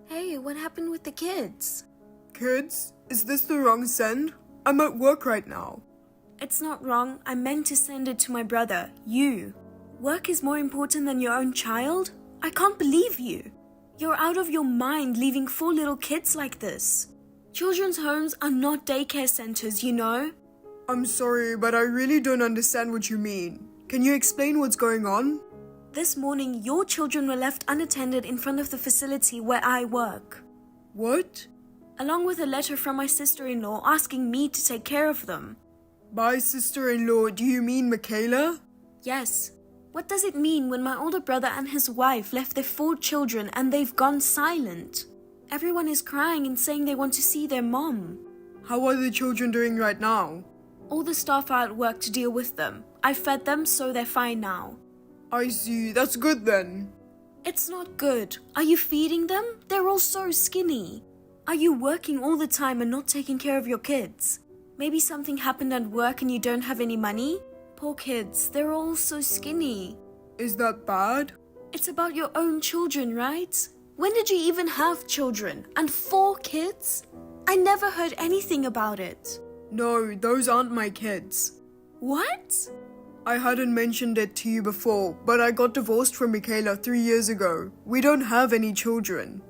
Hey, what happened with the kids? Kids? Is this the wrong send? I'm at work right now. It's not wrong. I meant to send it to my brother, you. Work is more important than your own child? I can't believe you. You're out of your mind leaving 4 little kids like this. Children's homes are not daycare centers, you know? I'm sorry, but I really don't understand what you mean. Can you explain what's going on? This morning, your children were left unattended in front of the facility where I work. What? Along with a letter from my sister-in-law asking me to take care of them. By sister-in-law, do you mean Michaela? Yes. What does it mean when my older brother and his wife left their 4 children and they've gone silent? Everyone is crying and saying they want to see their mom. How are the children doing right now? All the staff are at work to deal with them. I fed them, so they're fine now. I see, that's good then. It's not good. Are you feeding them? They're all so skinny. Are you working all the time and not taking care of your kids? Maybe something happened at work and you don't have any money? Poor kids, they're all so skinny. Is that bad? It's about your own children, right? When did you even have children? And 4 kids? I never heard anything about it. No, those aren't my kids. What? I hadn't mentioned it to you before, but I got divorced from Michaela 3 years ago. We don't have any children.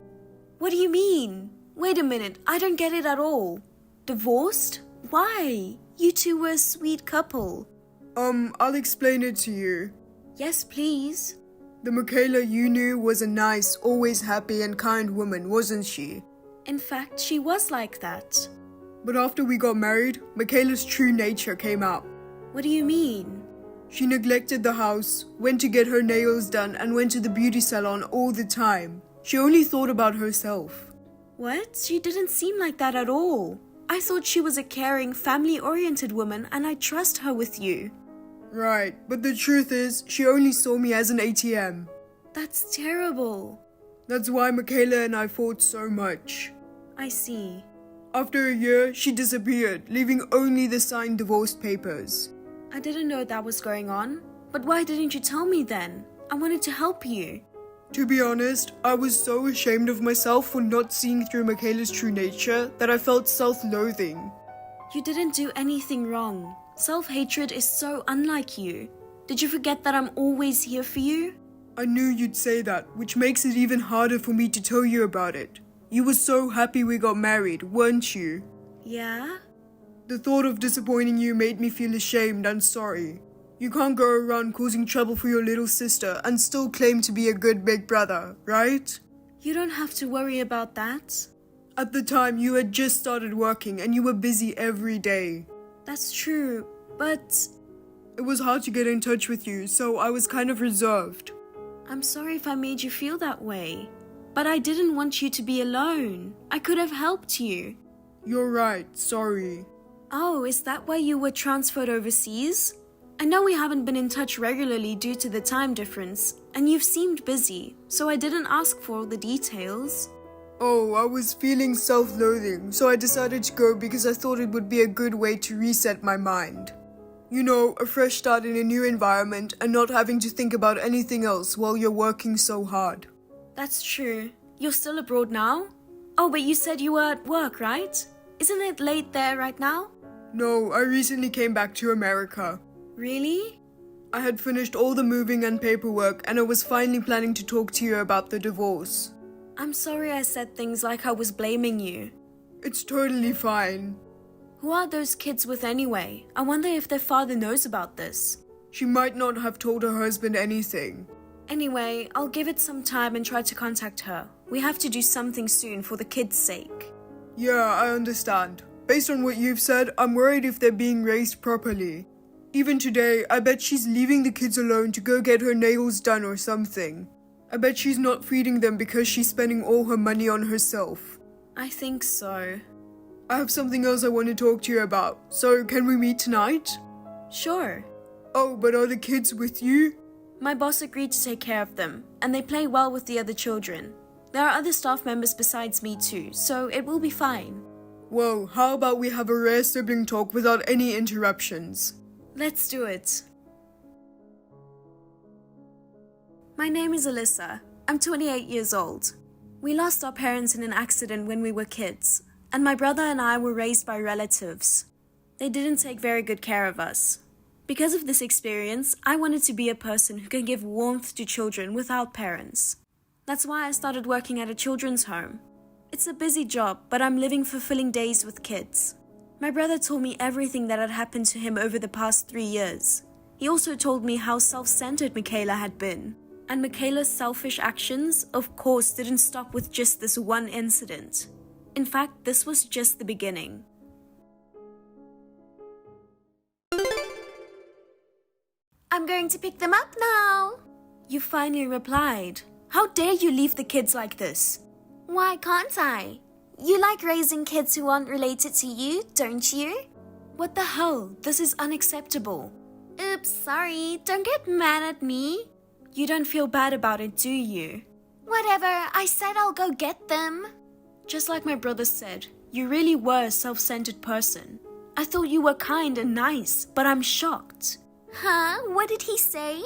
What do you mean? Wait a minute, I don't get it at all. Divorced? Why? You two were a sweet couple. I'll explain it to you. Yes, please. The Michaela you knew was a nice, always happy and kind woman, wasn't she? In fact, she was like that. But after we got married, Michaela's true nature came out. What do you mean? She neglected the house, went to get her nails done and went to the beauty salon all the time. She only thought about herself. What? She didn't seem like that at all. I thought she was a caring, family-oriented woman and I trust her with you. Right, but the truth is, she only saw me as an ATM. That's terrible. That's why Michaela and I fought so much. I see. After a year, she disappeared, leaving only the signed divorce papers. I didn't know that was going on. But why didn't you tell me then? I wanted to help you. To be honest, I was so ashamed of myself for not seeing through Michaela's true nature that I felt self-loathing. You didn't do anything wrong. Self-hatred is so unlike you. Did you forget that I'm always here for you? I knew you'd say that, which makes it even harder for me to tell you about it. You were so happy we got married, weren't you? Yeah? The thought of disappointing you made me feel ashamed and sorry. You can't go around causing trouble for your little sister and still claim to be a good big brother, right? You don't have to worry about that. At the time, you had just started working and you were busy every day. That's true, but... It was hard to get in touch with you, so I was kind of reserved. I'm sorry if I made you feel that way. But I didn't want you to be alone. I could have helped you. You're right, sorry. Oh, is that why you were transferred overseas? I know we haven't been in touch regularly due to the time difference, and you've seemed busy, so I didn't ask for all the details. Oh, I was feeling self-loathing, so I decided to go because I thought it would be a good way to reset my mind. You know, a fresh start in a new environment and not having to think about anything else while you're working so hard. That's true. You're still abroad now? Oh, but you said you were at work, right? Isn't it late there right now? No, I recently came back to America. Really? I had finished all the moving and paperwork and I was finally planning to talk to you about the divorce. I'm sorry I said things like I was blaming you. It's totally fine. Who are those kids with anyway? I wonder if their father knows about this. She might not have told her husband anything. Anyway, I'll give it some time and try to contact her. We have to do something soon for the kids' sake. Yeah, I understand. Based on what you've said, I'm worried if they're being raised properly. Even today, I bet she's leaving the kids alone to go get her nails done or something. I bet she's not feeding them because she's spending all her money on herself. I think so. I have something else I want to talk to you about, so can we meet tonight? Sure. Oh, but are the kids with you? My boss agreed to take care of them, and they play well with the other children. There are other staff members besides me too, so it will be fine. Well, how about we have a rare sibling talk without any interruptions? Let's do it. My name is Alyssa. I'm 28 years old. We lost our parents in an accident when we were kids, and my brother and I were raised by relatives. They didn't take very good care of us. Because of this experience, I wanted to be a person who can give warmth to children without parents. That's why I started working at a children's home. It's a busy job, but I'm living fulfilling days with kids. My brother told me everything that had happened to him over the past 3 years. He also told me how self-centered Michaela had been. And Michaela's selfish actions, of course, didn't stop with just this one incident. In fact, this was just the beginning. I'm going to pick them up now. You finally replied. How dare you leave the kids like this? Why can't I? You like raising kids who aren't related to you, don't you? What the hell? This is unacceptable. Oops, sorry. Don't get mad at me. You don't feel bad about it, do you? Whatever, I said I'll go get them. Just like my brother said, you really were a self-centered person. I thought you were kind and nice, but I'm shocked. Huh? What did he say?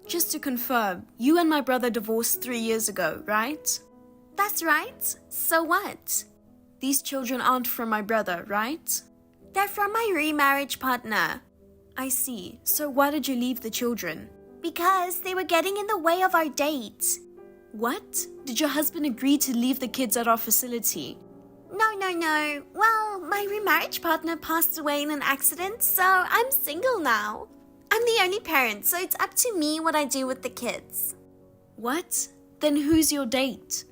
Just to confirm, you and my brother divorced 3 years ago, right? That's right. So what? These children aren't from my brother, right? They're from my remarriage partner. I see. So why did you leave the children? Because they were getting in the way of our date. What? Did your husband agree to leave the kids at our facility? No. Well, my remarriage partner passed away in an accident, so I'm single now. I'm the only parent, so it's up to me what I do with the kids. What? Then who's your date?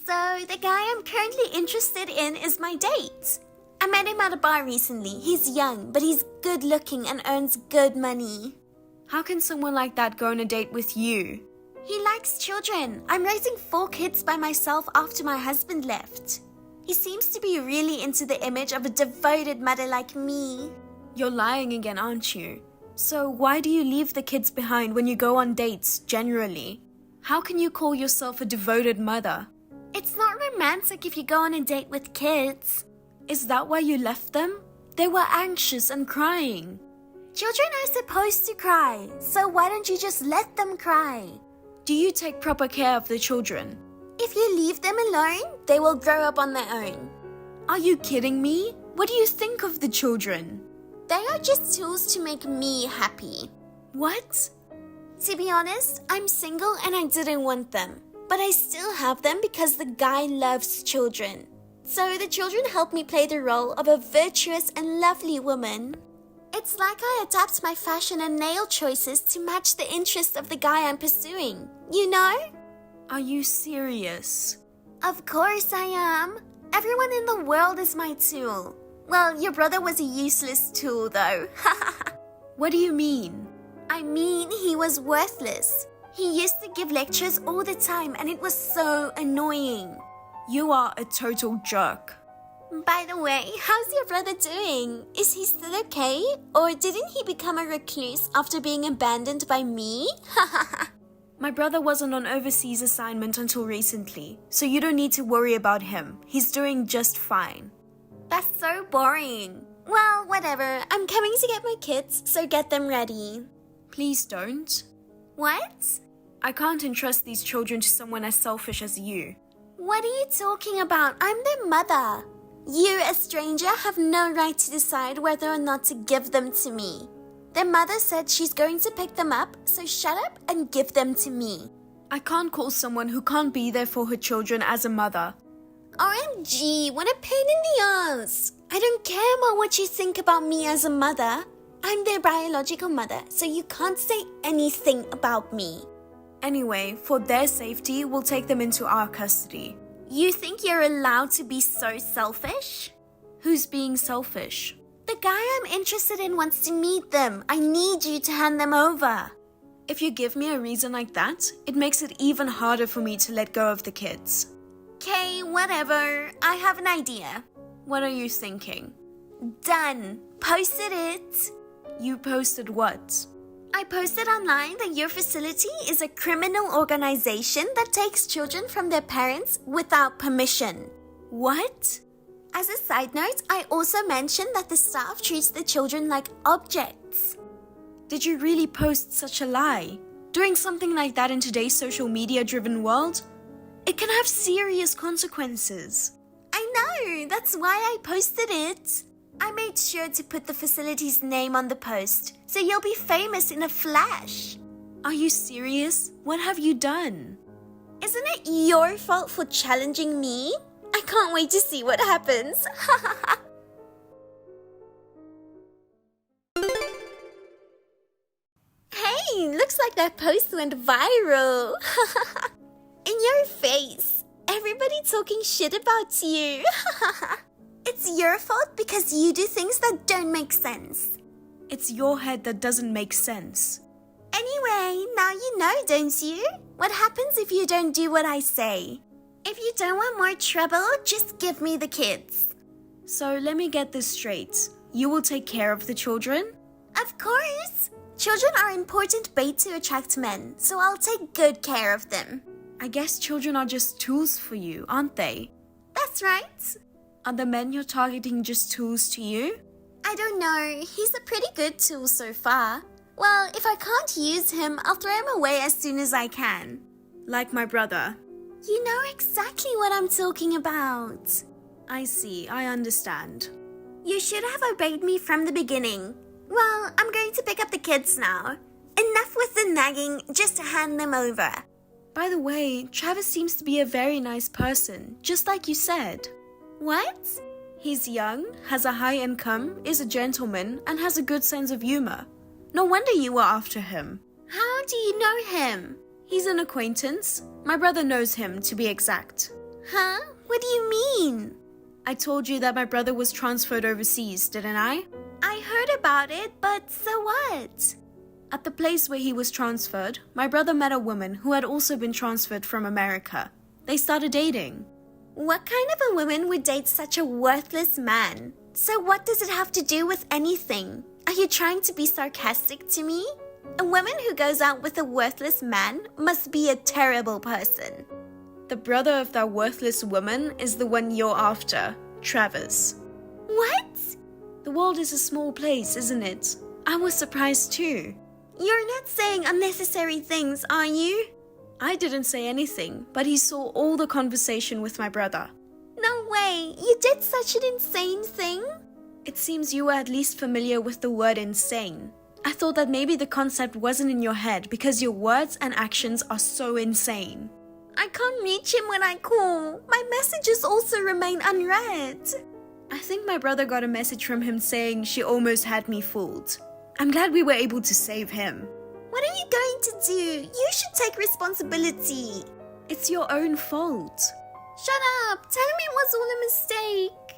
So, the guy I'm currently interested in is my date. I met him at a bar recently. He's young, but he's good looking and earns good money. How can someone like that go on a date with you? He likes children. I'm raising 4 kids by myself after my husband left. He seems to be really into the image of a devoted mother like me. You're lying again, aren't you? So why do you leave the kids behind when you go on dates, generally? How can you call yourself a devoted mother? It's not romantic if you go on a date with kids. Is that why you left them? They were anxious and crying. Children are supposed to cry, so why don't you just let them cry? Do you take proper care of the children? If you leave them alone, they will grow up on their own. Are you kidding me? What do you think of the children? They are just tools to make me happy. What? To be honest, I'm single and I didn't want them. But I still have them because the guy loves children. So the children help me play the role of a virtuous and lovely woman. It's like I adapt my fashion and nail choices to match the interests of the guy I'm pursuing. You know? Are you serious? Of course I am. Everyone in the world is my tool. Well, your brother was a useless tool though. What do you mean? I mean, he was worthless. He used to give lectures all the time and it was so annoying. You are a total jerk. By the way, how's your brother doing? Is he still okay? Or didn't he become a recluse after being abandoned by me? My brother wasn't on overseas assignment until recently, so you don't need to worry about him. He's doing just fine. That's so boring. Well, whatever. I'm coming to get my kids, so get them ready. Please don't. What? I can't entrust these children to someone as selfish as you. What are you talking about? I'm their mother. You, a stranger, have no right to decide whether or not to give them to me. Their mother said she's going to pick them up, so shut up and give them to me. I can't call someone who can't be there for her children as a mother. OMG, what a pain in the ass. I don't care about what you think about me as a mother. I'm their biological mother, so you can't say anything about me. Anyway, for their safety, we'll take them into our custody. You think you're allowed to be so selfish? Who's being selfish? The guy I'm interested in wants to meet them. I need you to hand them over. If you give me a reason like that, it makes it even harder for me to let go of the kids. Okay, whatever. I have an idea. What are you thinking? Done. Posted it. You posted what? I posted online that your facility is a criminal organization that takes children from their parents without permission. What? As a side note, I also mentioned that the staff treats the children like objects. Did you really post such a lie? Doing something like that in today's social media-driven world? It can have serious consequences. I know, that's why I posted it. I made sure to put the facility's name on the post, so you'll be famous in a flash. Are you serious? What have you done? Isn't it your fault for challenging me? I can't wait to see what happens. Hey, looks like that post went viral. In your face. Everybody talking shit about you. It's your fault because you do things that don't make sense. It's your head that doesn't make sense. Anyway, now you know, don't you? What happens if you don't do what I say? If you don't want more trouble, just give me the kids. So let me get this straight. You will take care of the children? Of course. Children are important bait to attract men, so I'll take good care of them. I guess children are just tools for you, aren't they? That's right. Are the men you're targeting just tools to you? I don't know. He's a pretty good tool so far. Well, if I can't use him, I'll throw him away as soon as I can. Like my brother. You know exactly what I'm talking about. I see, I understand. You should have obeyed me from the beginning. Well, I'm going to pick up the kids now. Enough with the nagging, just hand them over. By the way, Travis seems to be a very nice person, just like you said. What? He's young, has a high income, is a gentleman, and has a good sense of humor. No wonder you were after him. How do you know him? He's an acquaintance. My brother knows him, to be exact. Huh? What do you mean? I told you that my brother was transferred overseas, didn't I? I heard about it, but so what? At the place where he was transferred, my brother met a woman who had also been transferred from America. They started dating. What kind of a woman would date such a worthless man? So what does it have to do with anything? Are you trying to be sarcastic to me? A woman who goes out with a worthless man must be a terrible person. The brother of that worthless woman is the one you're after, Travis. What? The world is a small place, isn't it? I was surprised too. You're not saying unnecessary things, are you? I didn't say anything, but he saw all the conversation with my brother. No way, you did such an insane thing? It seems you were at least familiar with the word insane. I thought that maybe the concept wasn't in your head because your words and actions are so insane. I can't reach him when I call. My messages also remain unread. I think my brother got a message from him saying she almost had me fooled. I'm glad we were able to save him. What are you going to do? You should take responsibility. It's your own fault. Shut up. Tell him it was all a mistake.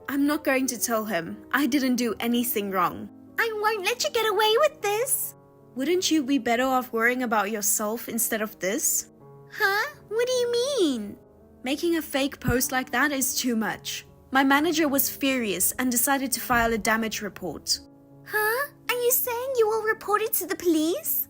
I'm not going to tell him. I didn't do anything wrong. I won't let you get away with this. Wouldn't you be better off worrying about yourself instead of this? Huh? What do you mean? Making a fake post like that is too much. My manager was furious and decided to file a damage report. Huh? Are you saying you will report it to the police?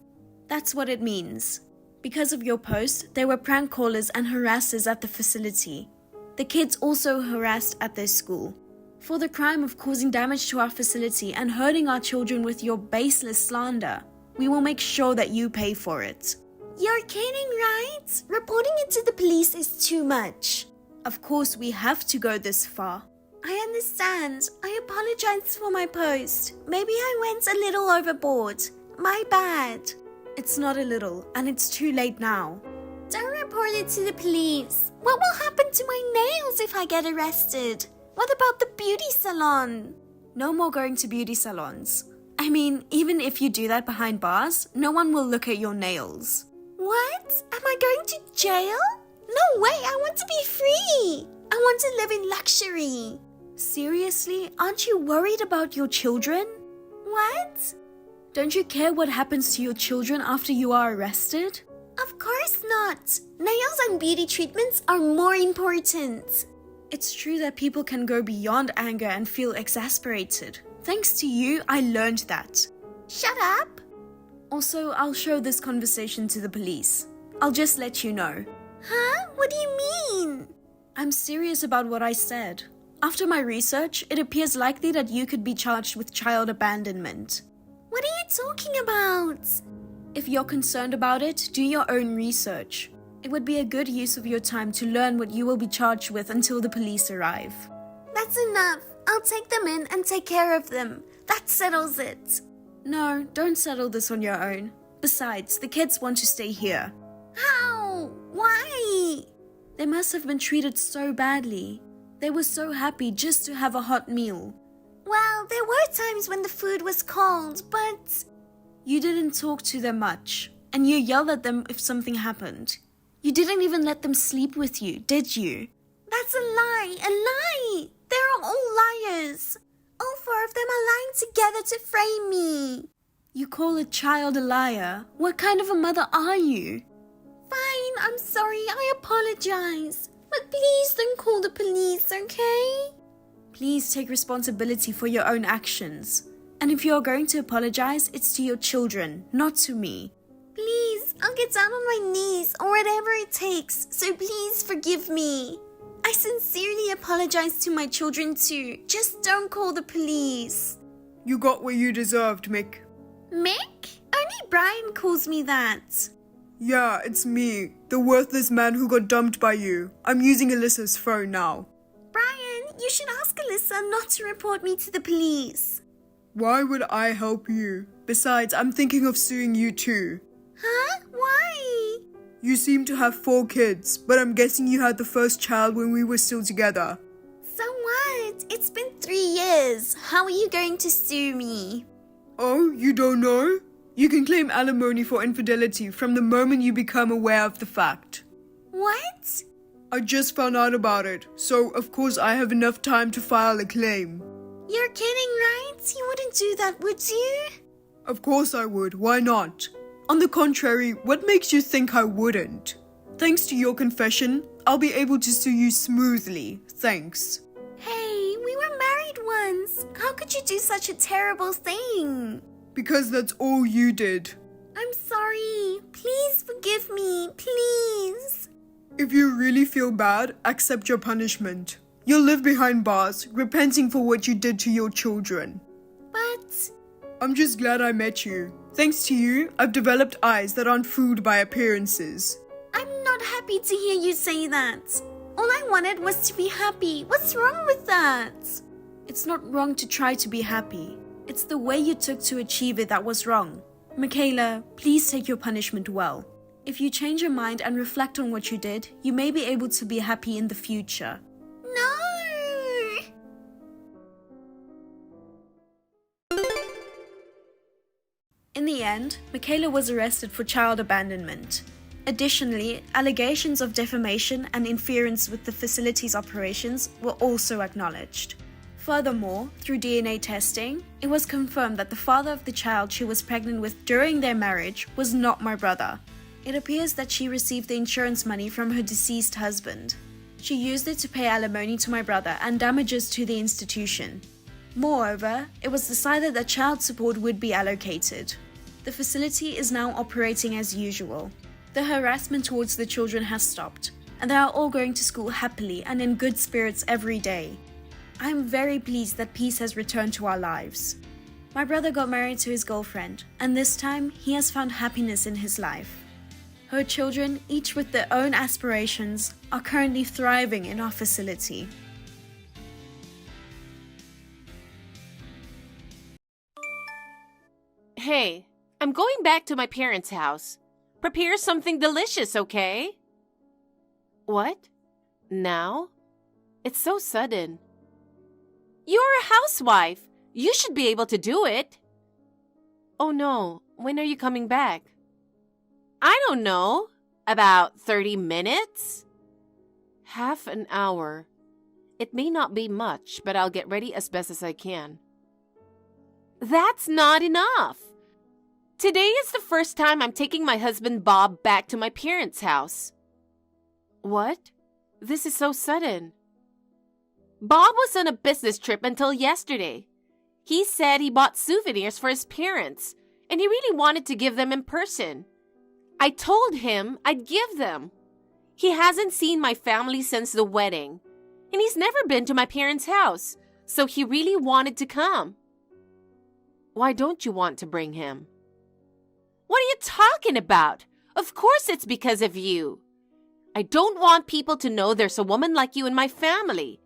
That's what it means. Because of your post, there were prank callers and harassers at the facility. The kids also harassed at their school. For the crime of causing damage to our facility and hurting our children with your baseless slander, we will make sure that you pay for it. You're kidding, right? Reporting it to the police is too much. Of course, we have to go this far. I understand. I apologize for my post. Maybe I went a little overboard. My bad. It's not a little, and it's too late now. Don't report it to the police. What will happen to my nails if I get arrested? What about the beauty salon? No more going to beauty salons. I mean, even if you do that behind bars, no one will look at your nails. What? Am I going to jail? No way, I want to be free. I want to live in luxury. Seriously? Aren't you worried about your children? What? Don't you care what happens to your children after you are arrested? Of course not. Nails and beauty treatments are more important. It's true that people can go beyond anger and feel exasperated. Thanks to you, I learned that. Shut up. Also, I'll show this conversation to the police. I'll just let you know. Huh? What do you mean? I'm serious about what I said. After my research, it appears likely that you could be charged with child abandonment. What are you talking about? If you're concerned about it, do your own research. It would be a good use of your time to learn what you will be charged with until the police arrive. That's enough. I'll take them in and take care of them. That settles it. No, don't settle this on your own. Besides, the kids want to stay here. How? Why? They must have been treated so badly. They were so happy just to have a hot meal. Well, there were times when the food was cold, but... You didn't talk to them much, and you yelled at them if something happened. You didn't even let them sleep with you, did you? That's a lie! A lie! They're all liars! All four of them are lying together to frame me. You call a child a liar? What kind of a mother are you? Fine, I'm sorry, I apologize. But please don't call the police, okay? Please take responsibility for your own actions. And if you're going to apologize, it's to your children, not to me. Please, I'll get down on my knees or whatever it takes, so please forgive me. I sincerely apologize to my children too. Just don't call the police. You got what you deserved, Mick. Mick? Only Brian calls me that. Yeah, it's me, the worthless man who got dumped by you. I'm using Alyssa's phone now. Brian, you should ask Alyssa not to report me to the police. Why would I help you? Besides, I'm thinking of suing you too. Huh? Why? You seem to have 4 kids, but I'm guessing you had the first child when we were still together. So what? It's been 3 years. How are you going to sue me? Oh, you don't know? You can claim alimony for infidelity from the moment you become aware of the fact. What? I just found out about it, so of course I have enough time to file a claim. You're kidding, right? You wouldn't do that, would you? Of course I would, why not? On the contrary, what makes you think I wouldn't? Thanks to your confession, I'll be able to sue you smoothly, thanks. Hey, we were married once. How could you do such a terrible thing? Because that's all you did. I'm sorry. Please forgive me, please. If you really feel bad, accept your punishment. You'll live behind bars, repenting for what you did to your children. But... I'm just glad I met you. Thanks to you, I've developed eyes that aren't fooled by appearances. I'm not happy to hear you say that. All I wanted was to be happy. What's wrong with that? It's not wrong to try to be happy. It's the way you took to achieve it that was wrong. Michaela, please take your punishment well. If you change your mind and reflect on what you did, you may be able to be happy in the future. No! In the end, Michaela was arrested for child abandonment. Additionally, allegations of defamation and interference with the facility's operations were also acknowledged. Furthermore, through DNA testing, it was confirmed that the father of the child she was pregnant with during their marriage was not my brother. It appears that she received the insurance money from her deceased husband. She used it to pay alimony to my brother and damages to the institution. Moreover, it was decided that child support would be allocated. The facility is now operating as usual. The harassment towards the children has stopped, and they are all going to school happily and in good spirits every day. I am very pleased that peace has returned to our lives. My brother got married to his girlfriend, and this time he has found happiness in his life. Her children, each with their own aspirations, are currently thriving in our facility. Hey, I'm going back to my parents' house. Prepare something delicious, okay? What? Now? It's so sudden. You're a housewife. You should be able to do it. Oh no, when are you coming back? I don't know. About 30 minutes? Half an hour. It may not be much, but I'll get ready as best as I can. That's not enough. Today is the first time I'm taking my husband Bob back to my parents' house. What? This is so sudden. Bob was on a business trip until yesterday. He said he bought souvenirs for his parents, and he really wanted to give them in person. I told him I'd give them. He hasn't seen my family since the wedding, and he's never been to my parents' house, so he really wanted to come. Why don't you want to bring him? What are you talking about? Of course it's because of you. I don't want people to know there's a woman like you in my family.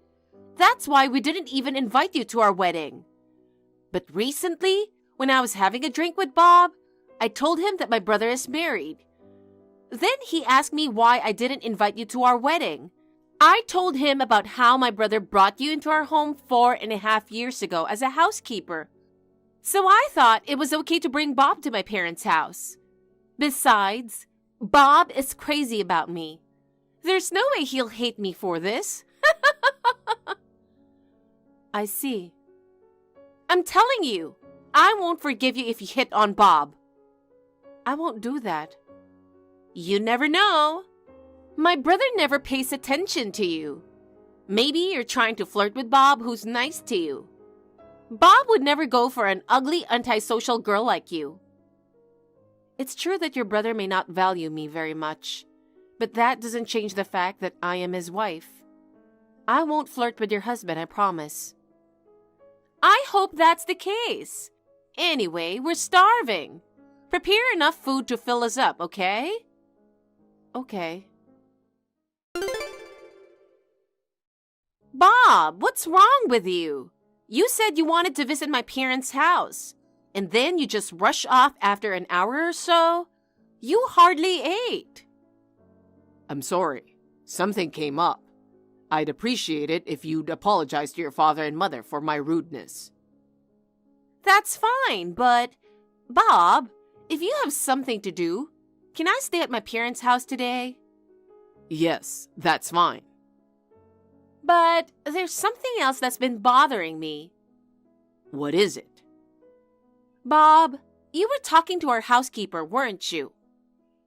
That's why we didn't even invite you to our wedding. But recently, when I was having a drink with Bob, I told him that my brother is married. Then he asked me why I didn't invite you to our wedding. I told him about how my brother brought you into our home 4.5 years ago as a housekeeper. So I thought it was okay to bring Bob to my parents' house. Besides, Bob is crazy about me. There's no way he'll hate me for this. I see. I'm telling you, I won't forgive you if you hit on Bob. I won't do that. You never know. My brother never pays attention to you. Maybe you're trying to flirt with Bob, who's nice to you. Bob would never go for an ugly, antisocial girl like you. It's true that your brother may not value me very much, but that doesn't change the fact that I am his wife. I won't flirt with your husband, I promise. I hope that's the case. Anyway, we're starving. Prepare enough food to fill us up, okay? Okay. Bob, what's wrong with you? You said you wanted to visit my parents' house, and then you just rush off after an hour or so? You hardly ate. I'm sorry. Something came up. I'd appreciate it if you'd apologize to your father and mother for my rudeness. That's fine, but Bob, if you have something to do, can I stay at my parents' house today? Yes, that's fine. But there's something else that's been bothering me. What is it? Bob, you were talking to our housekeeper, weren't you?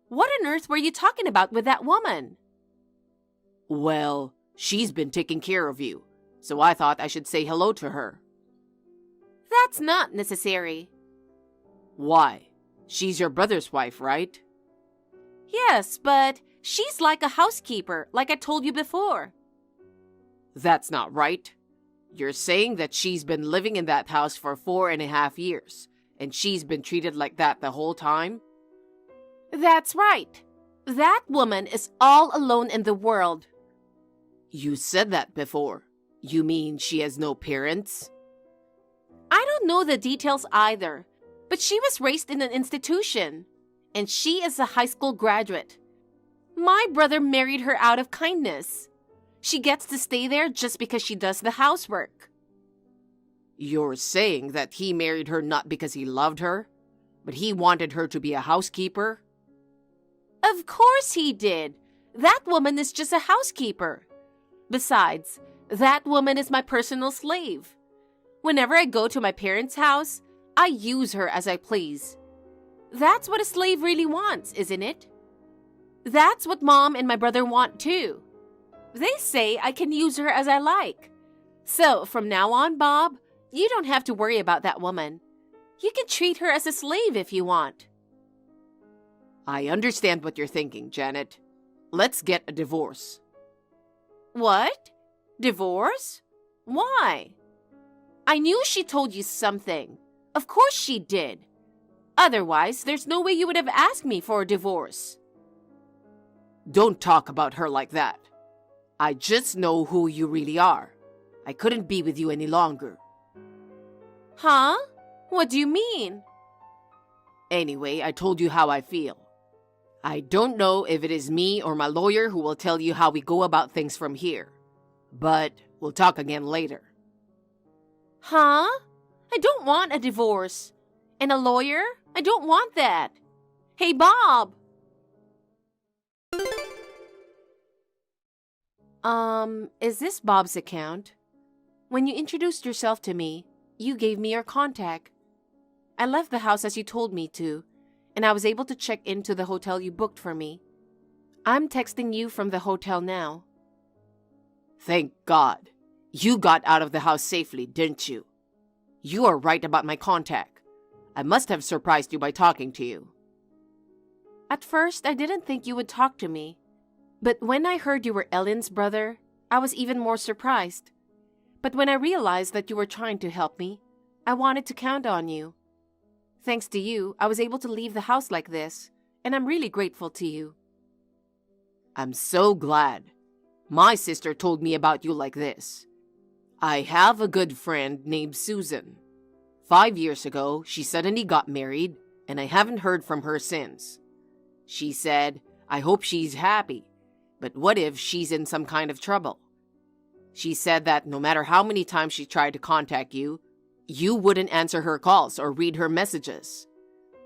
What on earth were you talking about with that woman? Well, she's been taking care of you, so I thought I should say hello to her. That's not necessary. Why? She's your brother's wife, right? Yes, but she's like a housekeeper, like I told you before. That's not right. You're saying that she's been living in that house for 4.5 years, and she's been treated like that the whole time? That's right. That woman is all alone in the world. You said that before. You mean she has no parents? I don't know the details either, but she was raised in an institution, and she is a high school graduate. My brother married her out of kindness. She gets to stay there just because she does the housework. You're saying that he married her not because he loved her, but he wanted her to be a housekeeper? Of course he did. That woman is just a housekeeper. Besides, that woman is my personal slave. Whenever I go to my parents' house, I use her as I please. That's what a slave really wants, isn't it? That's what Mom and my brother want too. They say I can use her as I like. So from now on, Bob, you don't have to worry about that woman. You can treat her as a slave if you want. I understand what you're thinking, Janet. Let's get a divorce. What? Divorce? Why? I knew she told you something. Of course she did. Otherwise, there's no way you would have asked me for a divorce. Don't talk about her like that. I just know who you really are. I couldn't be with you any longer. Huh? What do you mean? Anyway, I told you how I feel. I don't know if it is me or my lawyer who will tell you how we go about things from here. But we'll talk again later. Huh? I don't want a divorce. And a lawyer? I don't want that. Hey, Bob! Is this Bob's account? When you introduced yourself to me, you gave me your contact. I left the house as you told me to, and I was able to check into the hotel you booked for me. I'm texting you from the hotel now. Thank God. You got out of the house safely, didn't you? You are right about my contact. I must have surprised you by talking to you. At first, I didn't think you would talk to me. But when I heard you were Ellen's brother, I was even more surprised. But when I realized that you were trying to help me, I wanted to count on you. Thanks to you, I was able to leave the house like this, and I'm really grateful to you. I'm so glad. My sister told me about you like this. I have a good friend named Susan. 5 years ago, she suddenly got married, and I haven't heard from her since. She said, I hope she's happy, but what if she's in some kind of trouble? She said that no matter how many times she tried to contact you, you wouldn't answer her calls or read her messages.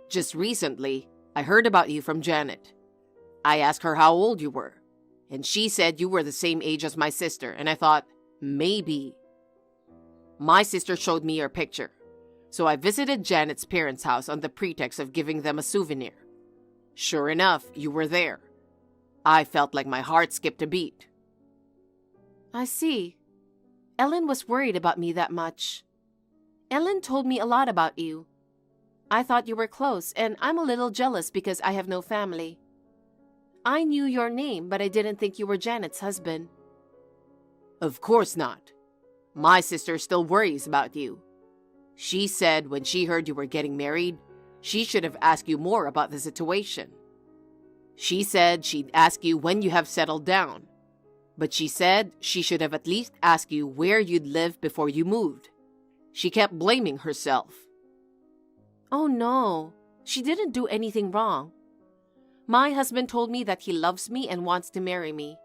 Just recently, I heard about you from Janet. I asked her how old you were, and she said you were the same age as my sister, and I thought, maybe. My sister showed me your picture, so I visited Janet's parents' house on the pretext of giving them a souvenir. Sure enough, you were there. I felt like my heart skipped a beat. I see. Ellen was worried about me that much. Ellen told me a lot about you. I thought you were close, and I'm a little jealous because I have no family. I knew your name, but I didn't think you were Janet's husband. Of course not. My sister still worries about you. She said when she heard you were getting married, she should have asked you more about the situation. She said she'd ask you when you have settled down, but she said she should have at least asked you where you'd live before you moved. She kept blaming herself. Oh no, she didn't do anything wrong. My husband told me that he loves me and wants to marry me.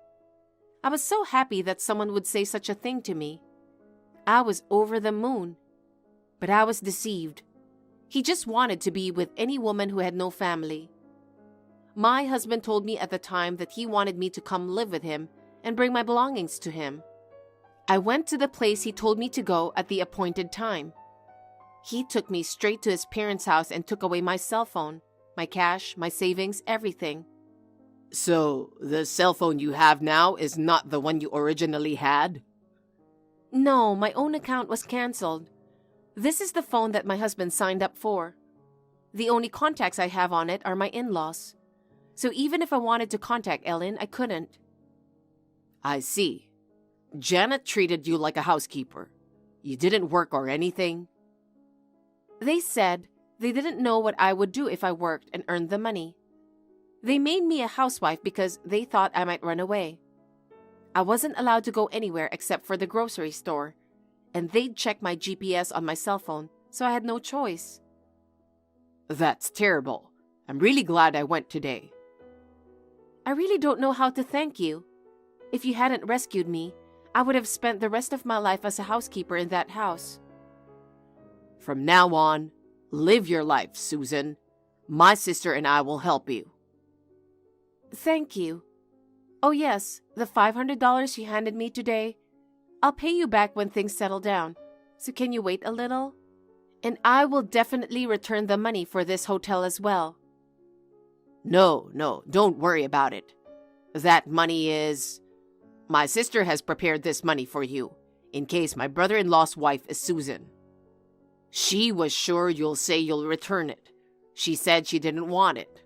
I was so happy that someone would say such a thing to me. I was over the moon. But I was deceived. He just wanted to be with any woman who had no family. My husband told me at the time that he wanted me to come live with him and bring my belongings to him. I went to the place he told me to go at the appointed time. He took me straight to his parents' house and took away my cell phone, my cash, my savings, everything. So, the cell phone you have now is not the one you originally had? No, my own account was canceled. This is the phone that my husband signed up for. The only contacts I have on it are my in-laws. So even if I wanted to contact Ellen, I couldn't. I see. Janet treated you like a housekeeper. You didn't work or anything? They said they didn't know what I would do if I worked and earned the money. They made me a housewife because they thought I might run away. I wasn't allowed to go anywhere except for the grocery store, and they'd check my GPS on my cell phone, so I had no choice. That's terrible. I'm really glad I went today. I really don't know how to thank you. If you hadn't rescued me, I would have spent the rest of my life as a housekeeper in that house. From now on, live your life, Susan. My sister and I will help you. Thank you. Oh yes, the $500 you handed me today, I'll pay you back when things settle down. So can you wait a little? And I will definitely return the money for this hotel as well. No, don't worry about it. That money is... My sister has prepared this money for you, in case my brother-in-law's wife is Susan. She was sure you'll say you'll return it. She said she didn't want it.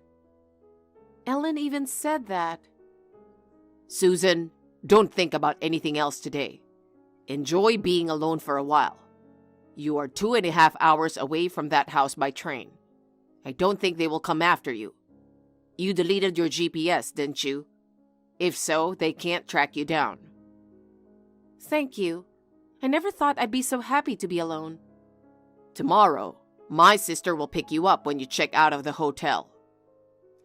Ellen even said that. Susan, don't think about anything else today. Enjoy being alone for a while. You are 2.5 hours away from that house by train. I don't think they will come after you. You deleted your GPS, didn't you? If so, they can't track you down. Thank you. I never thought I'd be so happy to be alone. Tomorrow, my sister will pick you up when you check out of the hotel.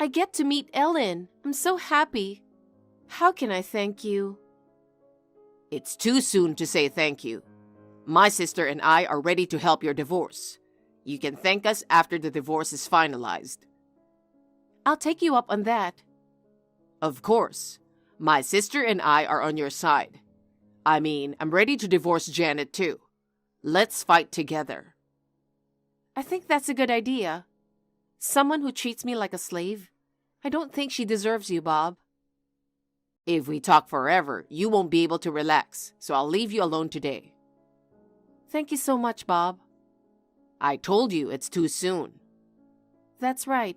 I get to meet Ellen. I'm so happy. How can I thank you? It's too soon to say thank you. My sister and I are ready to help your divorce. You can thank us after the divorce is finalized. I'll take you up on that. Of course. My sister and I are on your side. I mean, I'm ready to divorce Janet too. Let's fight together. I think that's a good idea. Someone who treats me like a slave? I don't think she deserves you, Bob. If we talk forever, you won't be able to relax, so I'll leave you alone today. Thank you so much, Bob. I told you it's too soon. That's right.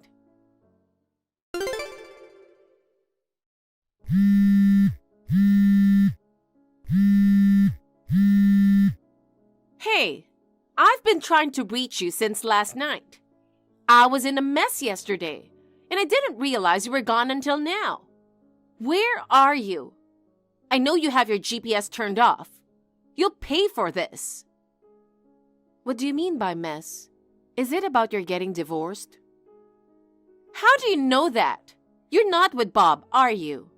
Hey, I've been trying to reach you since last night. I was in a mess yesterday, and I didn't realize you were gone until now. Where are you? I know you have your GPS turned off. You'll pay for this. What do you mean by mess? Is it about your getting divorced? How do you know that? You're not with Bob, are you?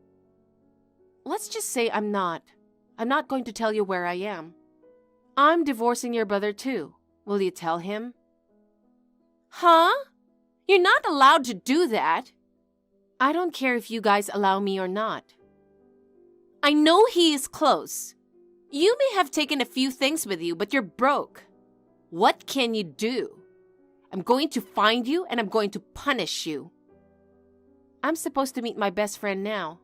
Let's just say I'm not. I'm not going to tell you where I am. I'm divorcing your brother too. Will you tell him? Huh? You're not allowed to do that. I don't care if you guys allow me or not. I know he is close. You may have taken a few things with you, but you're broke. What can you do? I'm going to find you and I'm going to punish you. I'm supposed to meet my best friend now.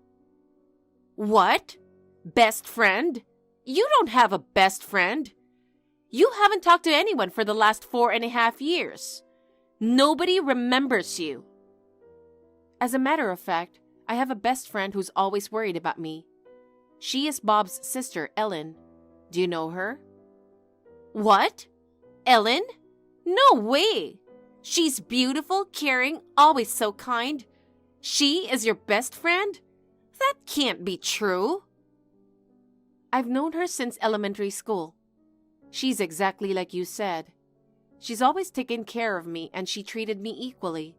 What? Best friend? You don't have a best friend. You haven't talked to anyone for the last 4.5 years. Nobody remembers you. As a matter of fact, I have a best friend who's always worried about me. She is Bob's sister, Ellen. Do you know her? What? Ellen? No way! She's beautiful, caring, always so kind. She is your best friend? That can't be true. I've known her since elementary school. She's exactly like you said. She's always taken care of me and she treated me equally.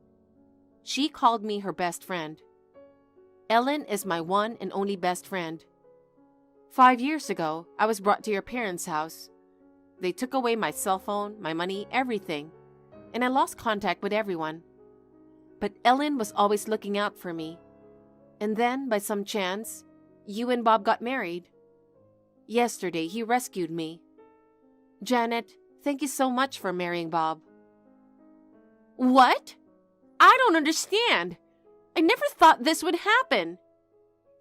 She called me her best friend. Ellen is my one and only best friend. 5 years ago, I was brought to your parents' house. They took away my cell phone, my money, everything, and I lost contact with everyone. But Ellen was always looking out for me. And then, by some chance, you and Bob got married. Yesterday, he rescued me. Janet, thank you so much for marrying Bob. What? I don't understand. I never thought this would happen.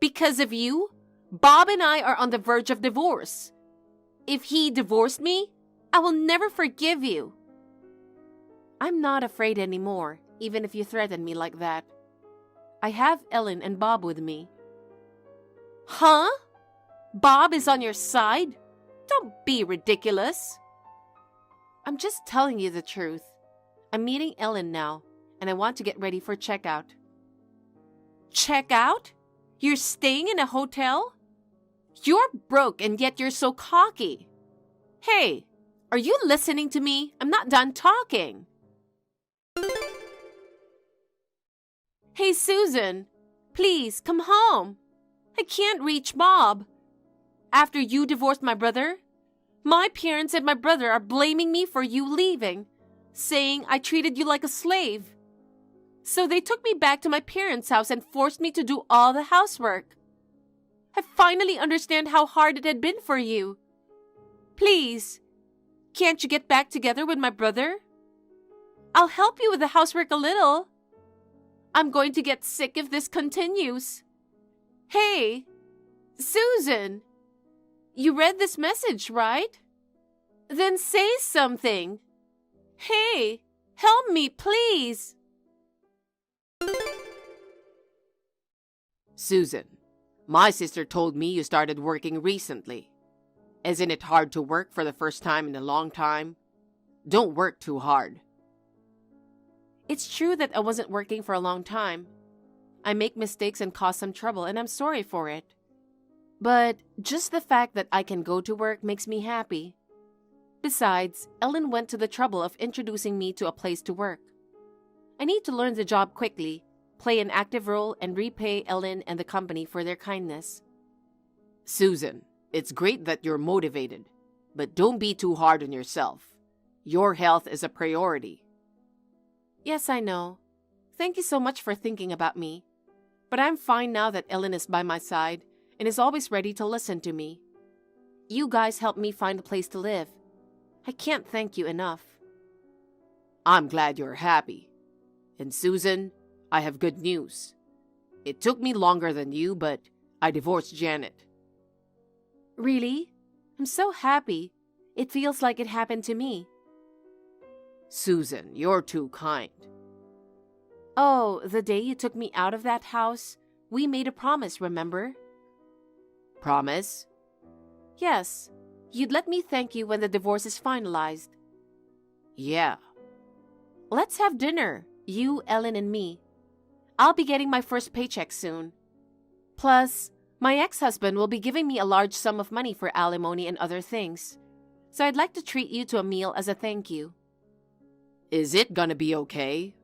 Because of you, Bob and I are on the verge of divorce. If he divorced me, I will never forgive you. I'm not afraid anymore, even if you threaten me like that. I have Ellen and Bob with me. Huh? Bob is on your side? Don't be ridiculous. I'm just telling you the truth. I'm meeting Ellen now, and I want to get ready for checkout. Checkout? You're staying in a hotel? You're broke and yet you're so cocky. Hey, are you listening to me? I'm not done talking. Hey, Susan, please come home. I can't reach Bob. After you divorced my brother, my parents and my brother are blaming me for you leaving, saying I treated you like a slave. So they took me back to my parents' house and forced me to do all the housework. I finally understand how hard it had been for you. Please, can't you get back together with my brother? I'll help you with the housework a little. I'm going to get sick if this continues. Hey, Susan, you read this message, right? Then say something. Hey, help me, please. Susan, my sister told me you started working recently. Isn't it hard to work for the first time in a long time? Don't work too hard. It's true that I wasn't working for a long time. I make mistakes and cause some trouble, and I'm sorry for it. But just the fact that I can go to work makes me happy. Besides, Ellen went to the trouble of introducing me to a place to work. I need to learn the job quickly, play an active role, and repay Ellen and the company for their kindness. Susan, it's great that you're motivated, but don't be too hard on yourself. Your health is a priority. Yes, I know. Thank you so much for thinking about me. But I'm fine now that Ellen is by my side and is always ready to listen to me. You guys helped me find a place to live. I can't thank you enough. I'm glad you're happy. And Susan, I have good news. It took me longer than you, but I divorced Janet. Really? I'm so happy. It feels like it happened to me. Susan, you're too kind. Oh, the day you took me out of that house, we made a promise, remember? Promise? Yes. You'd let me thank you when the divorce is finalized. Yeah. Let's have dinner, you, Ellen, and me. I'll be getting my first paycheck soon. Plus, my ex-husband will be giving me a large sum of money for alimony and other things. So I'd like to treat you to a meal as a thank you. Is it gonna be okay?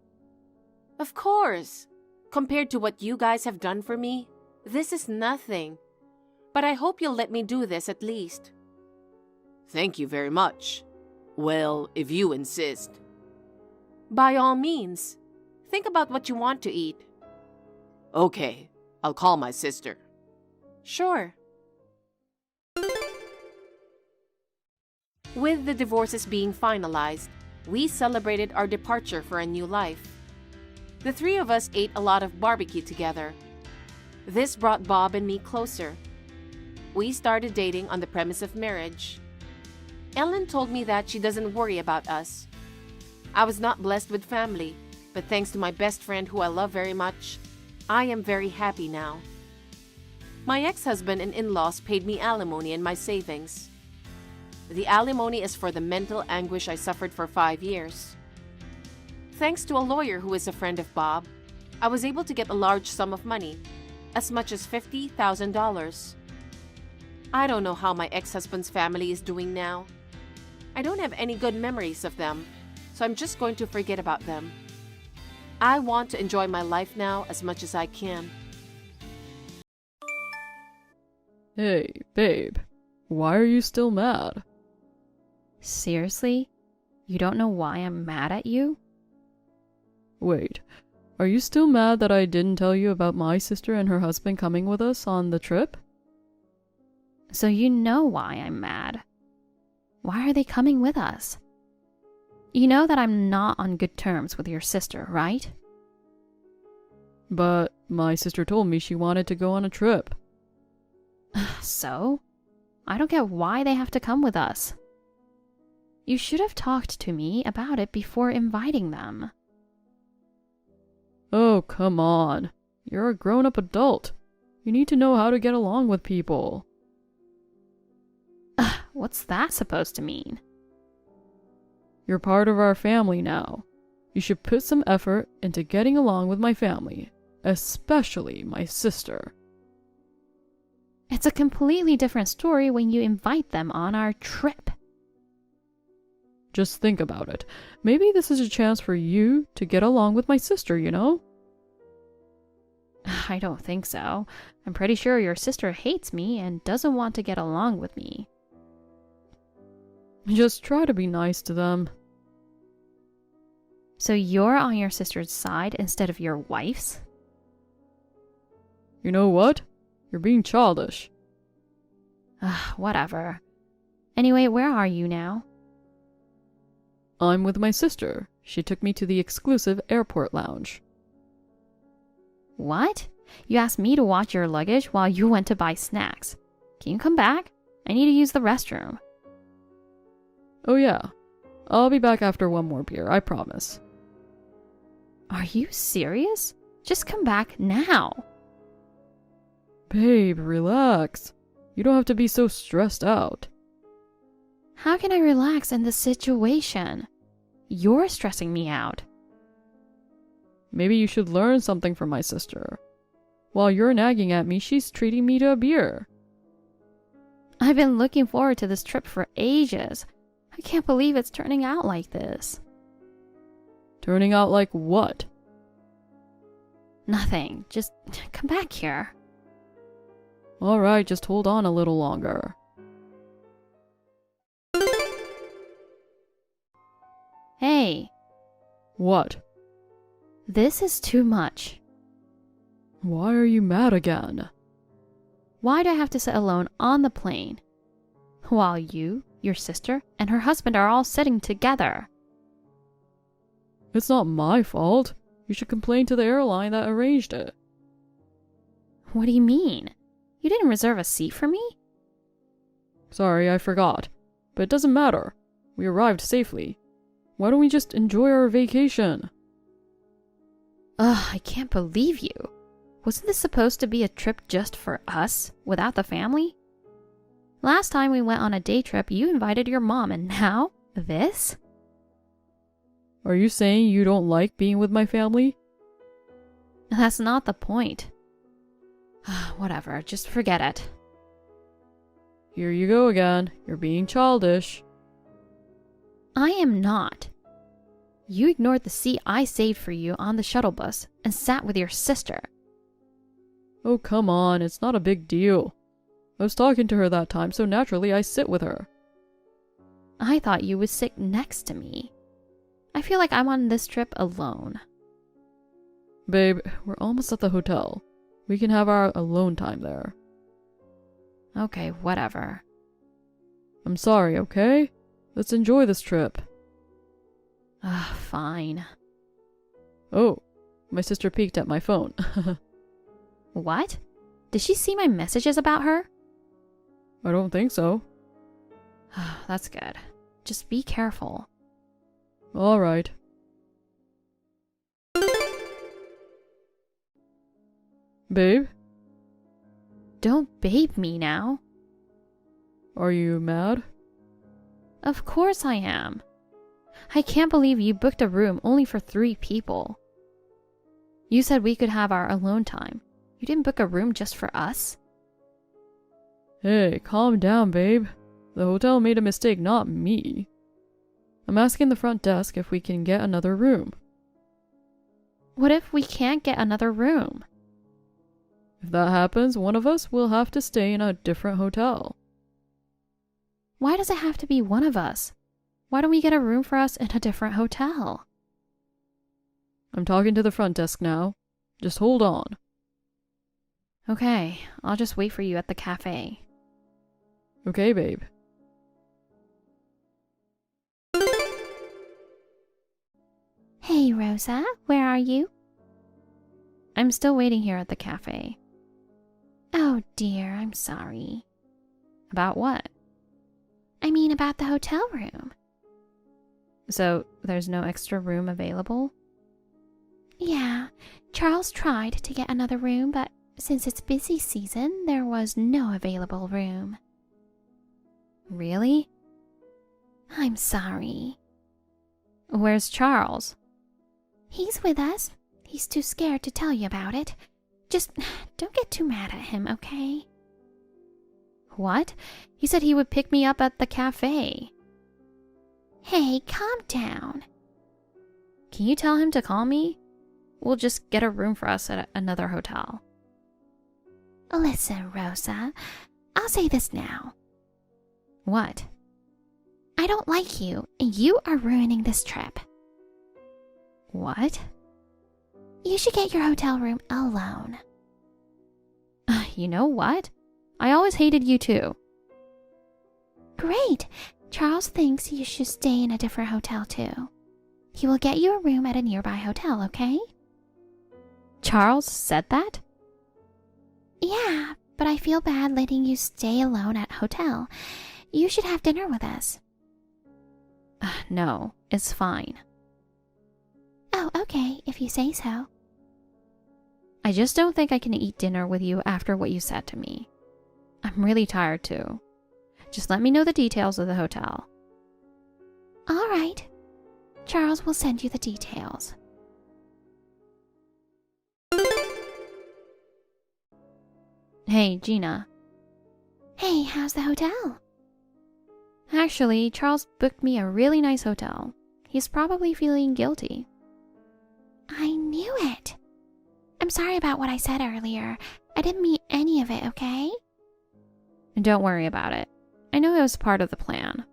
Of course. Compared to what you guys have done for me, this is nothing. But I hope you'll let me do this at least. Thank you very much. Well, if you insist. By all means. Think about what you want to eat. Okay, I'll call my sister. Sure. With the divorces being finalized, we celebrated our departure for a new life. The three of us ate a lot of barbecue together. This brought Bob and me closer. We started dating on the premise of marriage. Ellen told me that she doesn't worry about us. I was not blessed with family, but thanks to my best friend who I love very much, I am very happy now. My ex-husband and in-laws paid me alimony and my savings. The alimony is for the mental anguish I suffered for 5 years. Thanks to a lawyer who is a friend of Bob, I was able to get a large sum of money, as much as $50,000. I don't know how my ex-husband's family is doing now. I don't have any good memories of them, so I'm just going to forget about them. I want to enjoy my life now as much as I can. Hey, babe. Why are you still mad? Seriously? You don't know why I'm mad at you? Wait, are you still mad that I didn't tell you about my sister and her husband coming with us on the trip? So you know why I'm mad. Why are they coming with us? You know that I'm not on good terms with your sister, right? But my sister told me she wanted to go on a trip. So? I don't get why they have to come with us. You should have talked to me about it before inviting them. Oh, come on. You're a grown-up adult. You need to know how to get along with people. What's that supposed to mean? You're part of our family now. You should put some effort into getting along with my family, especially my sister. It's a completely different story when you invite them on our trip. Just think about it. Maybe this is a chance for you to get along with my sister, you know? I don't think so. I'm pretty sure your sister hates me and doesn't want to get along with me. Just try to be nice to them. So you're on your sister's side instead of your wife's? You know what? You're being childish. Whatever. Anyway, where are you now? I'm with my sister. She took me to the exclusive airport lounge. What? You asked me to watch your luggage while you went to buy snacks. Can you come back? I need to use the restroom. Oh yeah. I'll be back after one more beer, I promise. Are you serious? Just come back now. Babe, relax. You don't have to be so stressed out. How can I relax in this situation? You're stressing me out. Maybe you should learn something from my sister. While you're nagging at me, she's treating me to a beer. I've been looking forward to this trip for ages. I can't believe it's turning out like this. Turning out like what? Nothing. Just come back here. Alright, just hold on a little longer. Hey. What? This is too much. Why are you mad again? Why do I have to sit alone on the plane? While you, your sister, and her husband are all sitting together. It's not my fault. You should complain to the airline that arranged it. What do you mean? You didn't reserve a seat for me? Sorry, I forgot. But it doesn't matter. We arrived safely. Why don't we just enjoy our vacation? Ugh, I can't believe you. Wasn't this supposed to be a trip just for us, without the family? Last time we went on a day trip, you invited your mom, and now this? Are you saying you don't like being with my family? That's not the point. Whatever, just forget it. Here you go again. You're being childish. I am not. You ignored the seat I saved for you on the shuttle bus and sat with your sister. Oh, come on. It's not a big deal. I was talking to her that time, so naturally I sit with her. I thought you would sit next to me. I feel like I'm on this trip alone. Babe, we're almost at the hotel. We can have our alone time there. Okay, whatever. I'm sorry, okay? Let's enjoy this trip. Fine. Oh, my sister peeked at my phone. What? Did she see my messages about her? I don't think so. That's good. Just be careful. All right. Babe? Don't babe me now. Are you mad? Of course I am. I can't believe you booked a room only for 3 people. You said we could have our alone time. You didn't book a room just for us? Hey, calm down, babe. The hotel made a mistake, not me. I'm asking the front desk if we can get another room. What if we can't get another room? If that happens, one of us will have to stay in a different hotel. Why does it have to be one of us? Why don't we get a room for us in a different hotel? I'm talking to the front desk now. Just hold on. Okay, I'll just wait for you at the cafe. Okay, babe. Hey, Rosa, where are you? I'm still waiting here at the cafe. Oh dear, I'm sorry. About what? I mean about the hotel room. So, there's no extra room available? Yeah, Charles tried to get another room, but since it's busy season, there was no available room. Really? I'm sorry. Where's Charles? He's with us. He's too scared to tell you about it. Just don't get too mad at him, okay? What? He said he would pick me up at the cafe. Hey, calm down. Can you tell him to call me? We'll just get a room for us at another hotel. Listen, Rosa, I'll say this now. What? I don't like you, and you are ruining this trip. What? You should get your hotel room alone. You know what? I always hated you too. Great! Charles thinks you should stay in a different hotel too. He will get you a room at a nearby hotel, okay? Charles said that? Yeah, but I feel bad letting you stay alone at a hotel. You should have dinner with us. No, it's fine. Oh, okay, if you say so. I just don't think I can eat dinner with you after what you said to me. I'm really tired too. Just let me know the details of the hotel. All right. Charles will send you the details. Hey, Gina. Hey, how's the hotel? Actually, Charles booked me a really nice hotel. He's probably feeling guilty. I knew it. I'm sorry about what I said earlier. I didn't mean any of it, okay? Don't worry about it. I know it was part of the plan.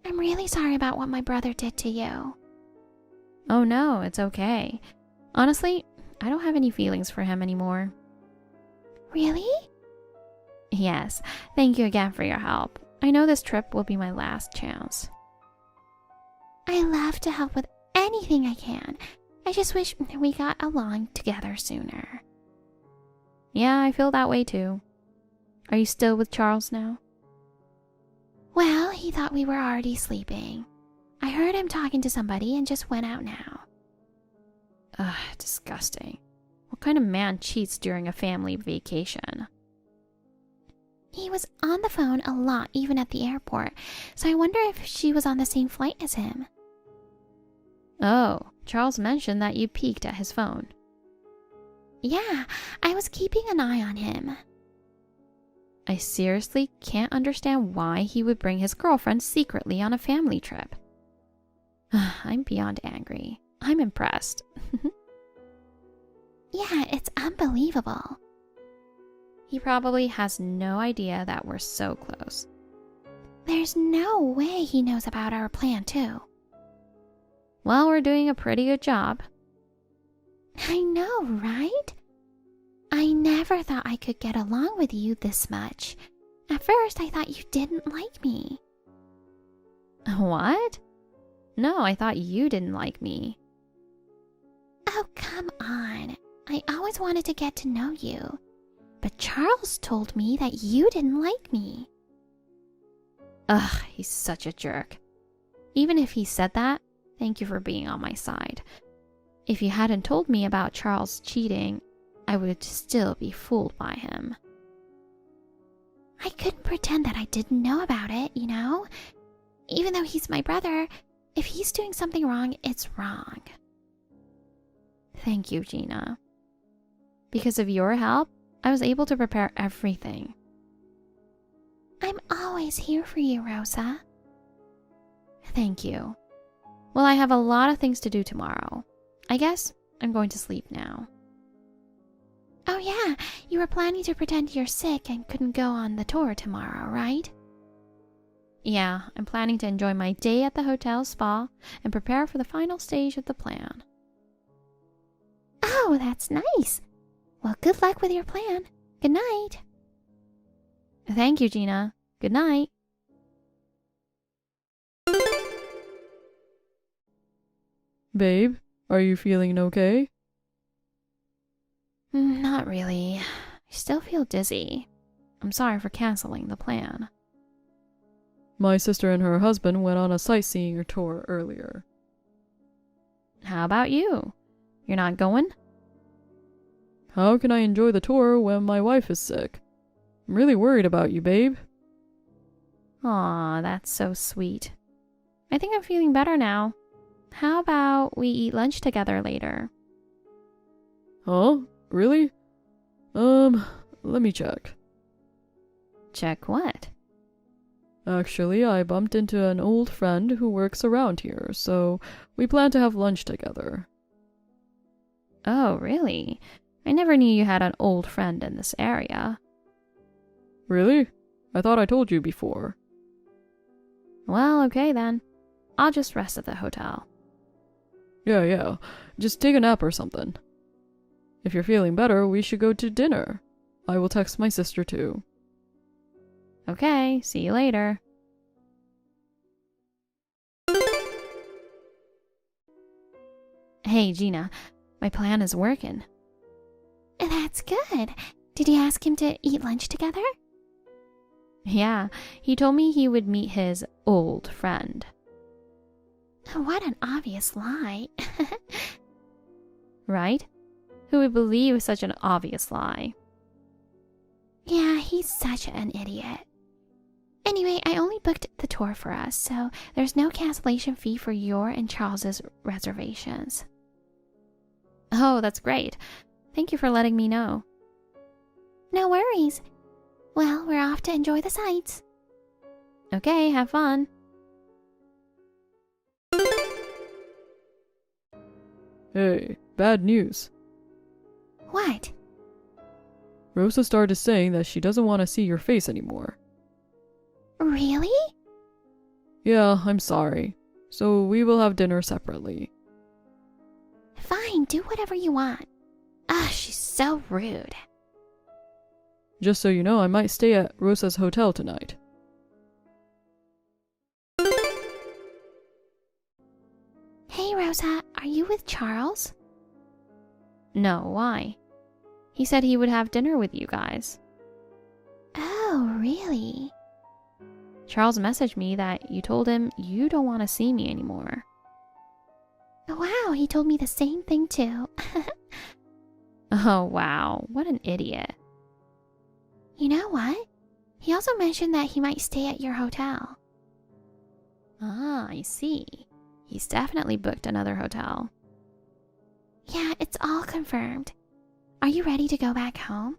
I'm really sorry about what my brother did to you. Oh no, it's okay. Honestly, I don't have any feelings for him anymore. Really? Yes, thank you again for your help. I know this trip will be my last chance. I love to help with anything I can. I just wish we got along together sooner. Yeah, I feel that way too. Are you still with Charles now? Well, he thought we were already sleeping. I heard him talking to somebody and just went out now. Ugh, disgusting. What kind of man cheats during a family vacation? He was on the phone a lot, even at the airport, so I wonder if she was on the same flight as him. Oh, Charles mentioned that you peeked at his phone. Yeah, I was keeping an eye on him. I seriously can't understand why he would bring his girlfriend secretly on a family trip. I'm beyond angry. I'm impressed. Yeah, it's unbelievable. He probably has no idea that we're so close. There's no way he knows about our plan, too. Well, we're doing a pretty good job. I know, right? I never thought I could get along with you this much. At first, I thought you didn't like me. What? No, I thought you didn't like me. Oh, come on. I always wanted to get to know you. But Charles told me that you didn't like me. Ugh, he's such a jerk. Even if he said that, thank you for being on my side. If you hadn't told me about Charles cheating, I would still be fooled by him. I couldn't pretend that I didn't know about it, you know? Even though he's my brother, if he's doing something wrong, it's wrong. Thank you, Gina. Because of your help, I was able to prepare everything. I'm always here for you, Rosa. Thank you. Well, I have a lot of things to do tomorrow. I guess I'm going to sleep now. Oh yeah, you were planning to pretend you're sick and couldn't go on the tour tomorrow, right? Yeah, I'm planning to enjoy my day at the hotel spa and prepare for the final stage of the plan. Oh, that's nice. Well, good luck with your plan. Good night. Thank you, Gina. Good night. Babe, are you feeling okay? Not really. I still feel dizzy. I'm sorry for canceling the plan. My sister and her husband went on a sightseeing tour earlier. How about you? You're not going? How can I enjoy the tour when my wife is sick? I'm really worried about you, babe. Aw, that's so sweet. I think I'm feeling better now. How about we eat lunch together later? Huh? Really? Let me check. Check what? Actually, I bumped into an old friend who works around here, so we plan to have lunch together. Oh, really? I never knew you had an old friend in this area. Really? I thought I told you before. Well, okay then. I'll just rest at the hotel. Yeah. Just take a nap or something. If you're feeling better, we should go to dinner. I will text my sister too. Okay, see you later. Hey, Gina, my plan is working. That's good. Did you ask him to eat lunch together? Yeah, he told me he would meet his old friend. What an obvious lie. Right? Who would believe such an obvious lie? Yeah, he's such an idiot. Anyway, I only booked the tour for us, so there's no cancellation fee for your and Charles's reservations. Oh, that's great. Thank you for letting me know. No worries. Well, we're off to enjoy the sights. Okay, have fun. Hey, bad news. What? Rosa started saying that she doesn't want to see your face anymore. Really? Yeah, I'm sorry. So we will have dinner separately. Fine, do whatever you want. She's so rude. Just so you know, I might stay at Rosa's hotel tonight. Hey, Rosa, are you with Charles? No, why? He said he would have dinner with you guys. Oh, really? Charles messaged me that you told him you don't want to see me anymore. Wow, he told me the same thing too. Oh, wow. What an idiot. You know what? He also mentioned that he might stay at your hotel. Ah, I see. He's definitely booked another hotel. Yeah, it's all confirmed. Are you ready to go back home?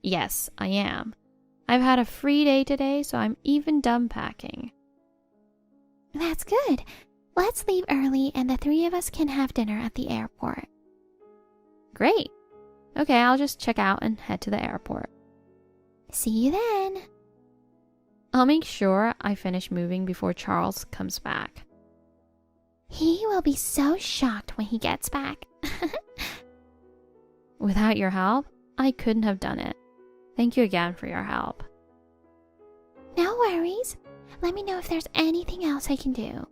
Yes, I am. I've had a free day today, so I'm even done packing. That's good. Let's leave early and the three of us can have dinner at the airport. Great. Okay, I'll just check out and head to the airport. See you then. I'll make sure I finish moving before Charles comes back. He will be so shocked when he gets back. Without your help, I couldn't have done it. Thank you again for your help. No worries. Let me know if there's anything else I can do.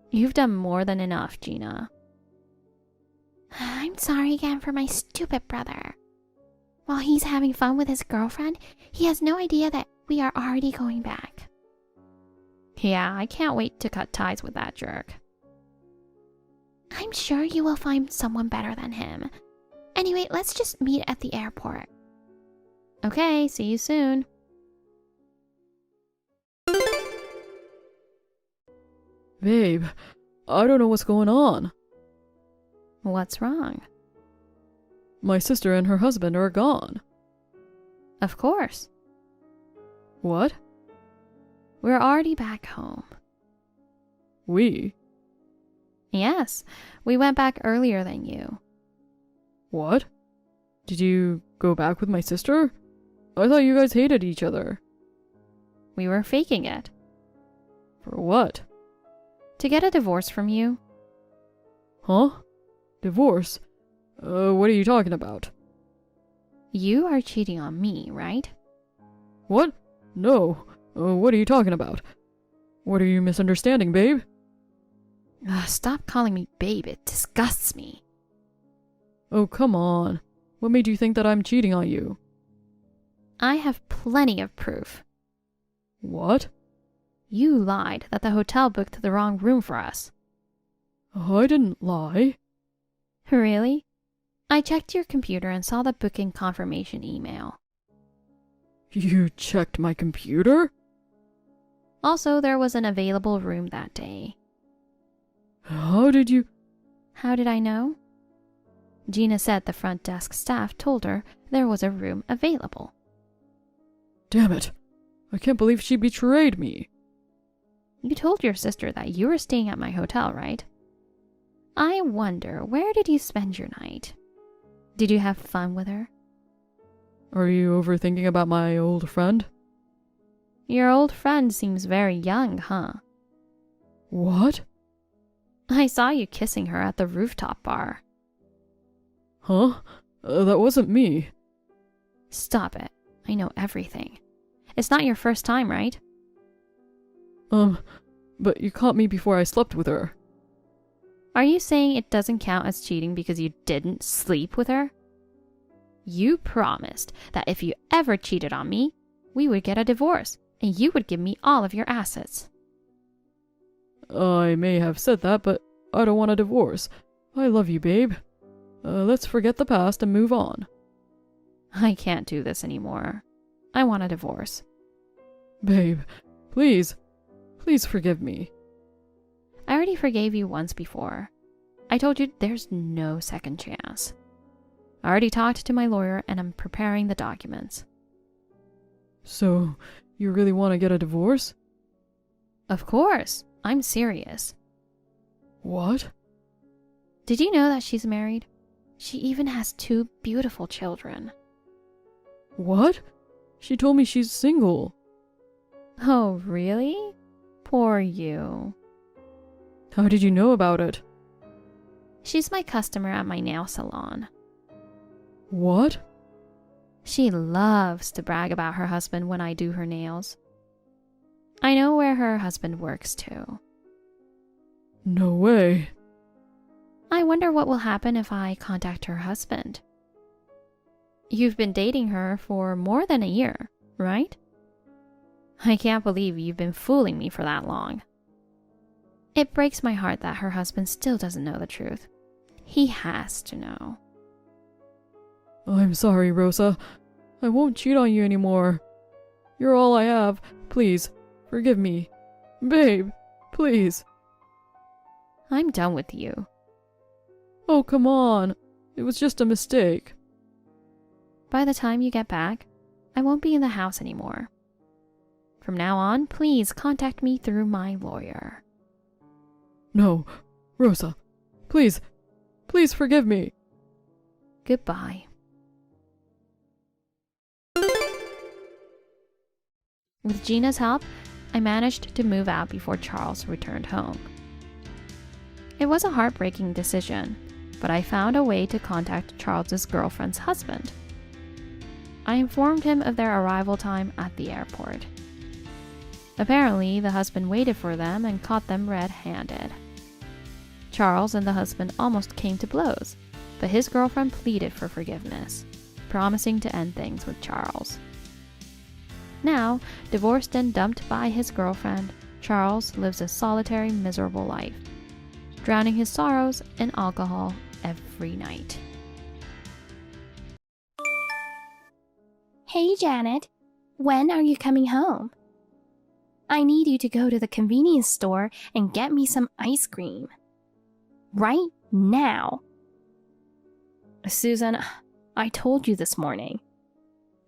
You've done more than enough, Gina. I'm sorry again for my stupid brother. While he's having fun with his girlfriend, he has no idea that we are already going back. Yeah, I can't wait to cut ties with that jerk. I'm sure you will find someone better than him. Anyway, let's just meet at the airport. Okay, see you soon. Babe, I don't know what's going on. What's wrong? My sister and her husband are gone. Of course. What? We're already back home. We? Yes, we went back earlier than you. What? Did you go back with my sister? I thought you guys hated each other. We were faking it. For what? To get a divorce from you. Huh? Divorce? What are you talking about? You are cheating on me, right? What? No. What are you talking about? What are you misunderstanding, babe? Stop calling me babe, it disgusts me. Oh, come on. What made you think that I'm cheating on you? I have plenty of proof. What? You lied that the hotel booked the wrong room for us. I didn't lie. Really? I checked your computer and saw the booking confirmation email. You checked my computer? Also, there was an available room that day. How did you... How did I know? Gina said the front desk staff told her there was a room available. Damn it. I can't believe she betrayed me. You told your sister that you were staying at my hotel, right? I wonder, where did you spend your night? Did you have fun with her? Are you overthinking about my old friend? Your old friend seems very young, huh? What? I saw you kissing her at the rooftop bar. Huh? That wasn't me. Stop it. I know everything. It's not your first time, right? But you caught me before I slept with her. Are you saying it doesn't count as cheating because you didn't sleep with her? You promised that if you ever cheated on me, we would get a divorce and you would give me all of your assets. I may have said that, but I don't want a divorce. I love you, babe. Let's forget the past and move on. I can't do this anymore. I want a divorce. Babe, please. Please forgive me. I already forgave you once before. I told you there's no second chance. I already talked to my lawyer and I'm preparing the documents. So, you really want to get a divorce? Of course. I'm serious. What? Did you know that she's married? She even has 2 beautiful children. What? She told me she's single. Oh, really? Poor you. How did you know about it? She's my customer at my nail salon. What? She loves to brag about her husband when I do her nails. I know where her husband works too. No way. I wonder what will happen if I contact her husband. You've been dating her for more than a year, right? I can't believe you've been fooling me for that long. It breaks my heart that her husband still doesn't know the truth. He has to know. I'm sorry, Rosa. I won't cheat on you anymore. You're all I have. Please, forgive me. Babe, please. I'm done with you. Oh, come on. It was just a mistake. By the time you get back, I won't be in the house anymore. From now on, please contact me through my lawyer. No, Rosa, please forgive me. Goodbye. With Gina's help, I managed to move out before Charles returned home. It was a heartbreaking decision, but I found a way to contact Charles's girlfriend's husband. I informed him of their arrival time at the airport. Apparently, the husband waited for them and caught them red-handed. Charles and the husband almost came to blows, but his girlfriend pleaded for forgiveness, promising to end things with Charles. Now, divorced and dumped by his girlfriend, Charles lives a solitary, miserable life, drowning his sorrows in alcohol every night. Hey, Janet. When are you coming home? I need you to go to the convenience store and get me some ice cream. Right now. Susan, I told you this morning.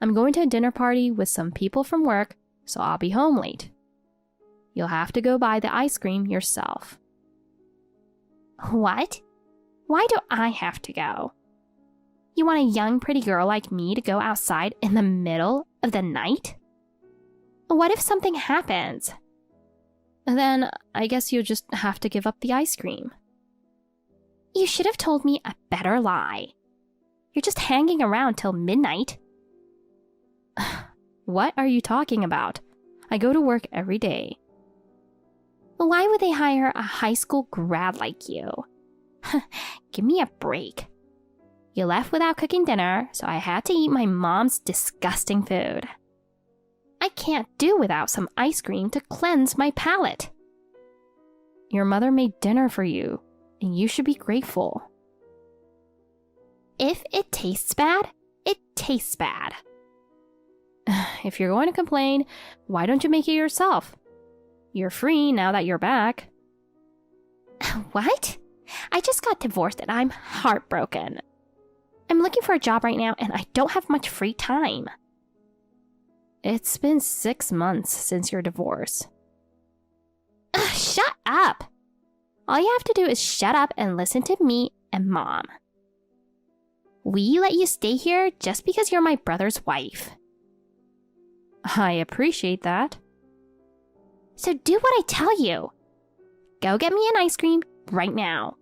I'm going to a dinner party with some people from work, so I'll be home late. You'll have to go buy the ice cream yourself. What? Why do I have to go? You want a young, pretty girl like me to go outside in the middle of the night? What if something happens? Then I guess you'll just have to give up the ice cream. You should have told me a better lie. You're just hanging around till midnight. What are you talking about? I go to work every day. Why would they hire a high school grad like you? Give me a break. You left without cooking dinner, so I had to eat my mom's disgusting food. I can't do without some ice cream to cleanse my palate. Your mother made dinner for you, and you should be grateful. If it tastes bad, it tastes bad. If you're going to complain, why don't you make it yourself? You're free now that you're back. What? I just got divorced and I'm heartbroken. I'm looking for a job right now and I don't have much free time. It's been 6 months since your divorce. Shut up! All you have to do is shut up and listen to me and Mom. We let you stay here just because you're my brother's wife. I appreciate that. So do what I tell you. Go get me an ice cream right now.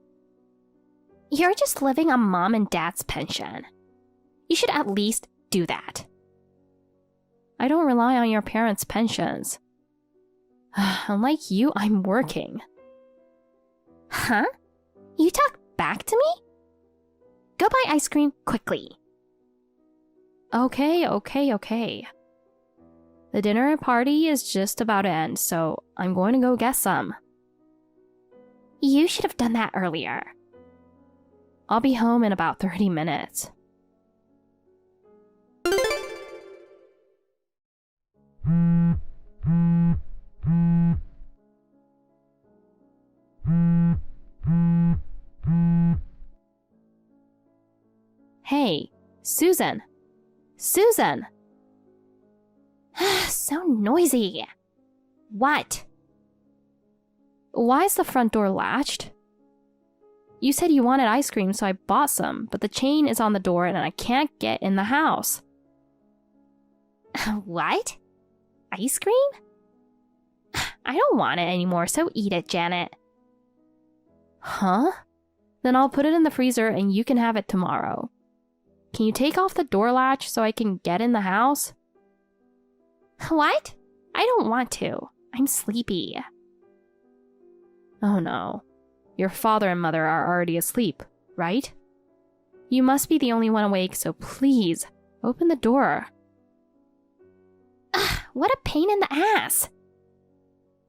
You're just living on Mom and Dad's pension. You should at least do that. I don't rely on your parents' pensions. Unlike you, I'm working. Huh? You talk back to me? Go buy ice cream quickly. Okay. The dinner party is just about to end, so I'm going to go get some. You should have done that earlier. I'll be home in about 30 minutes. Hey, Susan! Susan! So noisy. What? Why is the front door latched? You said you wanted ice cream, so I bought some, but the chain is on the door and I can't get in the house. What? Ice cream? I don't want it anymore, so eat it, Janet. Huh? Then I'll put it in the freezer and you can have it tomorrow. Can you take off the door latch so I can get in the house? What? I don't want to. I'm sleepy. Oh no. Your father and mother are already asleep, right? You must be the only one awake, so please, open the door. What a pain in the ass.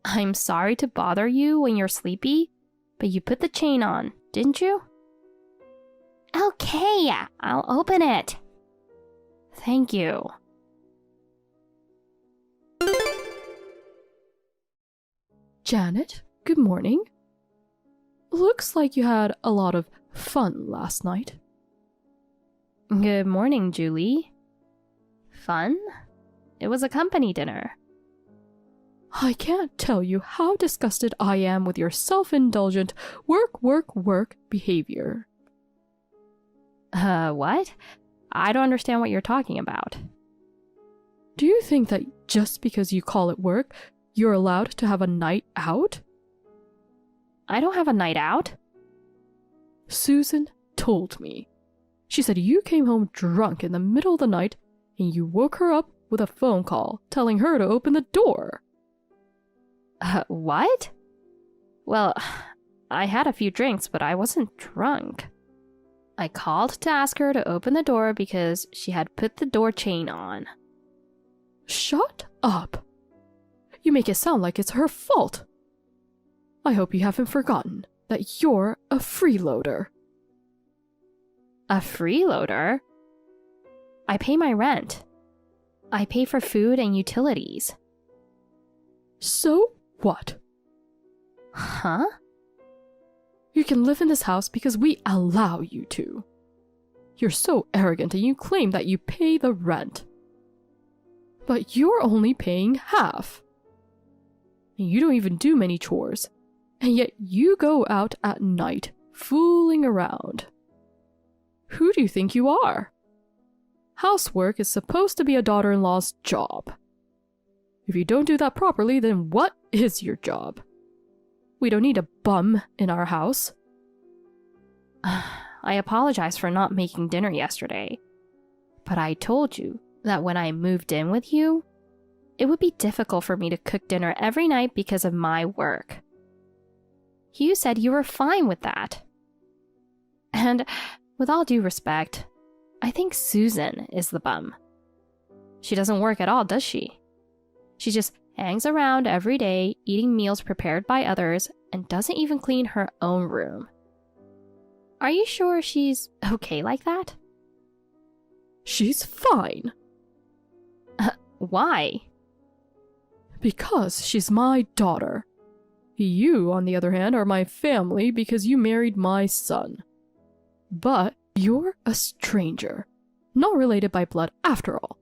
I'm sorry to bother you when you're sleepy, but you put the chain on, didn't you? Okay, I'll open it. Thank you. Janet, good morning. Looks like you had a lot of fun last night. Good morning, Julie. Fun? It was a company dinner. I can't tell you how disgusted I am with your self-indulgent work behavior. What? I don't understand what you're talking about. Do you think that just because you call it work, you're allowed to have a night out? I don't have a night out. Susan told me. She said you came home drunk in the middle of the night and you woke her up with a phone call telling her to open the door. What? Well, I had a few drinks, but I wasn't drunk. I called to ask her to open the door because she had put the door chain on. Shut up. You make it sound like it's her fault. I hope you haven't forgotten that you're a freeloader. A freeloader? I pay my rent. I pay for food and utilities. So what? Huh? You can live in this house because we allow you to. You're so arrogant and you claim that you pay the rent. But you're only paying half. And you don't even do many chores. And yet you go out at night, fooling around. Who do you think you are? Housework is supposed to be a daughter-in-law's job. If you don't do that properly, then what is your job? We don't need a bum in our house. I apologize for not making dinner yesterday. But I told you that when I moved in with you, it would be difficult for me to cook dinner every night because of my work. You said you were fine with that. And with all due respect, I think Susan is the bum. She doesn't work at all, does she? She just hangs around every day, eating meals prepared by others, and doesn't even clean her own room. Are you sure she's okay like that? She's fine. Why? Because she's my daughter. You, on the other hand, are my family because you married my son. But you're a stranger, not related by blood after all.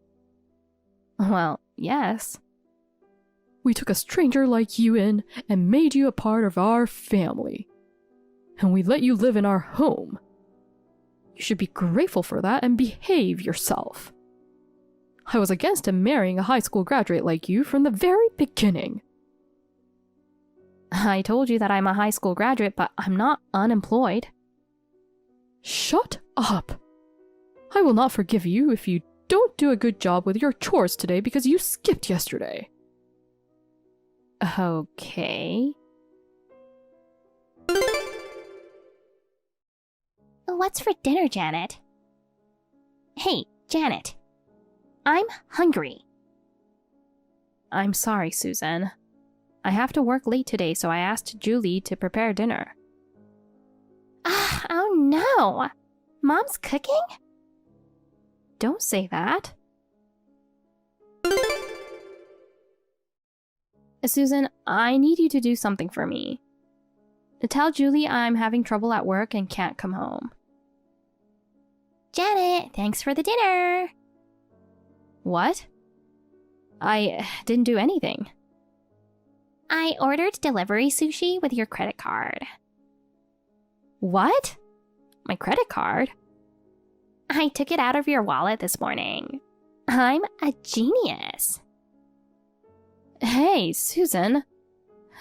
Well, yes. We took a stranger like you in and made you a part of our family. And we let you live in our home. You should be grateful for that and behave yourself. I was against him marrying a high school graduate like you from the very beginning. I told you that I'm a high school graduate, but I'm not unemployed. Shut up. I will not forgive you if you don't do a good job with your chores today because you skipped yesterday. Okay. What's for dinner, Janet? Hey, Janet. I'm hungry. I'm sorry, Susan. I have to work late today, so I asked Julie to prepare dinner. Oh no! Mom's cooking? Don't say that. Susan, I need you to do something for me. Tell Julie I'm having trouble at work and can't come home. Janet, thanks for the dinner. What? I didn't do anything. I ordered delivery sushi with your credit card. What? My credit card? I took it out of your wallet this morning. I'm a genius. Hey, Susan.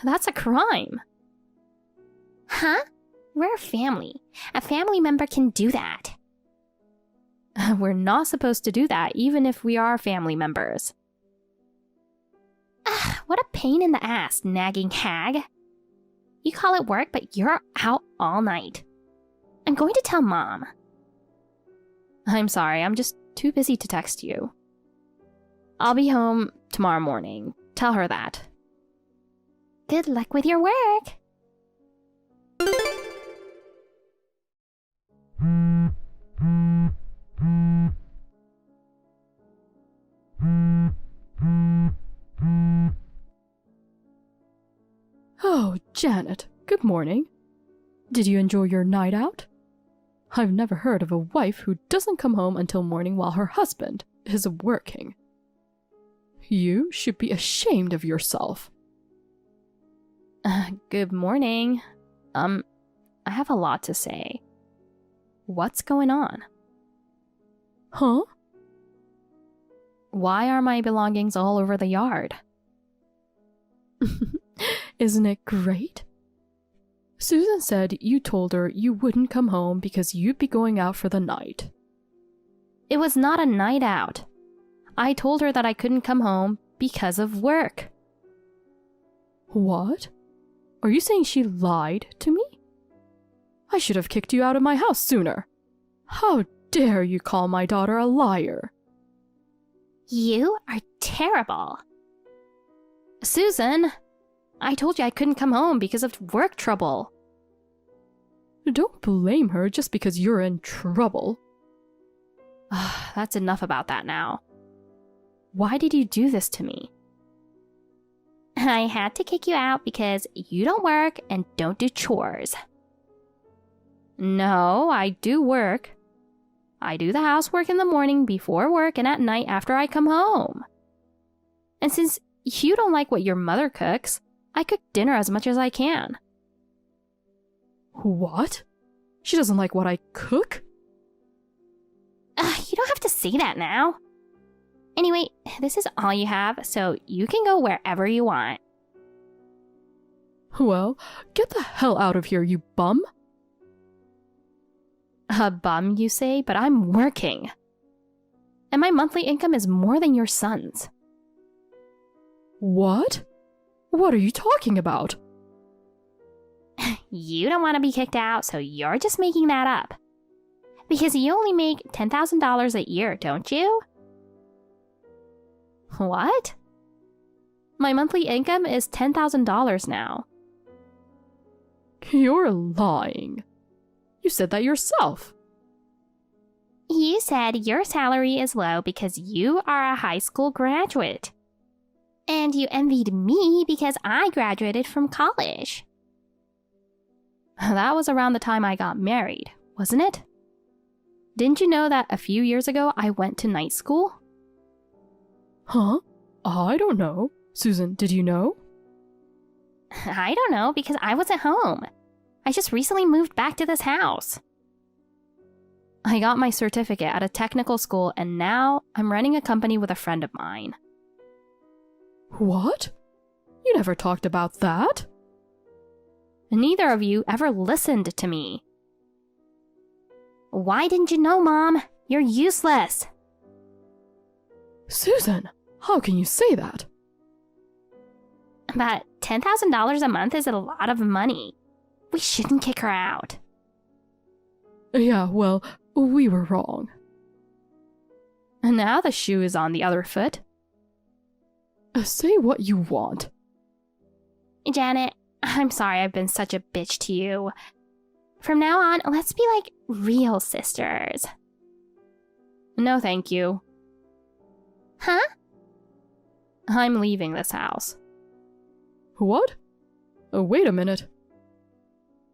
That's a crime. Huh? We're a family. A family member can do that. We're not supposed to do that, even if we are family members. What a pain in the ass, nagging hag. You call it work, but you're out all night. I'm going to tell Mom. I'm sorry, I'm just too busy to text you. I'll be home tomorrow morning. Tell her that. Good luck with your work. Oh, Janet, good morning. Did you enjoy your night out? I've never heard of a wife who doesn't come home until morning while her husband is working. You should be ashamed of yourself. Good morning. I have a lot to say. What's going on? Huh? Why are my belongings all over the yard? Isn't it great? Susan said you told her you wouldn't come home because you'd be going out for the night. It was not a night out. I told her that I couldn't come home because of work. What? Are you saying she lied to me? I should have kicked you out of my house sooner. How dare you call my daughter a liar? You are terrible. Susan, I told you I couldn't come home because of work trouble. Don't blame her just because you're in trouble. That's enough about that now. Why did you do this to me? I had to kick you out because you don't work and don't do chores. No, I do work. I do the housework in the morning before work and at night after I come home. And since you don't like what your mother cooks, I cook dinner as much as I can. What? She doesn't like what I cook? You don't have to say that now. Anyway, this is all you have, so you can go wherever you want. Well, get the hell out of here, you bum. A bum, you say, but I'm working. And my monthly income is more than your son's. What? What are you talking about? You don't want to be kicked out, so you're just making that up. Because you only make $10,000 a year, don't you? What? My monthly income is $10,000 now. You're lying. You said that yourself. You said your salary is low because you are a high school graduate. And you envied me because I graduated from college. That was around the time I got married, wasn't it? Didn't you know that a few years ago I went to night school? Huh? I don't know. Susan, did you know? I don't know because I wasn't home. I just recently moved back to this house. I got my certificate at a technical school and now I'm running a company with a friend of mine. What? You never talked about that. Neither of you ever listened to me. Why didn't you know, Mom? You're useless. Susan, how can you say that? But $10,000 a month is a lot of money. We shouldn't kick her out. Yeah, well, we were wrong. And now the shoe is on the other foot. Say what you want. Janet, I'm sorry I've been such a bitch to you. From now on, let's be like real sisters. No, thank you. Huh? I'm leaving this house. What? Oh, wait a minute.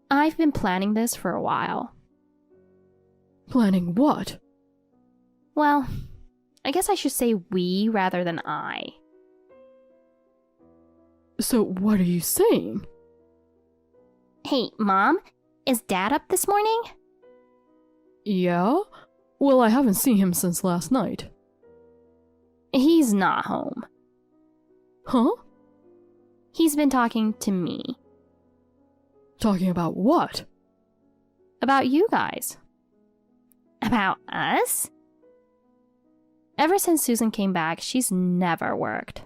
I've been planning this for a while. Planning what? Well, I guess I should say we rather than I. So what are you saying? Hey, Mom, is Dad up this morning? Yeah? Well, I haven't seen him since last night. He's not home. Huh? He's been talking to me. Talking about what? About you guys. About us? Ever since Susan came back, she's never worked.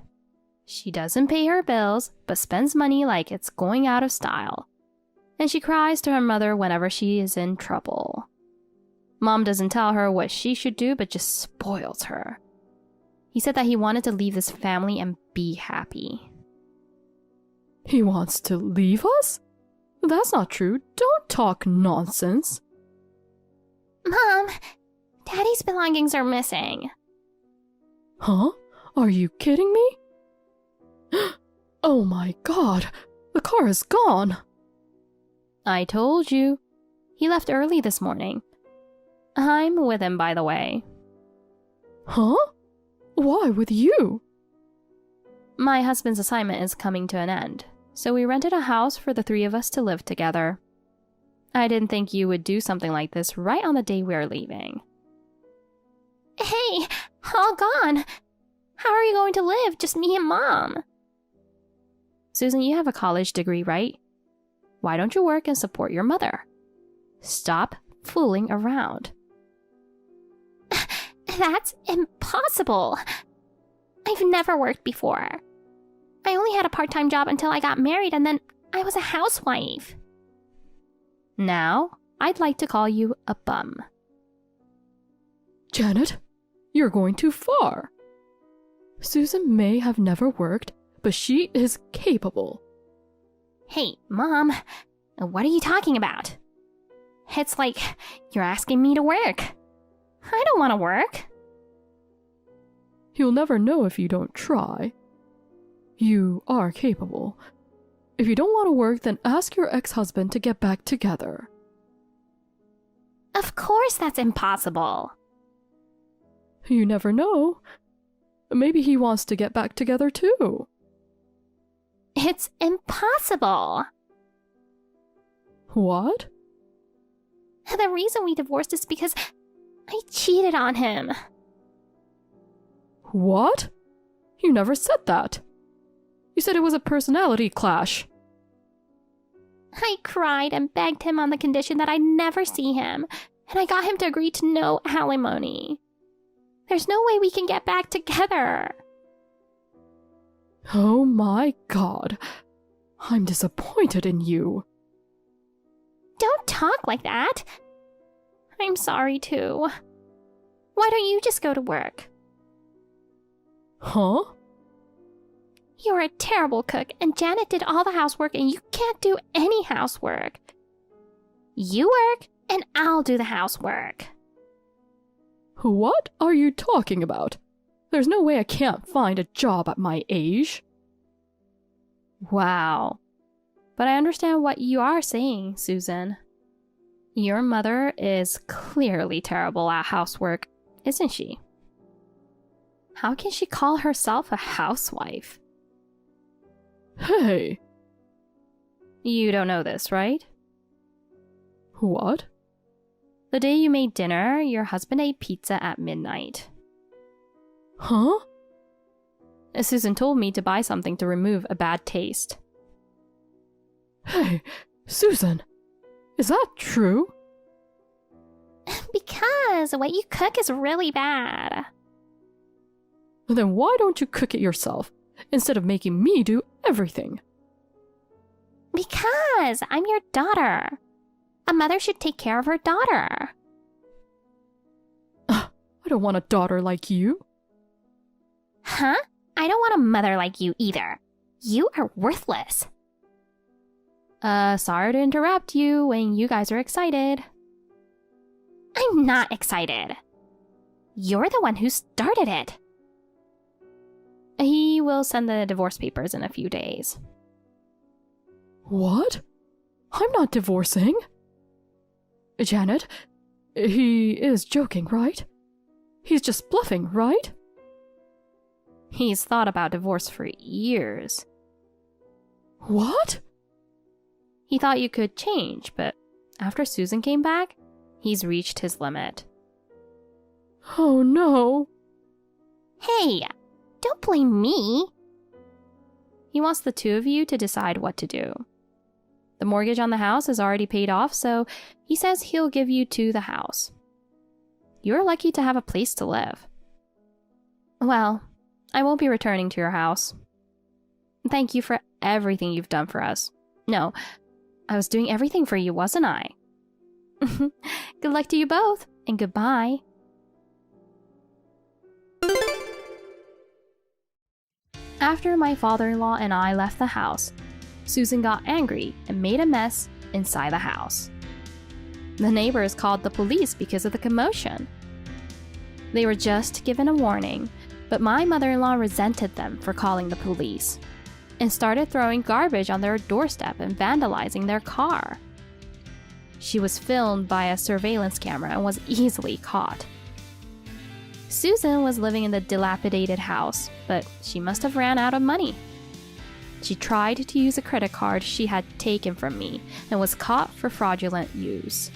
She doesn't pay her bills, but spends money like it's going out of style. And she cries to her mother whenever she is in trouble. Mom doesn't tell her what she should do, but just spoils her. He said that he wanted to leave this family and be happy. He wants to leave us? That's not true. Don't talk nonsense. Mom, Daddy's belongings are missing. Huh? Are you kidding me? Oh my god, the car is gone. I told you. He left early this morning, I'm with him, by the way. Huh? Why with you? My husband's assignment is coming to an end, so we rented a house for the three of us to live together. I didn't think you would do something like this right on the day we're leaving. Hey, all gone. How are you going to live? Just me and Mom. Susan, you have a college degree, right? Why don't you work and support your mother? Stop fooling around. That's impossible. I've never worked before. I only had a part-time job until I got married, and then I was a housewife. Now, I'd like to call you a bum. Janet, you're going too far. Susan may have never worked, but she is capable. Hey, Mom, what are you talking about? It's like you're asking me to work. I don't want to work. You'll never know if you don't try. You are capable. If you don't want to work, then ask your ex-husband to get back together. Of course that's impossible. You never know. Maybe he wants to get back together too. It's impossible. What? The reason we divorced is because I cheated on him. What? You never said that. You said it was a personality clash. I cried and begged him on the condition that I'd never see him, and I got him to agree to no alimony. There's no way we can get back together. Oh my God. I'm disappointed in you. Don't talk like that. I'm sorry too. Why don't you just go to work? Huh? You're a terrible cook, and Janet did all the housework, and you can't do any housework. You work, and I'll do the housework. What are you talking about? There's no way I can't find a job at my age. Wow. But I understand what you are saying, Susan. Your mother is clearly terrible at housework, isn't she? How can she call herself a housewife? Hey! You don't know this, right? What? The day you made dinner, your husband ate pizza at midnight. Huh? Susan told me to buy something to remove a bad taste. Hey, Susan! Is that true? Because what you cook is really bad. Then why don't you cook it yourself, instead of making me do everything? Because I'm your daughter. A mother should take care of her daughter. I don't want a daughter like you. Huh? I don't want a mother like you either. You are worthless. Sorry to interrupt you when you guys are excited. I'm not excited. You're the one who started it. He will send the divorce papers in a few days. What? I'm not divorcing. Janet, he is joking, right? He's just bluffing, right? He's thought about divorce for years. What? He thought you could change, but after Susan came back, he's reached his limit. Oh no. Hey, don't blame me. He wants the two of you to decide what to do. The mortgage on the house is already paid off, so he says he'll give you to the house. You're lucky to have a place to live. Well, I won't be returning to your house. Thank you for everything you've done for us. No, I was doing everything for you, wasn't I? Good luck to you both, and goodbye. After my father-in-law and I left the house, Susan got angry and made a mess inside the house. The neighbors called the police because of the commotion. They were just given a warning, but my mother-in-law resented them for calling the police and started throwing garbage on their doorstep and vandalizing their car. She was filmed by a surveillance camera and was easily caught. Susan was living in the dilapidated house, but she must have ran out of money. She tried to use a credit card she had taken from me and was caught for fraudulent use.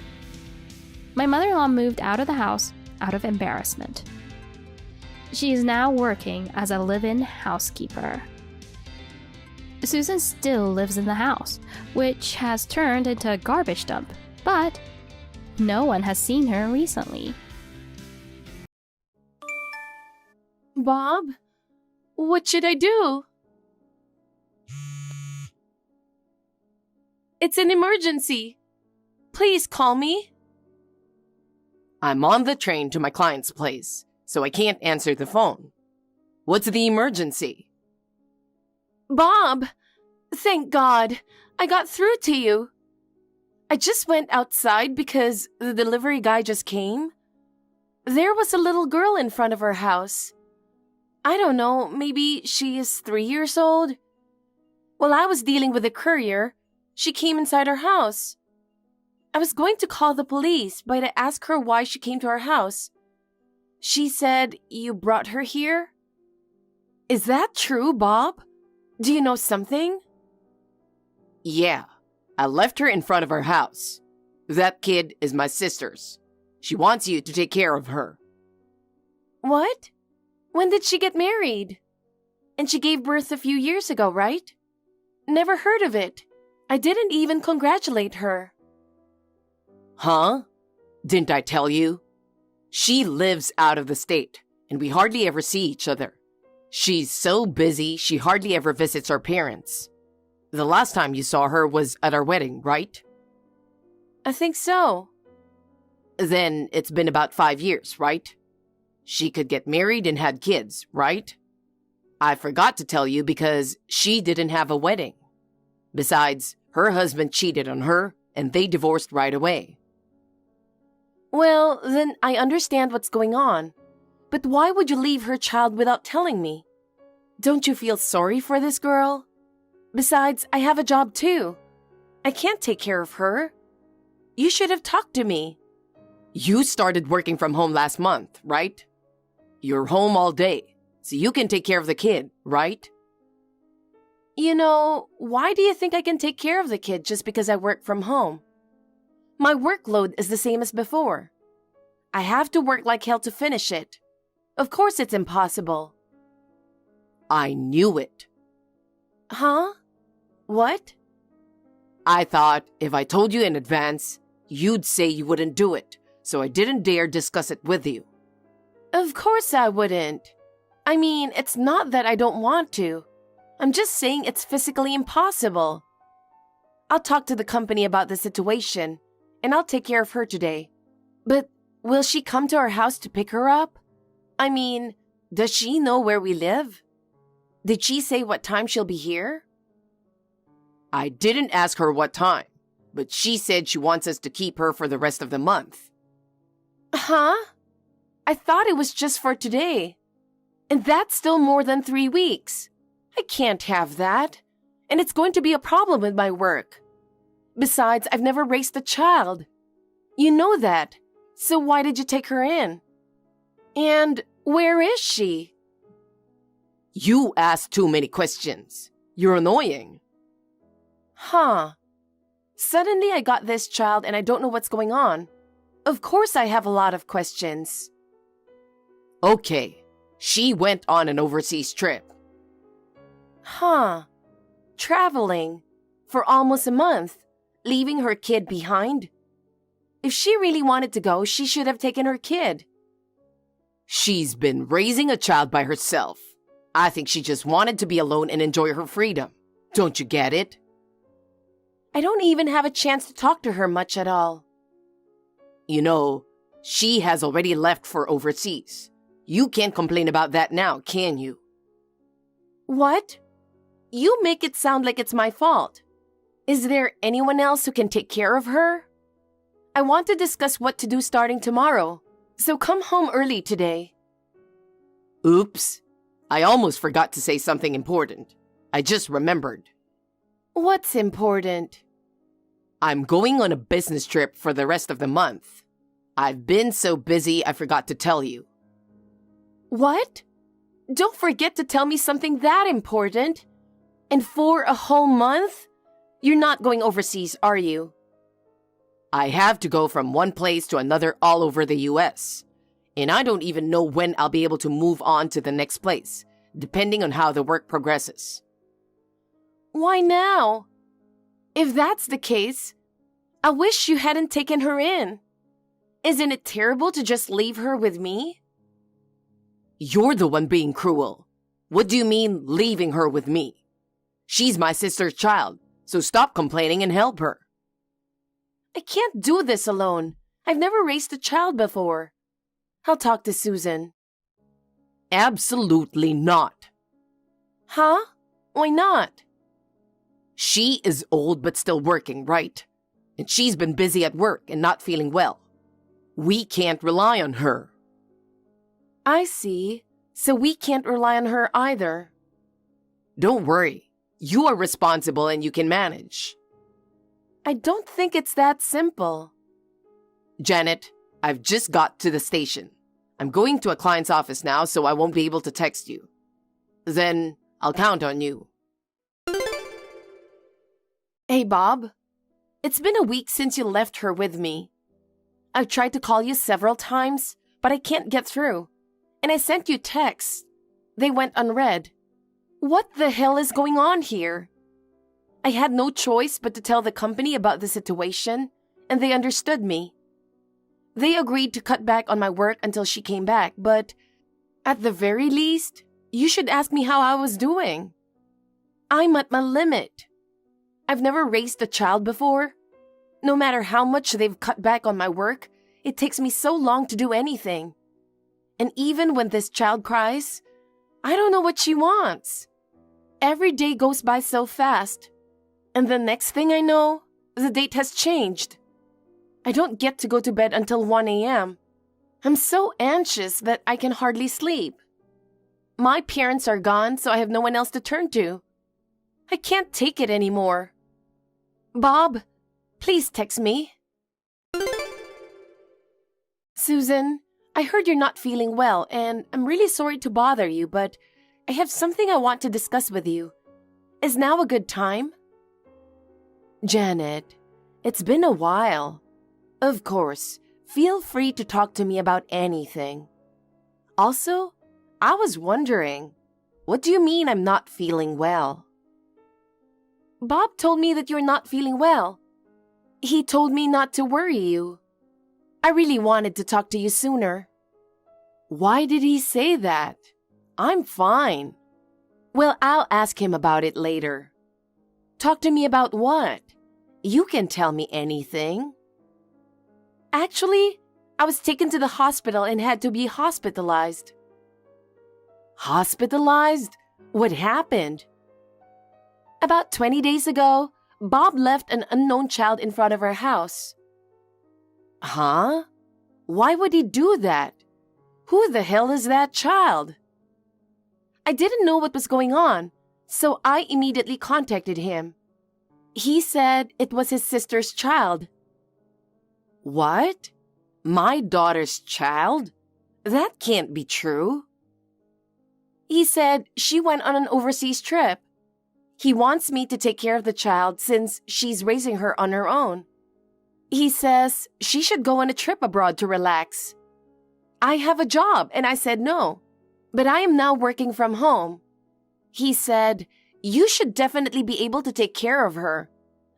My mother-in-law moved out of the house out of embarrassment. She is now working as a live-in housekeeper. Susan still lives in the house, which has turned into a garbage dump, but no one has seen her recently. Bob, what should I do? It's an emergency. Please call me. I'm on the train to my client's place, so I can't answer the phone. What's the emergency? Bob, thank God, I got through to you. I just went outside because the delivery guy just came. There was a little girl in front of our house. I don't know, maybe she is 3 years old. While I was dealing with the courier, she came inside our house. I was going to call the police, but I asked her why she came to our house. She said, "You brought her here?" Is that true, Bob? Do you know something? Yeah, I left her in front of her house. That kid is my sister's. She wants you to take care of her. What? When did she get married? And she gave birth a few years ago, right? Never heard of it. I didn't even congratulate her. Huh? Didn't I tell you? She lives out of the state, and we hardly ever see each other. She's so busy, she hardly ever visits our parents. The last time you saw her was at our wedding, right? I think so. Then it's been about 5 years, right? She could get married and had kids, right? I forgot to tell you because she didn't have a wedding. Besides, her husband cheated on her, and they divorced right away. Well, then I understand what's going on. But why would you leave her child without telling me? Don't you feel sorry for this girl? Besides, I have a job too. I can't take care of her. You should have talked to me. You started working from home last month, right? You're home all day, so you can take care of the kid, right? You know, why do you think I can take care of the kid just because I work from home? My workload is the same as before. I have to work like hell to finish it. Of course it's impossible. I knew it. Huh? What? I thought if I told you in advance, you'd say you wouldn't do it, so I didn't dare discuss it with you. Of course I wouldn't. I mean, it's not that I don't want to. I'm just saying it's physically impossible. I'll talk to the company about the situation, and I'll take care of her today. But will she come to our house to pick her up? I mean, does she know where we live? Did she say what time she'll be here? I didn't ask her what time, but she said she wants us to keep her for the rest of the month. Huh? I thought it was just for today. And that's still more than 3 weeks. I can't have that. And it's going to be a problem with my work. Besides, I've never raised a child. You know that. So why did you take her in? And where is she? You ask too many questions. You're annoying. Huh. Suddenly I got this child and I don't know what's going on. Of course I have a lot of questions. Okay, she went on an overseas trip. Huh. Traveling for almost a month, leaving her kid behind. If she really wanted to go, she should have taken her kid. She's been raising a child by herself. I think she just wanted to be alone and enjoy her freedom. Don't you get it? I don't even have a chance to talk to her much at all. You know, she has already left for overseas. You can't complain about that now, can you? What? You make it sound like it's my fault. Is there anyone else who can take care of her? I want to discuss what to do starting tomorrow, so come home early today. Oops. I almost forgot to say something important. I just remembered. What's important? I'm going on a business trip for the rest of the month. I've been so busy I forgot to tell you. What? Don't forget to tell me something that important. And for a whole month? You're not going overseas, are you? I have to go from one place to another all over the US. And I don't even know when I'll be able to move on to the next place, depending on how the work progresses. Why now? If that's the case, I wish you hadn't taken her in. Isn't it terrible to just leave her with me? You're the one being cruel. What do you mean, leaving her with me? She's my sister's child, so stop complaining and help her. I can't do this alone. I've never raised a child before. I'll talk to Susan. Absolutely not. Huh? Why not? She is old but still working, right? And she's been busy at work and not feeling well. We can't rely on her. I see. So we can't rely on her either. Don't worry. You are responsible and you can manage. I don't think it's that simple. Janet, I've just got to the station. I'm going to a client's office now, so I won't be able to text you. Then I'll count on you. Hey, Bob. It's been a week since you left her with me. I've tried to call you several times, but I can't get through. And I sent you texts. They went unread. What the hell is going on here? I had no choice but to tell the company about the situation, and they understood me. They agreed to cut back on my work until she came back, but at the very least, you should ask me how I was doing. I'm at my limit. I've never raised a child before. No matter how much they've cut back on my work, it takes me so long to do anything. And even when this child cries, I don't know what she wants. Every day goes by so fast. And the next thing I know, the date has changed. I don't get to go to bed until 1 a.m. I'm so anxious that I can hardly sleep. My parents are gone, so I have no one else to turn to. I can't take it anymore. Bob, please text me. Susan, I heard you're not feeling well, and I'm really sorry to bother you, but I have something I want to discuss with you. Is now a good time? Janet, it's been a while. Of course, feel free to talk to me about anything. Also, I was wondering, what do you mean I'm not feeling well? Bob told me that you're not feeling well. He told me not to worry you. I really wanted to talk to you sooner. Why did he say that? I'm fine. Well, I'll ask him about it later. Talk to me about what? You can tell me anything. Actually, I was taken to the hospital and had to be hospitalized. Hospitalized? What happened? About 20 days ago, Bob left an unknown child in front of our house. Huh? Why would he do that? Who the hell is that child? I didn't know what was going on, so I immediately contacted him. He said it was his sister's child. What? My daughter's child? That can't be true. He said she went on an overseas trip. He wants me to take care of the child since she's raising her on her own. He says she should go on a trip abroad to relax. I have a job, and I said no, but I am now working from home. He said, you should definitely be able to take care of her.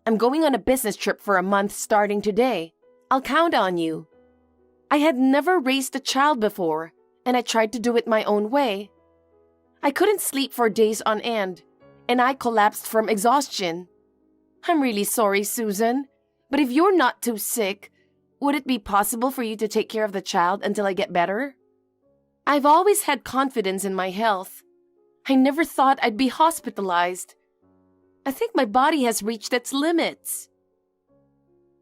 I'm going on a business trip for a month starting today. I'll count on you. I had never raised a child before, and I tried to do it my own way. I couldn't sleep for days on end, and I collapsed from exhaustion. I'm really sorry, Susan, but if you're not too sick, would it be possible for you to take care of the child until I get better? I've always had confidence in my health. I never thought I'd be hospitalized. I think my body has reached its limits.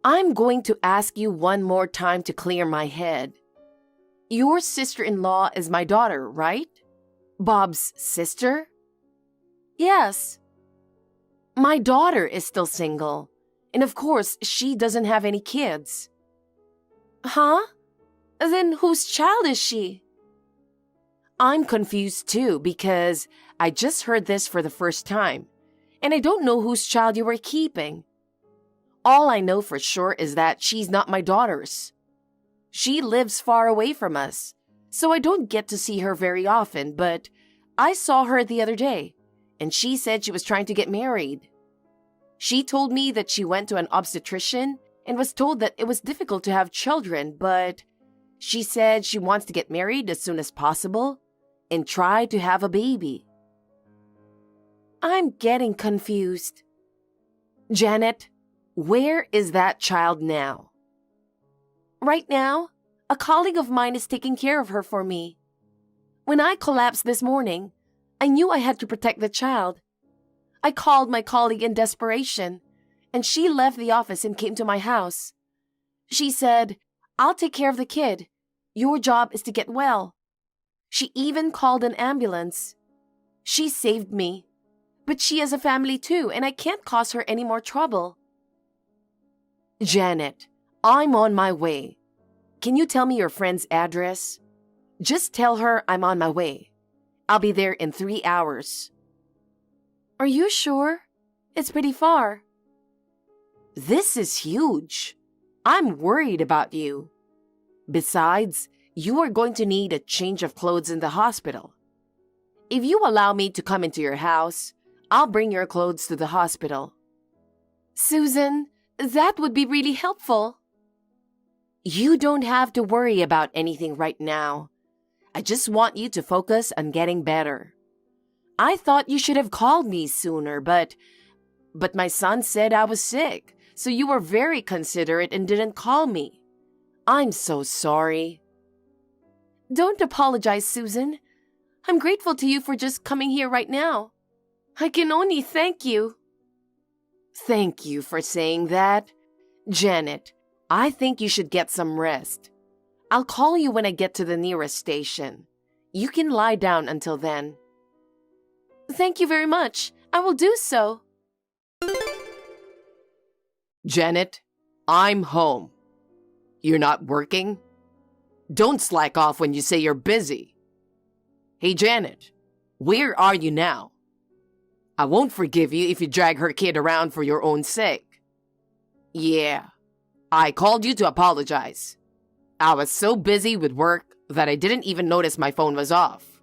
I'm going to ask you one more time to clear my head. Your sister-in-law is my daughter, right? Bob's sister? Yes. My daughter is still single, And of course, she doesn't have any kids. Huh? Then whose child is she? I'm confused too because I just heard this for the first time, and I don't know whose child you were keeping. All I know for sure is that she's not my daughter's. She lives far away from us, so I don't get to see her very often, but I saw her the other day, and she said she was trying to get married. She told me that she went to an obstetrician and was told that it was difficult to have children, but she said she wants to get married as soon as possible and try to have a baby. I'm getting confused. Janet, where is that child now? Right now, a colleague of mine is taking care of her for me. When I collapsed this morning, I knew I had to protect the child. I called my colleague in desperation, and she left the office and came to my house. She said, "I'll take care of the kid. Your job is to get well." She even called an ambulance. She saved me. But she has a family too, and I can't cause her any more trouble. Janet, I'm on my way. Can you tell me your friend's address? Just tell her I'm on my way. I'll be there in 3 hours. Are you sure? It's pretty far. This is huge. I'm worried about you. Besides, you are going to need a change of clothes in the hospital. If you allow me to come into your house, I'll bring your clothes to the hospital. Susan, that would be really helpful. You don't have to worry about anything right now. I just want you to focus on getting better. I thought you should have called me sooner, but my son said I was sick, so you were very considerate and didn't call me. I'm so sorry. Don't apologize, Susan. I'm grateful to you for just coming here right now. I can only thank you. Thank you for saying that. Janet, I think you should get some rest. I'll call you when I get to the nearest station. You can lie down until then. Thank you very much. I will do so. Janet, I'm home. You're not working? Don't slack off when you say you're busy. Hey, Janet, where are you now? I won't forgive you if you drag her kid around for your own sake. Yeah, I called you to apologize. I was so busy with work that I didn't even notice my phone was off.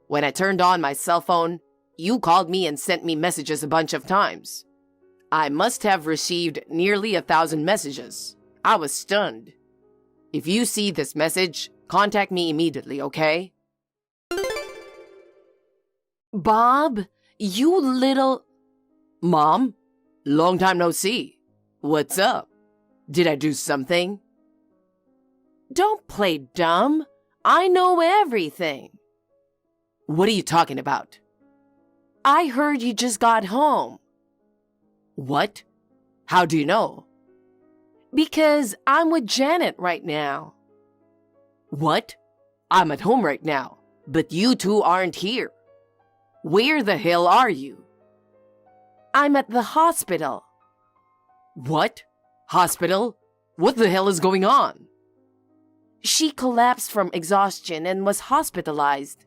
When I turned on my cell phone, you called me and sent me messages a bunch of times. I must have received nearly 1,000 messages. I was stunned. If you see this message, contact me immediately, okay? Bob, you little... Mom, long time no see. What's up? Did I do something? Don't play dumb. I know everything. What are you talking about? I heard you just got home. What? How do you know? Because I'm with Janet right now. What? I'm at home right now, but you two aren't here. Where the hell are you? I'm at the hospital. What? Hospital? What the hell is going on? She collapsed from exhaustion and was hospitalized.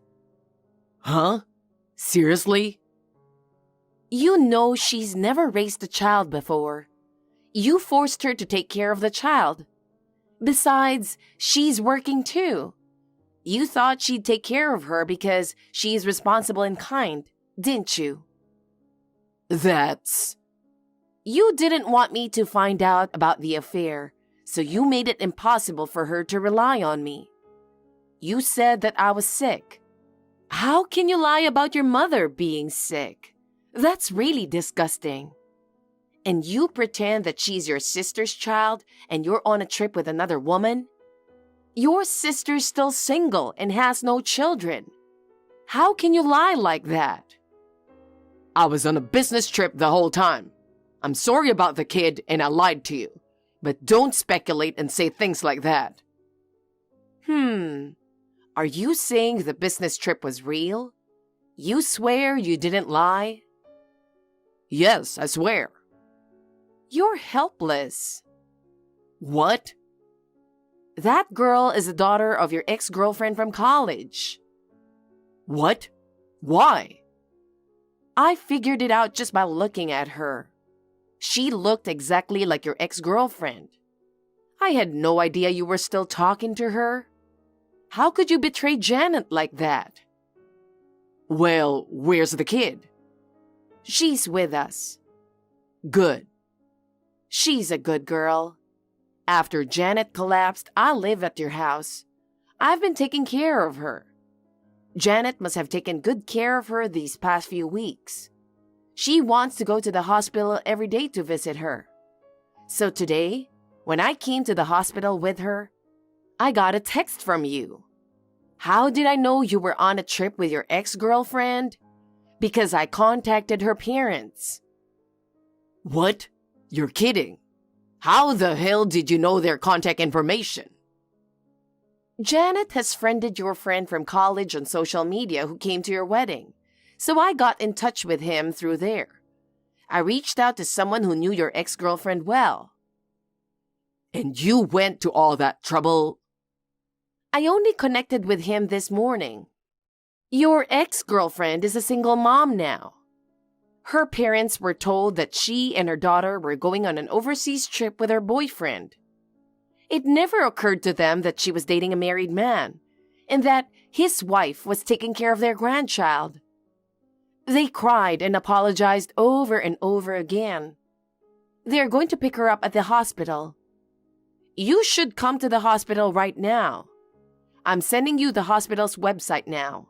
Huh? Seriously? You know she's never raised a child before. You forced her to take care of the child. Besides, she's working too. You thought she'd take care of her because she's responsible and kind, didn't you? That's... You didn't want me to find out about the affair, so you made it impossible for her to rely on me. You said that I was sick. How can you lie about your mother being sick? That's really disgusting. And you pretend that she's your sister's child and you're on a trip with another woman? Your sister's still single and has no children. How can you lie like that? I was on a business trip the whole time. I'm sorry about the kid and I lied to you. But don't speculate and say things like that. Are you saying the business trip was real? You swear you didn't lie? Yes, I swear. You're helpless. What? That girl is the daughter of your ex-girlfriend from college. What? Why? I figured it out just by looking at her. She looked exactly like your ex-girlfriend. I had no idea you were still talking to her. How could you betray Janet like that? Well, where's the kid? She's with us. Good. She's a good girl. After Janet collapsed, I live at your house. I've been taking care of her. Janet must have taken good care of her these past few weeks. She wants to go to the hospital every day to visit her. So today, when I came to the hospital with her, I got a text from you. How did I know you were on a trip with your ex-girlfriend? Because I contacted her parents. What? You're kidding. How the hell did you know their contact information? Janet has friended your friend from college on social media who came to your wedding, so I got in touch with him through there. I reached out to someone who knew your ex-girlfriend well. And you went to all that trouble? I only connected with him this morning. Your ex-girlfriend is a single mom now. Her parents were told that she and her daughter were going on an overseas trip with her boyfriend. It never occurred to them that she was dating a married man and that his wife was taking care of their grandchild. They cried and apologized over and over again. They're going to pick her up at the hospital. You should come to the hospital right now. I'm sending you the hospital's website now.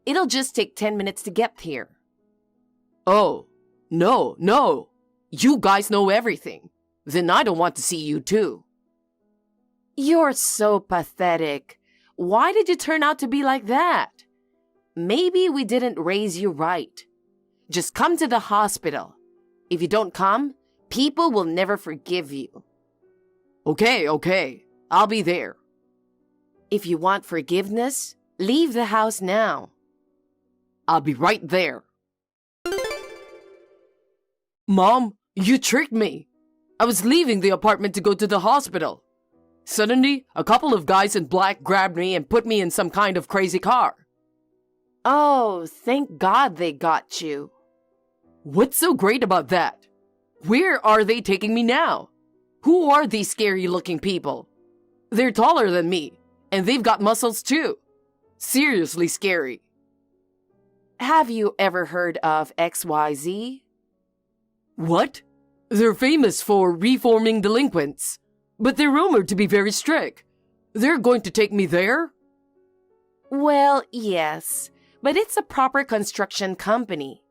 It'll just take 10 minutes to get here. Oh, no. You guys know everything. Then I don't want to see you too. You're so pathetic. Why did you turn out to be like that? Maybe we didn't raise you right. Just come to the hospital. If you don't come, people will never forgive you. Okay. I'll be there. If you want forgiveness, leave the house now. I'll be right there. Mom, you tricked me. I was leaving the apartment to go to the hospital. Suddenly, a couple of guys in black grabbed me and put me in some kind of crazy car. Oh, thank God they got you. What's so great about that? Where are they taking me now? Who are these scary-looking people? They're taller than me, and they've got muscles too. Seriously scary. Have you ever heard of XYZ? What? They're famous for reforming delinquents, but they're rumored to be very strict. They're going to take me there? Well, yes, but it's a proper construction company.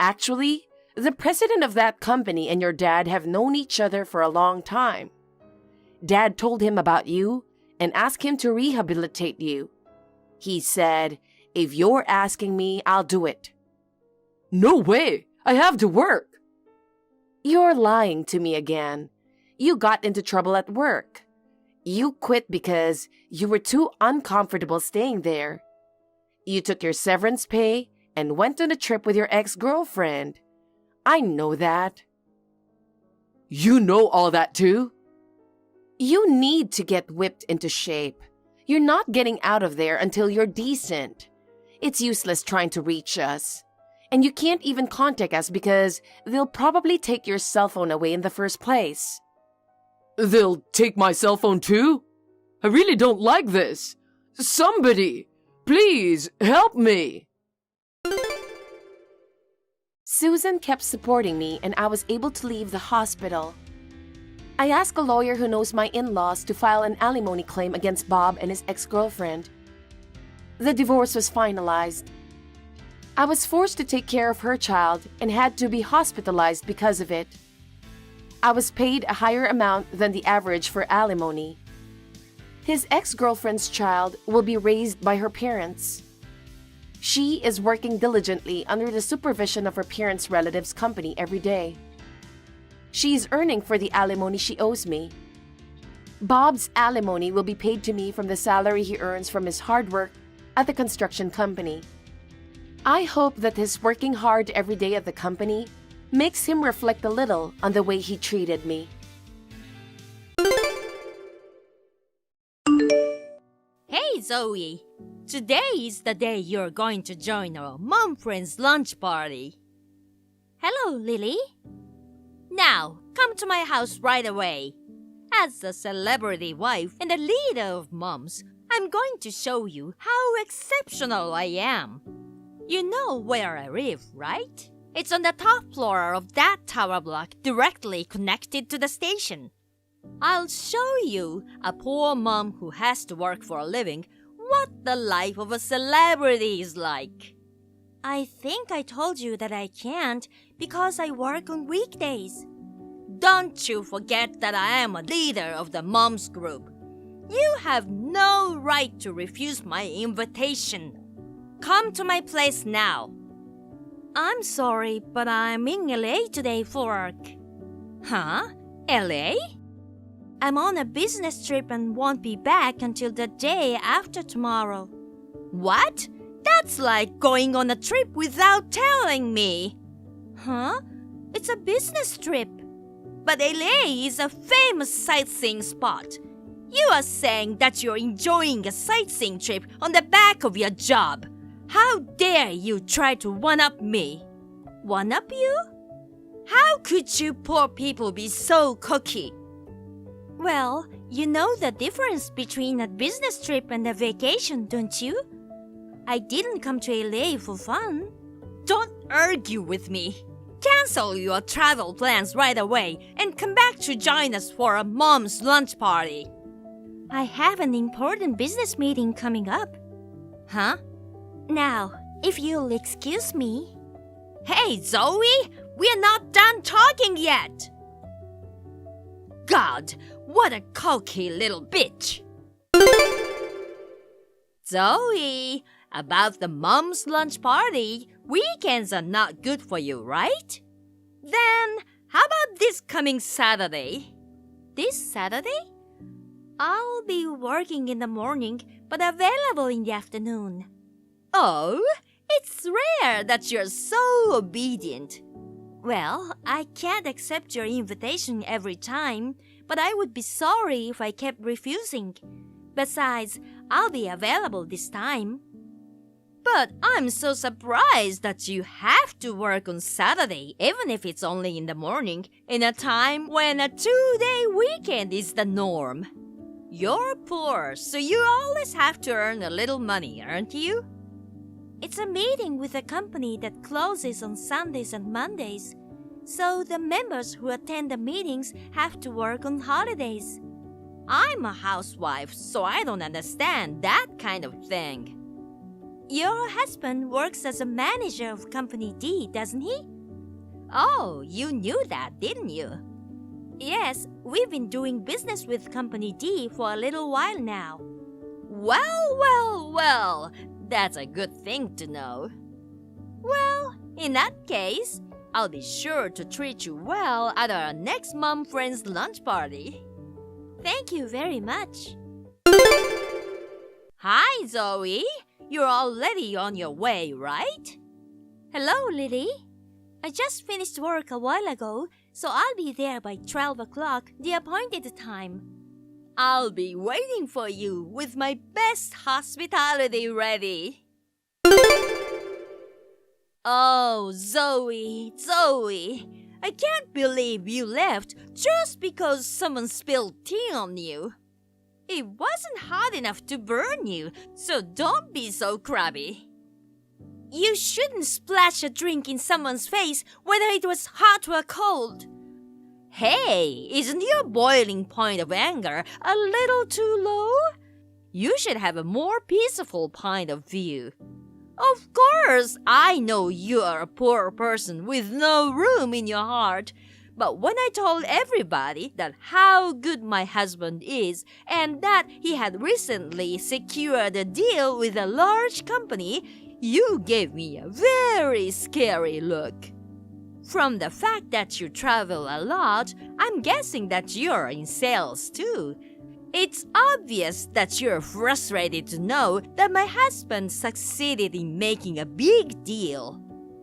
Actually, the president of that company and your dad have known each other for a long time. Dad told him about you and asked him to rehabilitate you. He said, if you're asking me, I'll do it. No way! I have to work! You're lying to me again. You got into trouble at work. You quit because you were too uncomfortable staying there. You took your severance pay and went on a trip with your ex-girlfriend. I know that. You know all that too? You need to get whipped into shape. You're not getting out of there until you're decent. It's useless trying to reach us. And you can't even contact us because they'll probably take your cell phone away in the first place. They'll take my cell phone too? I really don't like this. Somebody, please help me. Susan kept supporting me and I was able to leave the hospital. I asked a lawyer who knows my in-laws to file an alimony claim against Bob and his ex-girlfriend. The divorce was finalized. I was forced to take care of her child and had to be hospitalized because of it. I was paid a higher amount than the average for alimony. His ex-girlfriend's child will be raised by her parents. She is working diligently under the supervision of her parents' relatives' company every day. She is earning for the alimony she owes me. Bob's alimony will be paid to me from the salary he earns from his hard work at the construction company. I hope that his working hard every day at the company makes him reflect a little on the way he treated me. Hey Zoe, today is the day you're going to join our mom friend's lunch party. Hello, Lily. Now, come to my house right away. As a celebrity wife and a leader of moms, I'm going to show you how exceptional I am. You know where I live, right? It's on the top floor of that tower block directly connected to the station. I'll show you, a poor mom who has to work for a living, what the life of a celebrity is like. I think I told you that I can't because I work on weekdays. Don't you forget that I am a leader of the moms group. You have no right to refuse my invitation. Come to my place now. I'm sorry, but I'm in LA today for work. Huh? LA? I'm on a business trip and won't be back until the day after tomorrow. What? That's like going on a trip without telling me. Huh? It's a business trip. But LA is a famous sightseeing spot. You are saying that you're enjoying a sightseeing trip on the back of your job. How dare you try to one-up me? One-up you? How could you poor people be so cocky? Well, you know the difference between a business trip and a vacation, don't you? I didn't come to LA for fun. Don't argue with me. Cancel your travel plans right away and come back to join us for a mom's lunch party. I have an important business meeting coming up. Huh? Now, if you'll excuse me. Hey, Zoe! We're not done talking yet! God, what a cocky little bitch! Zoe, about the mom's lunch party, weekends are not good for you, right? Then, how about this coming Saturday? This Saturday? I'll be working in the morning, but available in the afternoon. Oh, it's rare that you're so obedient. Well, I can't accept your invitation every time, but I would be sorry if I kept refusing. Besides, I'll be available this time. But I'm so surprised that you have to work on Saturday, even if it's only in the morning, in a time when a 2-day weekend is the norm. You're poor, so you always have to earn a little money, aren't you? It's a meeting with a company that closes on Sundays and Mondays, so the members who attend the meetings have to work on holidays. I'm a housewife, so I don't understand that kind of thing. Your husband works as a manager of Company D, doesn't he? Oh, you knew that, didn't you? Yes, we've been doing business with Company D for a little while now. Well, that's a good thing to know. Well, in that case, I'll be sure to treat you well at our next Mom Friends lunch party. Thank you very much. Hi, Zoe. You're already on your way, right? Hello, Lily. I just finished work a while ago, so I'll be there by 12 o'clock, the appointed time. I'll be waiting for you with my best hospitality ready. Oh, Zoe, I can't believe you left just because someone spilled tea on you. It wasn't hot enough to burn you, so don't be so crabby. You shouldn't splash a drink in someone's face whether it was hot or cold. Hey, isn't your boiling point of anger a little too low? You should have a more peaceful point of view. Of course, I know you are a poor person with no room in your heart, but when I told everybody that how good my husband is and that he had recently secured a deal with a large company, you gave me a very scary look. From the fact that you travel a lot, I'm guessing that you're in sales too. It's obvious that you're frustrated to know that my husband succeeded in making a big deal.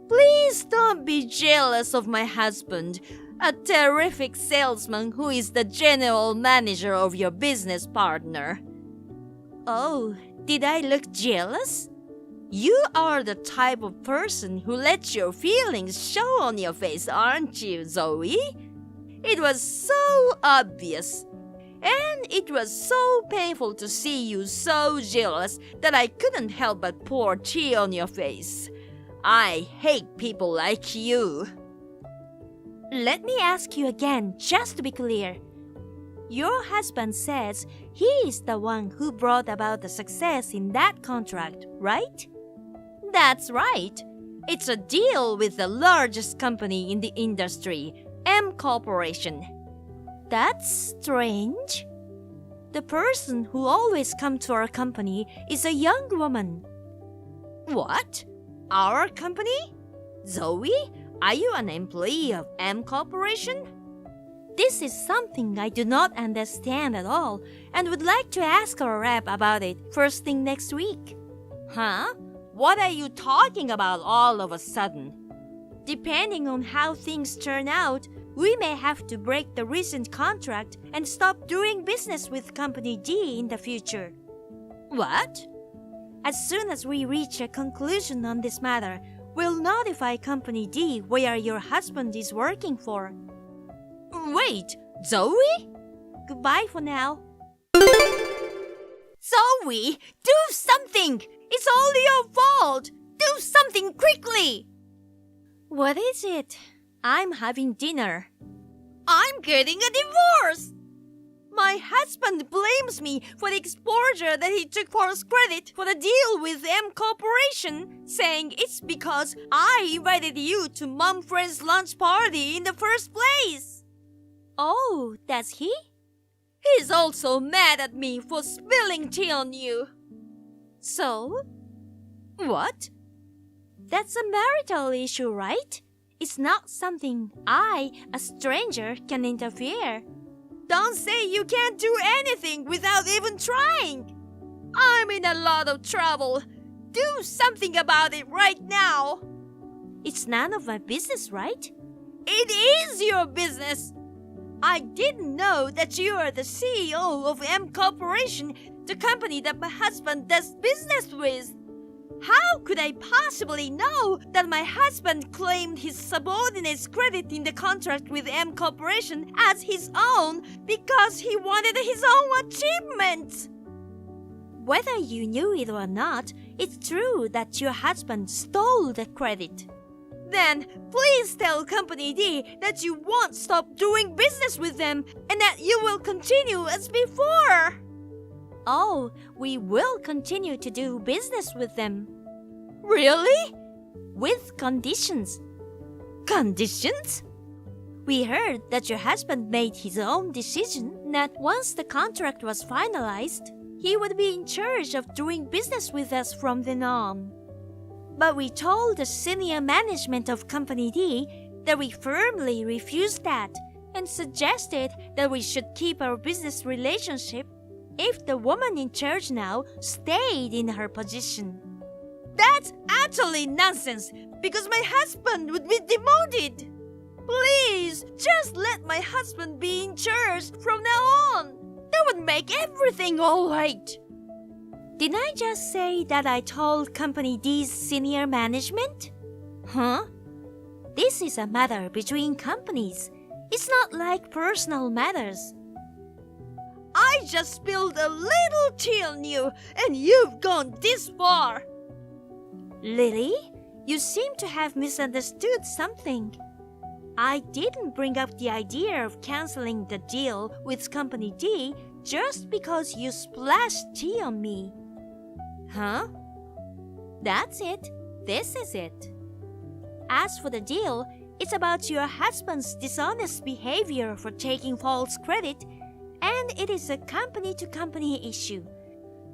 Please don't be jealous of my husband, a terrific salesman who is the general manager of your business partner. Oh, did I look jealous? You are the type of person who lets your feelings show on your face, aren't you, Zoe? It was so obvious. And it was so painful to see you so jealous that I couldn't help but pour tea on your face. I hate people like you. Let me ask you again, just to be clear. Your husband says he is the one who brought about the success in that contract, right? That's right. It's a deal with the largest company in the industry, M Corporation. That's strange. The person who always comes to our company is a young woman. What? Our company? Zoe, are you an employee of M Corporation? This is something I do not understand at all and would like to ask our rep about it first thing next week. Huh? What are you talking about all of a sudden? Depending on how things turn out, we may have to break the recent contract and stop doing business with Company D in the future. What? As soon as we reach a conclusion on this matter, we'll notify Company D where your husband is working for. Wait, Zoe? Goodbye for now. Zoe, do something! It's all your fault! Do something quickly! What is it? I'm having dinner. I'm getting a divorce! My husband blames me for the exposure that he took for his credit for the deal with M Corporation, saying it's because I invited you to Mom Friend's lunch party in the first place. Oh, does he? He's also mad at me for spilling tea on you. So? What? That's a marital issue, right? It's not something I, a stranger, can interfere. Don't say you can't do anything without even trying. I'm in a lot of trouble. Do something about it right now. It's none of my business, right? It is your business. I didn't know that you are the CEO of M Corporation, the company that my husband does business with. How could I possibly know that my husband claimed his subordinate's credit in the contract with M Corporation as his own because he wanted his own achievements? Whether you knew it or not, it's true that your husband stole the credit. Then please tell Company D that you won't stop doing business with them and that you will continue as before. Oh, we will continue to do business with them. Really? With conditions. Conditions? We heard that your husband made his own decision that once the contract was finalized, he would be in charge of doing business with us from then on. But we told the senior management of Company D that we firmly refused that and suggested that we should keep our business relationship if the woman in charge now stayed in her position. That's utterly nonsense because my husband would be demoted. Please, just let my husband be in charge from now on. That would make everything all right. Didn't I just say that I told Company D's senior management? Huh? This is a matter between companies. It's not like personal matters. I just spilled a little tea on you, and you've gone this far. Lily, you seem to have misunderstood something. I didn't bring up the idea of canceling the deal with Company D just because you splashed tea on me. Huh? That's it. This is it. As for the deal, it's about your husband's dishonest behavior for taking false credit, and it is a company-to-company issue.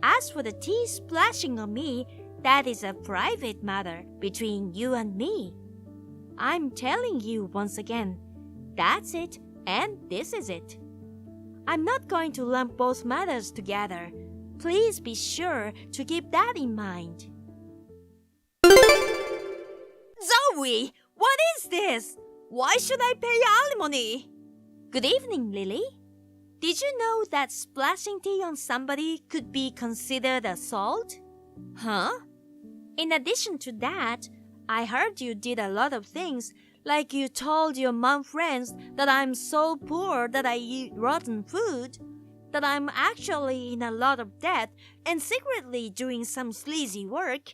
As for the tea splashing on me, that is a private matter between you and me. I'm telling you once again, that's it, and this is it. I'm not going to lump both matters together. Please be sure to keep that in mind. Zoe, what is this? Why should I pay alimony? Good evening, Lily. Did you know that splashing tea on somebody could be considered assault? Huh? In addition to that, I heard you did a lot of things, like you told your mom friends that I'm so poor that I eat rotten food, that I'm actually in a lot of debt and secretly doing some sleazy work,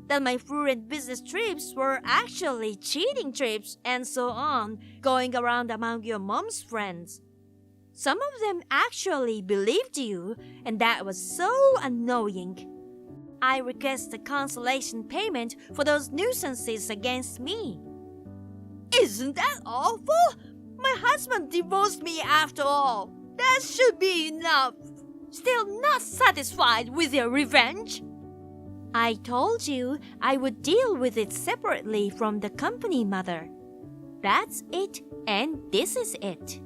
that my foreign business trips were actually cheating trips, and so on, going around among your mom's friends. Some of them actually believed you, and that was so annoying. I request a consolation payment for those nuisances against me. Isn't that awful? My husband divorced me after all. That should be enough. Still not satisfied with your revenge? I told you I would deal with it separately from the company, Mother. That's it, and this is it.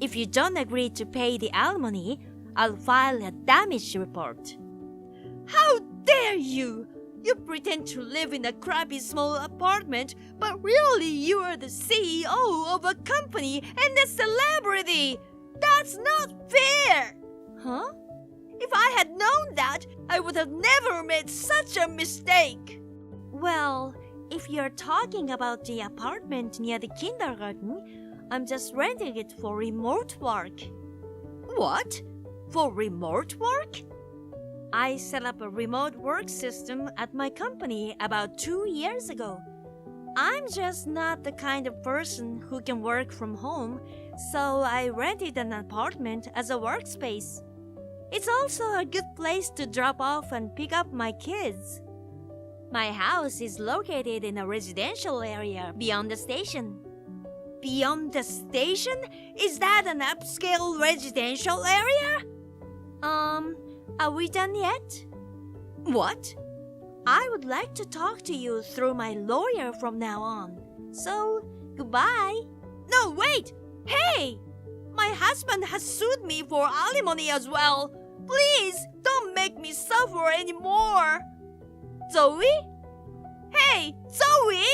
If you don't agree to pay the alimony, I'll file a damage report. How dare you! You pretend to live in a crappy small apartment, but really you are the CEO of a company and a celebrity! That's not fair! Huh? If I had known that, I would have never made such a mistake! Well, if you're talking about the apartment near the kindergarten, I'm just renting it for remote work. What? For remote work? I set up a remote work system at my company about 2 years ago. I'm just not the kind of person who can work from home, so I rented an apartment as a workspace. It's also a good place to drop off and pick up my kids. My house is located in a residential area beyond the station. Beyond the station? Is that an upscale residential area? Are we done yet? What? I would like to talk to you through my lawyer from now on. So, goodbye. No, wait! Hey! My husband has sued me for alimony as well. Please, don't make me suffer anymore. Zoe? Hey, Zoe!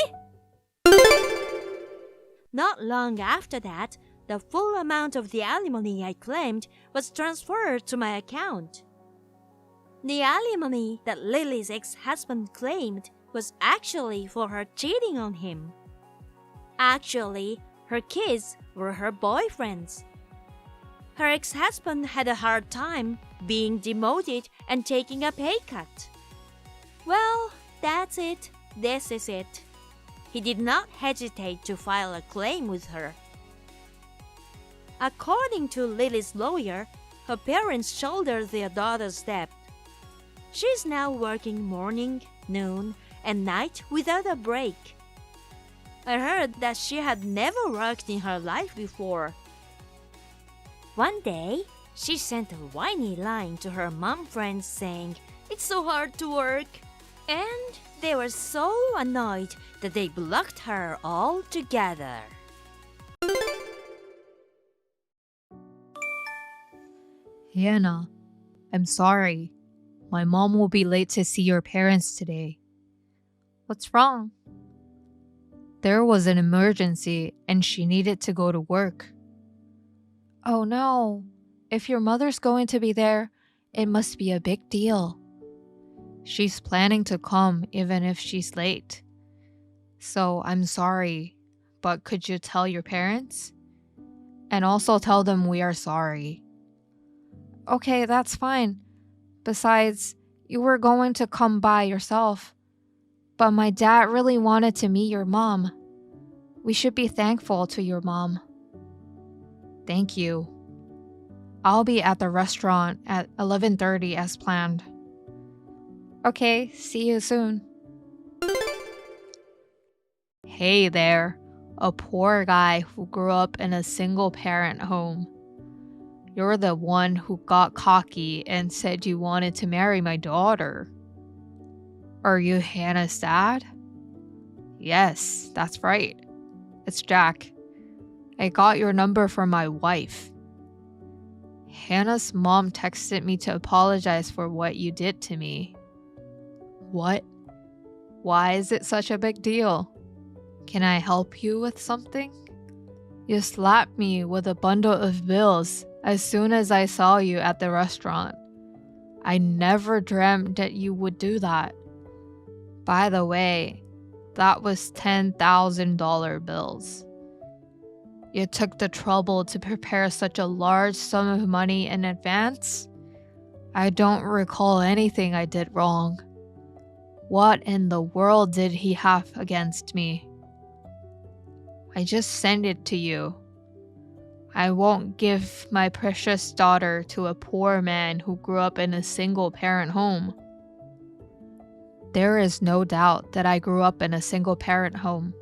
Not long after that, the full amount of the alimony I claimed was transferred to my account. The alimony that Lily's ex-husband claimed was actually for her cheating on him. Actually, her kids were her boyfriends. Her ex-husband had a hard time being demoted and taking a pay cut. Well, that's it. This is it. He did not hesitate to file a claim with her. According to Lily's lawyer, her parents shouldered their daughter's debt. She's now working morning, noon, and night without a break. I heard that she had never worked in her life before. One day, she sent a whiny line to her mom friends saying, "It's so hard to work." And they were so annoyed that they blocked her altogether. Hannah, I'm sorry. My mom will be late to see your parents today. What's wrong? There was an emergency and she needed to go to work. Oh no. If your mother's going to be there, it must be a big deal. She's planning to come even if she's late. So I'm sorry, but could you tell your parents? And also tell them we are sorry. Okay, that's fine. Besides, you were going to come by yourself. But my dad really wanted to meet your mom. We should be thankful to your mom. Thank you. I'll be at the restaurant at 11:30 as planned. Okay, see you soon. Hey there, a poor guy who grew up in a single-parent home. You're the one who got cocky and said you wanted to marry my daughter. Are you Hannah's dad? Yes, that's right. It's Jack. I got your number from my wife. Hannah's mom texted me to apologize for what you did to me. What? Why is it such a big deal? Can I help you with something? You slapped me with a bundle of bills as soon as I saw you at the restaurant. I never dreamt that you would do that. By the way, that was $10,000 bills. You took the trouble to prepare such a large sum of money in advance? I don't recall anything I did wrong. What in the world did he have against me? I just sent it to you. I won't give my precious daughter to a poor man who grew up in a single-parent home. There is no doubt that I grew up in a single-parent home.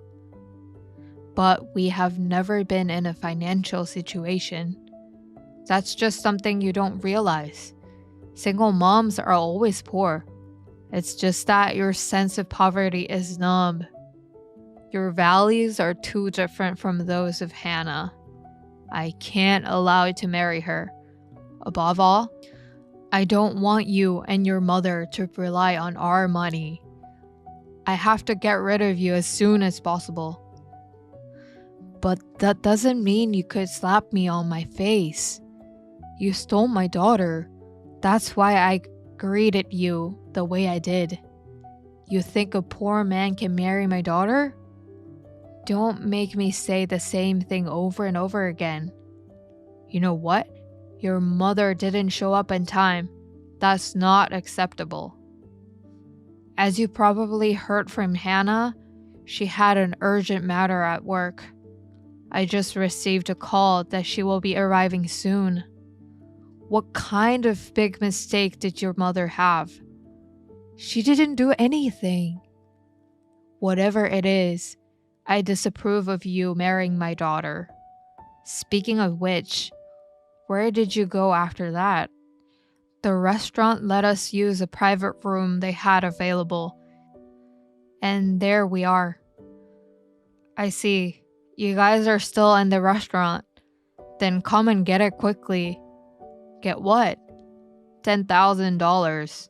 But we have never been in a financial situation. That's just something you don't realize. Single moms are always poor. It's just that your sense of poverty is numb. Your values are too different from those of Hannah. I can't allow you to marry her. Above all, I don't want you and your mother to rely on our money. I have to get rid of you as soon as possible. But that doesn't mean you could slap me on my face. You stole my daughter. That's why I greeted you the way I did. You think a poor man can marry my daughter? Don't make me say the same thing over and over again. You know what? Your mother didn't show up in time. That's not acceptable. As you probably heard from Hannah, she had an urgent matter at work. I just received a call that she will be arriving soon. What kind of big mistake did your mother have? She didn't do anything. Whatever it is, I disapprove of you marrying my daughter. Speaking of which, where did you go after that? The restaurant let us use a private room they had available. And there we are. I see. You guys are still in the restaurant. Then come and get it quickly. Get what? $10,000.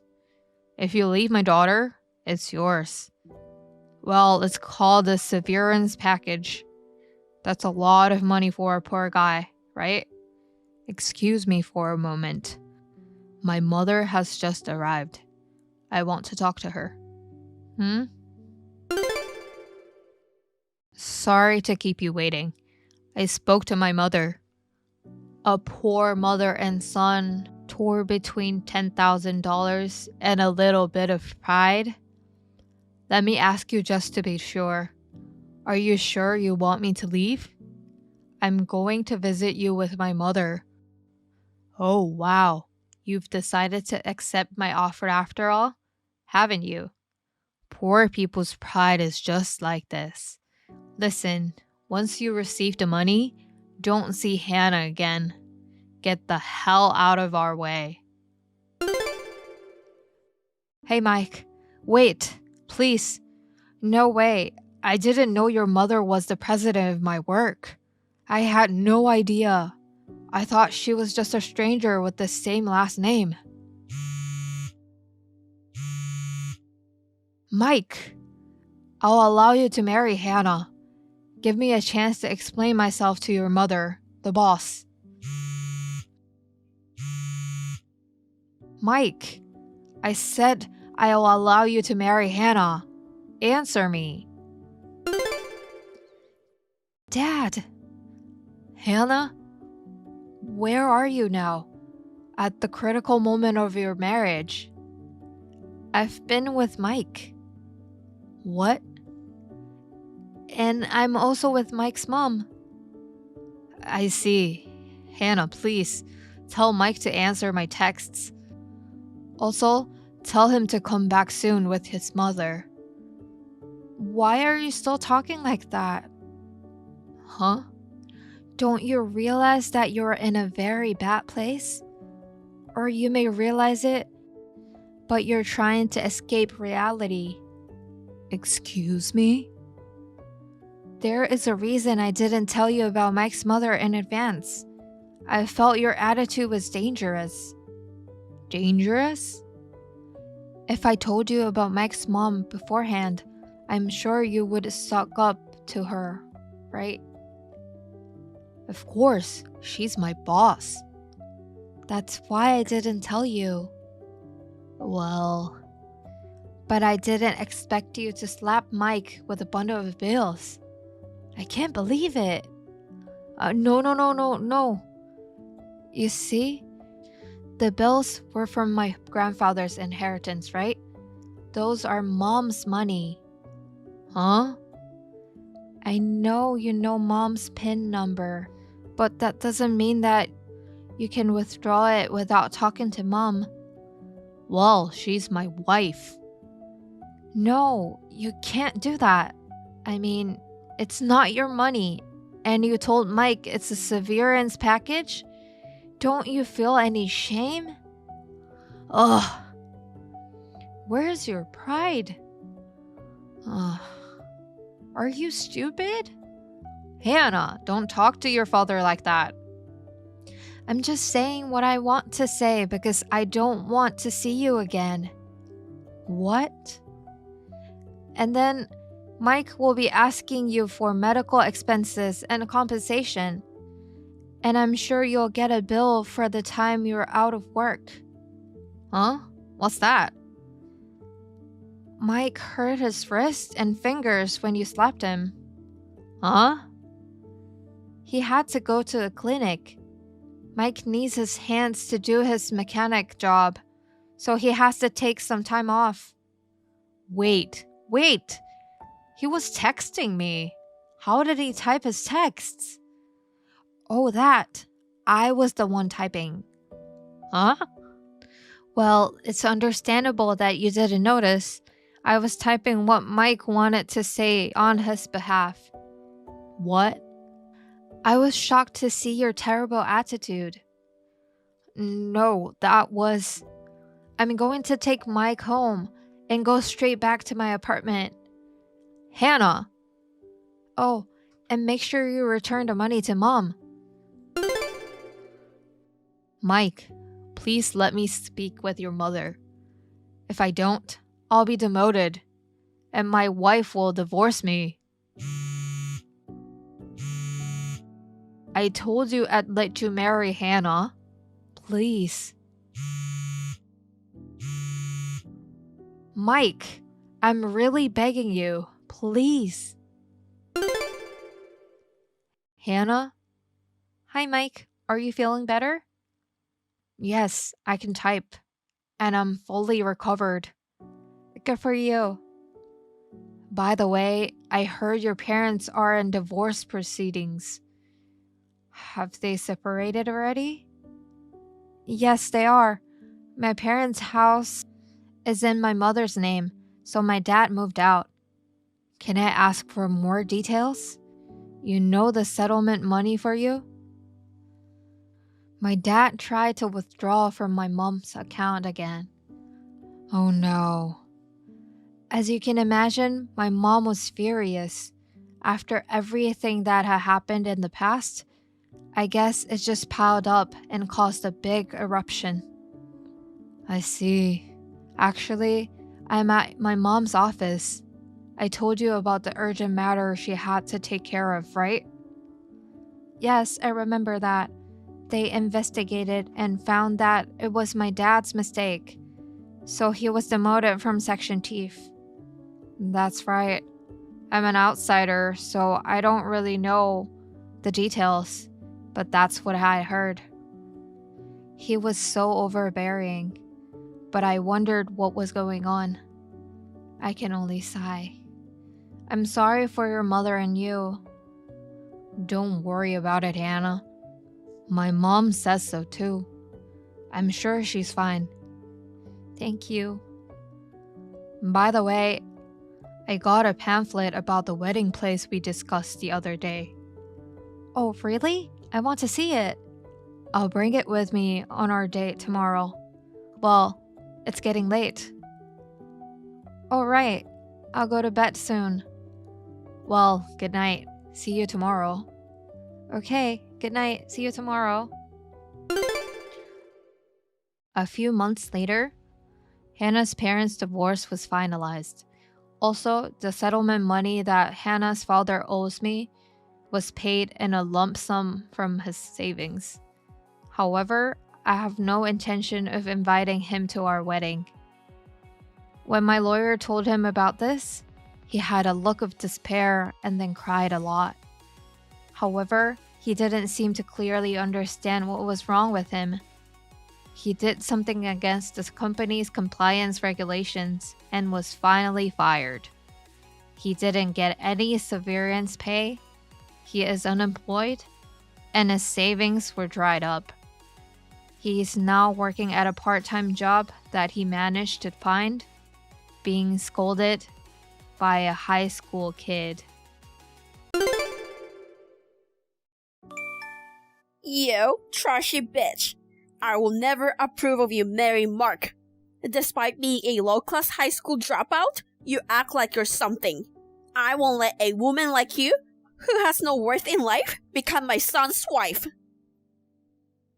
If you leave my daughter, it's yours. Well, it's called a severance package. That's a lot of money for a poor guy, right? Excuse me for a moment. My mother has just arrived. I want to talk to her. Sorry to keep you waiting. I spoke to my mother. A poor mother and son tore between $10,000 and a little bit of pride. Let me ask you just to be sure. Are you sure you want me to leave? I'm going to visit you with my mother. Oh, wow. You've decided to accept my offer after all, haven't you? Poor people's pride is just like this. Listen, once you receive the money, don't see Hannah again. Get the hell out of our way. Hey, Mike. Wait, please. No way. I didn't know your mother was the president of my work. I had no idea. I thought she was just a stranger with the same last name. Mike, I'll allow you to marry Hannah. Give me a chance to explain myself to your mother, the boss. Mike, I said I'll allow you to marry Hannah. Answer me. Dad. Hannah? Where are you now? At the critical moment of your marriage. I've been with Mike. What? And I'm also with Mike's mom. I see. Hannah, please, tell Mike to answer my texts. Also, tell him to come back soon with his mother. Why are you still talking like that? Huh? Don't you realize that you're in a very bad place? Or you may realize it, but you're trying to escape reality. Excuse me? There is a reason I didn't tell you about Mike's mother in advance. I felt your attitude was dangerous. Dangerous? If I told you about Mike's mom beforehand, I'm sure you would suck up to her, right? Of course, she's my boss. That's why I didn't tell you. Well, but I didn't expect you to slap Mike with a bundle of bills. I can't believe it. No. You see, the bills were from my grandfather's inheritance, right? Those are mom's money. Huh? I know you know mom's PIN number, but that doesn't mean that you can withdraw it without talking to mom. Well, she's my wife. No, you can't do that. I mean, it's not your money, and you told Mike it's a severance package? Don't you feel any shame? Ugh. Where's your pride? Ugh. Are you stupid? Hannah, don't talk to your father like that. I'm just saying what I want to say because I don't want to see you again. What? And then Mike will be asking you for medical expenses and compensation. And I'm sure you'll get a bill for the time you're out of work. Huh? What's that? Mike hurt his wrist and fingers when you slapped him. Huh? He had to go to a clinic. Mike needs his hands to do his mechanic job, so he has to take some time off. Wait. He was texting me. How did he type his texts? Oh, that. I was the one typing. Huh? Well, it's understandable that you didn't notice. I was typing what Mike wanted to say on his behalf. What? I was shocked to see your terrible attitude. No, I'm going to take Mike home and go straight back to my apartment. Hannah! Oh, and make sure you return the money to mom. Mike, please let me speak with your mother. If I don't, I'll be demoted, and my wife will divorce me. I told you I'd let you marry Hannah. Please. Mike, I'm really begging you. Please. Hannah? Hi, Mike. Are you feeling better? Yes, I can type. And I'm fully recovered. Good for you. By the way, I heard your parents are in divorce proceedings. Have they separated already? Yes, they are. My parents' house is in my mother's name, so my dad moved out. Can I ask for more details? You know the settlement money for you? My dad tried to withdraw from my mom's account again. Oh no. As you can imagine, my mom was furious. After everything that had happened in the past, I guess it just piled up and caused a big eruption. I see. Actually, I'm at my mom's office. I told you about the urgent matter she had to take care of, right? Yes, I remember that. They investigated and found that it was my dad's mistake. So he was demoted from section chief. That's right. I'm an outsider, so I don't really know the details, but that's what I heard. He was so overbearing, but I wondered what was going on. I can only sigh. I'm sorry for your mother and you. Don't worry about it, Hannah. My mom says so too. I'm sure she's fine. Thank you. By the way, I got a pamphlet about the wedding place we discussed the other day. Oh, really? I want to see it. I'll bring it with me on our date tomorrow. Well, it's getting late. All right. I'll go to bed soon. Well, good night. See you tomorrow. Okay, good night. See you tomorrow. A few months later, Hannah's parents' divorce was finalized. Also, the settlement money that Hannah's father owes me was paid in a lump sum from his savings. However, I have no intention of inviting him to our wedding. When my lawyer told him about this, he had a look of despair and then cried a lot. However, he didn't seem to clearly understand what was wrong with him. He did something against the company's compliance regulations and was finally fired. He didn't get any severance pay, he is unemployed, and his savings were dried up. He is now working at a part-time job that he managed to find, being scolded by a high school kid. You trashy bitch. I will never approve of you marrying Mark. Despite being a low-class high school dropout, you act like you're something. I won't let a woman like you, who has no worth in life, become my son's wife.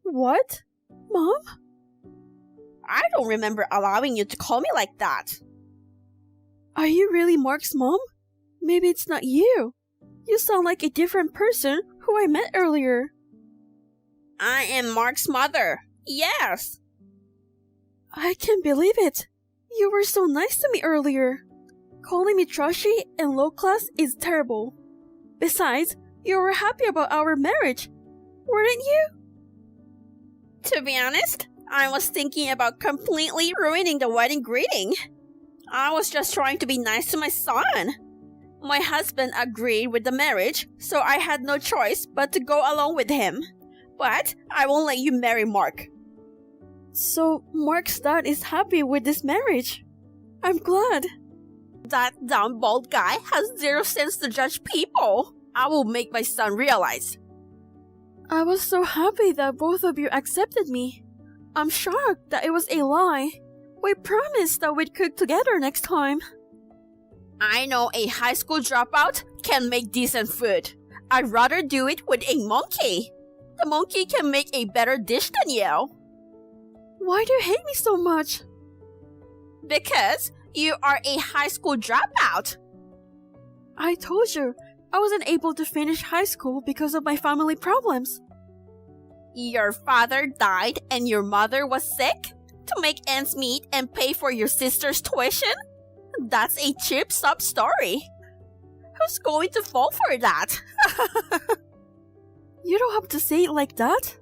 What? Mom? I don't remember allowing you to call me like that. Are you really Mark's mom? Maybe it's not you. You sound like a different person who I met earlier. I am Mark's mother. Yes. I can't believe it. You were so nice to me earlier. Calling me trashy and low class is terrible. Besides, you were happy about our marriage, weren't you? To be honest, I was thinking about completely ruining the wedding greeting. I was just trying to be nice to my son. My husband agreed with the marriage, so I had no choice but to go along with him. But I won't let you marry Mark. So, Mark's dad is happy with this marriage. I'm glad. That dumb bald guy has zero sense to judge people. I will make my son realize. I was so happy that both of you accepted me. I'm shocked that it was a lie. We promised that we'd cook together next time. I know a high school dropout can make decent food. I'd rather do it with a monkey. The monkey can make a better dish than you. Why do you hate me so much? Because you are a high school dropout. I told you, I wasn't able to finish high school because of my family problems. Your father died and your mother was sick? To make ends meet and pay for your sister's tuition? That's a cheap sub story. Who's going to fall for that? You don't have to say it like that.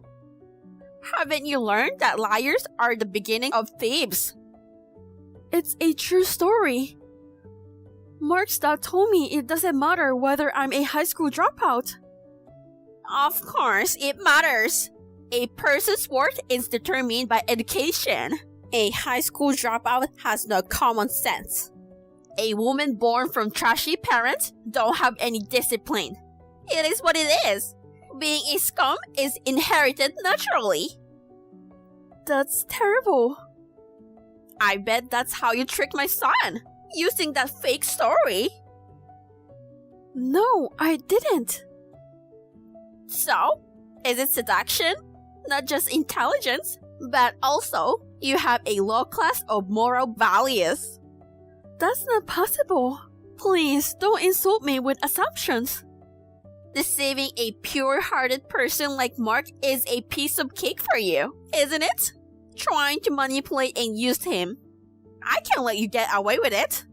Haven't you learned that liars are the beginning of thieves? It's a true story. Mark's dad told me it doesn't matter whether I'm a high school dropout. Of course, it matters. A person's worth is determined by education. A high school dropout has no common sense. A woman born from trashy parents don't have any discipline. It is what it is. Being a scum is inherited naturally. That's terrible. I bet that's how you tricked my son, using that fake story. No, I didn't. So, is it seduction? Not just intelligence, but also you have a low class of moral values. That's not possible. Please don't insult me with assumptions. Deceiving a pure-hearted person like Mark is a piece of cake for you, isn't it? Trying to manipulate and use him. I can't let you get away with it.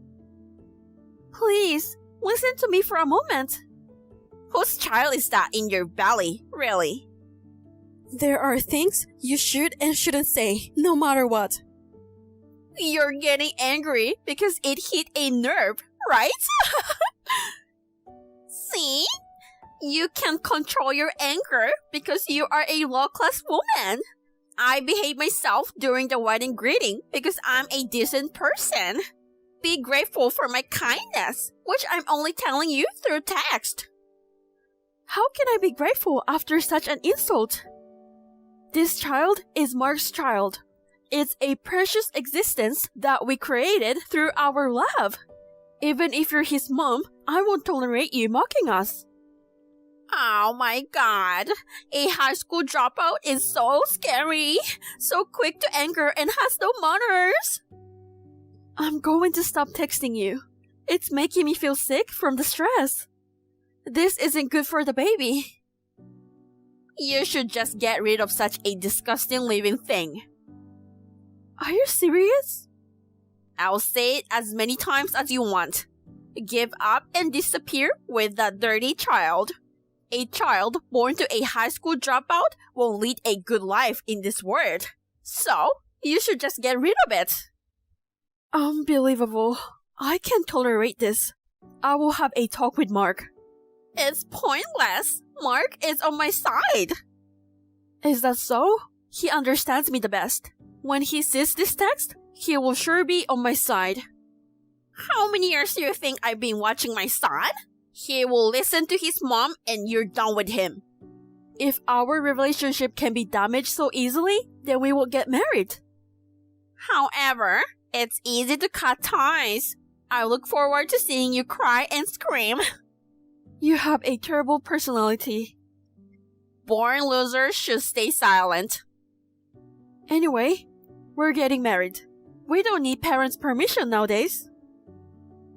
Please, listen to me for a moment. Whose child is that in your belly, really? There are things you should and shouldn't say, no matter what. You're getting angry because it hit a nerve, right? See? You can control your anger because you are a low-class woman. I behave myself during the wedding greeting because I'm a decent person. Be grateful for my kindness, which I'm only telling you through text. How can I be grateful after such an insult? This child is Mark's child. It's a precious existence that we created through our love. Even if you're his mom, I won't tolerate you mocking us. Oh my god, a high school dropout is so scary, so quick to anger and has no manners. I'm going to stop texting you. It's making me feel sick from the stress. This isn't good for the baby. You should just get rid of such a disgusting living thing. Are you serious? I'll say it as many times as you want. Give up and disappear with that dirty child. A child born to a high school dropout won't lead a good life in this world. So, you should just get rid of it. Unbelievable. I can't tolerate this. I will have a talk with Mark. It's pointless. Mark is on my side. Is that so? He understands me the best. When he sees this text, he will sure be on my side. How many years do you think I've been watching my son? He will listen to his mom and you're done with him. If our relationship can be damaged so easily, then we will get married. However, it's easy to cut ties. I look forward to seeing you cry and scream. You have a terrible personality. Born losers should stay silent. Anyway, we're getting married. We don't need parents' permission nowadays.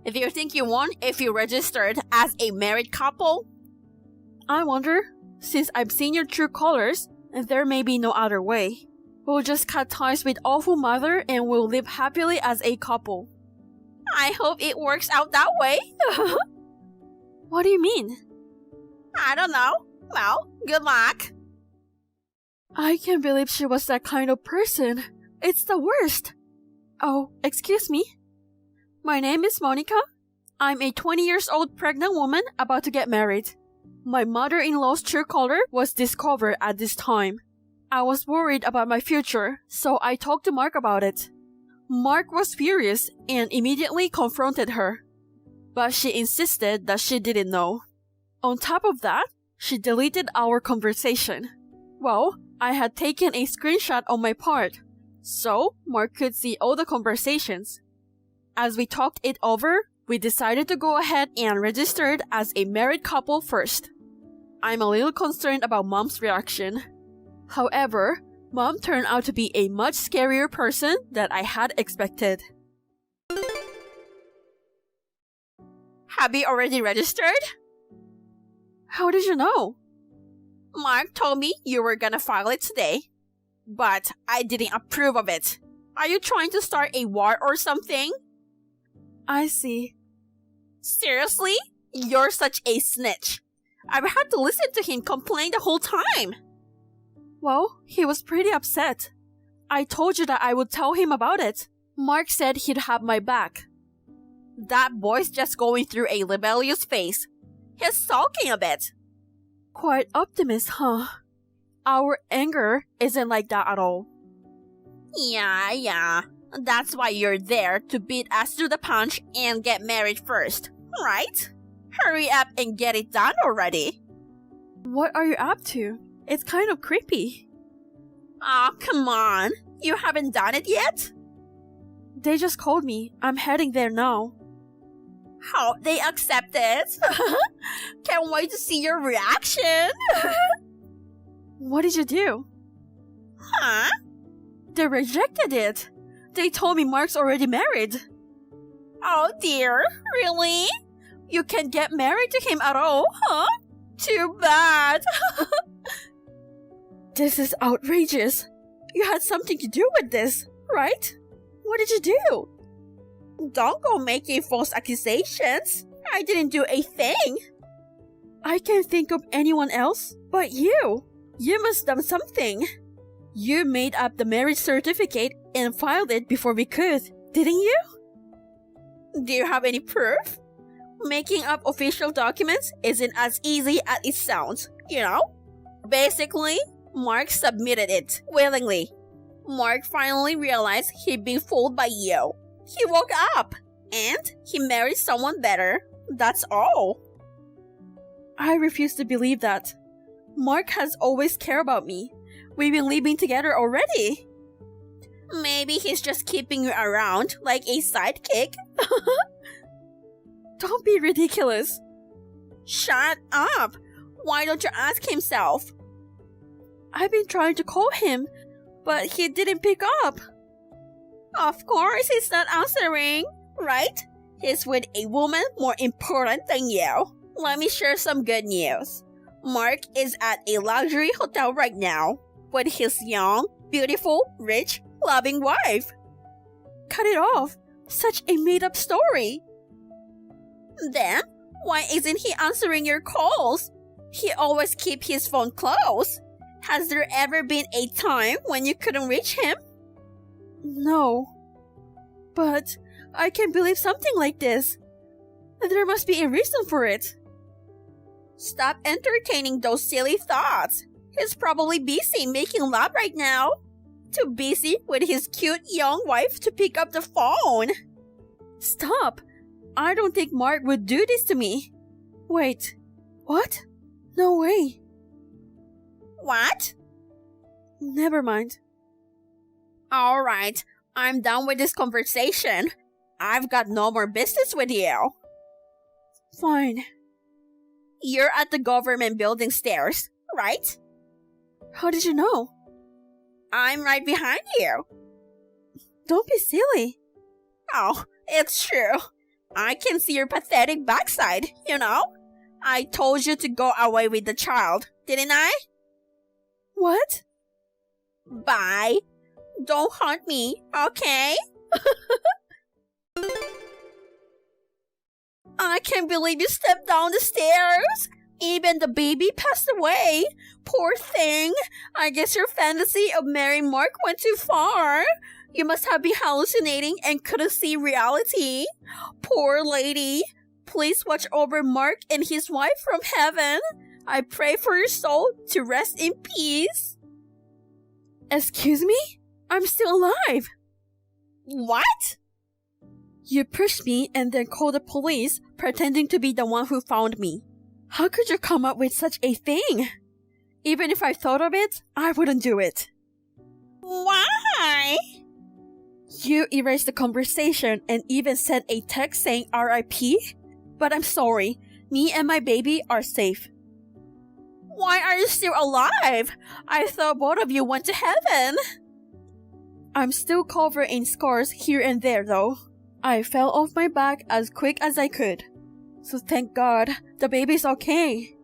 If you think you won if you registered as a married couple, I wonder, since I've seen your true colors, and there may be no other way. We'll just cut ties with awful mother and we'll live happily as a couple. I hope it works out that way. What do you mean? I don't know. Well, good luck. I can't believe she was that kind of person. It's the worst. Oh, excuse me. My name is Monica. I'm a 20 years old pregnant woman about to get married. My mother-in-law's true color was discovered at this time. I was worried about my future, so I talked to Mark about it. Mark was furious and immediately confronted her. But she insisted that she didn't know. On top of that, she deleted our conversation. Well, I had taken a screenshot on my part, so Mark could see all the conversations. As we talked it over, we decided to go ahead and registered as a married couple first. I'm a little concerned about Mom's reaction. However, Mom turned out to be a much scarier person than I had expected. Have you already registered? How did you know? Mark told me you were gonna file it today, but I didn't approve of it. Are you trying to start a war or something? I see. Seriously? You're such a snitch. I've had to listen to him complain the whole time. Well, he was pretty upset. I told you that I would tell him about it. Mark said he'd have my back. That boy's just going through a rebellious phase. He's sulking a bit. Quite optimist, huh? Our anger isn't like that at all. Yeah. That's why you're there, to beat us to the punch and get married first, right? Hurry up and get it done already. What are you up to? It's kind of creepy. Aw, come on. You haven't done it yet? They just called me. I'm heading there now. Hope they accept it. Can't wait to see your reaction. What did you do? Huh? They rejected it. They told me Mark's already married. Oh dear, really? You can't get married to him at all, huh? Too bad. This is outrageous. You had something to do with this, right? What did you do? Don't go making false accusations. I didn't do a thing. I can't think of anyone else but you. You must have done something. You made up the marriage certificate and filed it before we could, didn't you? Do you have any proof? Making up official documents isn't as easy as it sounds, you know? Basically, Mark submitted it willingly. Mark finally realized he'd been fooled by you. He woke up, and he married someone better. That's all. I refuse to believe that. Mark has always cared about me. We've been living together already. Maybe he's just keeping you around like a sidekick. Don't be ridiculous. Shut up. Why don't you ask himself? I've been trying to call him, but he didn't pick up. Of course he's not answering, right? He's with a woman more important than you. Let me share some good news. Mark is at a luxury hotel right now with his young, beautiful, rich, loving wife. Cut it off. Such a made-up story. Then, why isn't he answering your calls? He always keeps his phone close. Has there ever been a time when you couldn't reach him? No. But I can't believe something like this. There must be a reason for it. Stop entertaining those silly thoughts. He's probably busy making love right now. Too busy with his cute young wife to pick up the phone. Stop. I don't think Mark would do this to me. Wait. What? No way. What? Never mind. Alright, I'm done with this conversation. I've got no more business with you. Fine. You're at the government building stairs, right? How did you know? I'm right behind you. Don't be silly. Oh, it's true. I can see your pathetic backside, you know? I told you to go away with the child, didn't I? What? Bye. Don't haunt me, okay? I can't believe you stepped down the stairs. Even the baby passed away. Poor thing. I guess your fantasy of marrying Mark went too far. You must have been hallucinating and couldn't see reality. Poor lady. Please watch over Mark and his wife from heaven. I pray for your soul to rest in peace. Excuse me? I'm still alive. What? You pushed me and then called the police, pretending to be the one who found me. How could you come up with such a thing? Even if I thought of it, I wouldn't do it. Why? You erased the conversation and even sent a text saying RIP? But I'm sorry, me and my baby are safe. Why are you still alive? I thought both of you went to heaven. I'm still covered in scars here and there though. I fell off my back as quick as I could. So thank God, the baby's okay.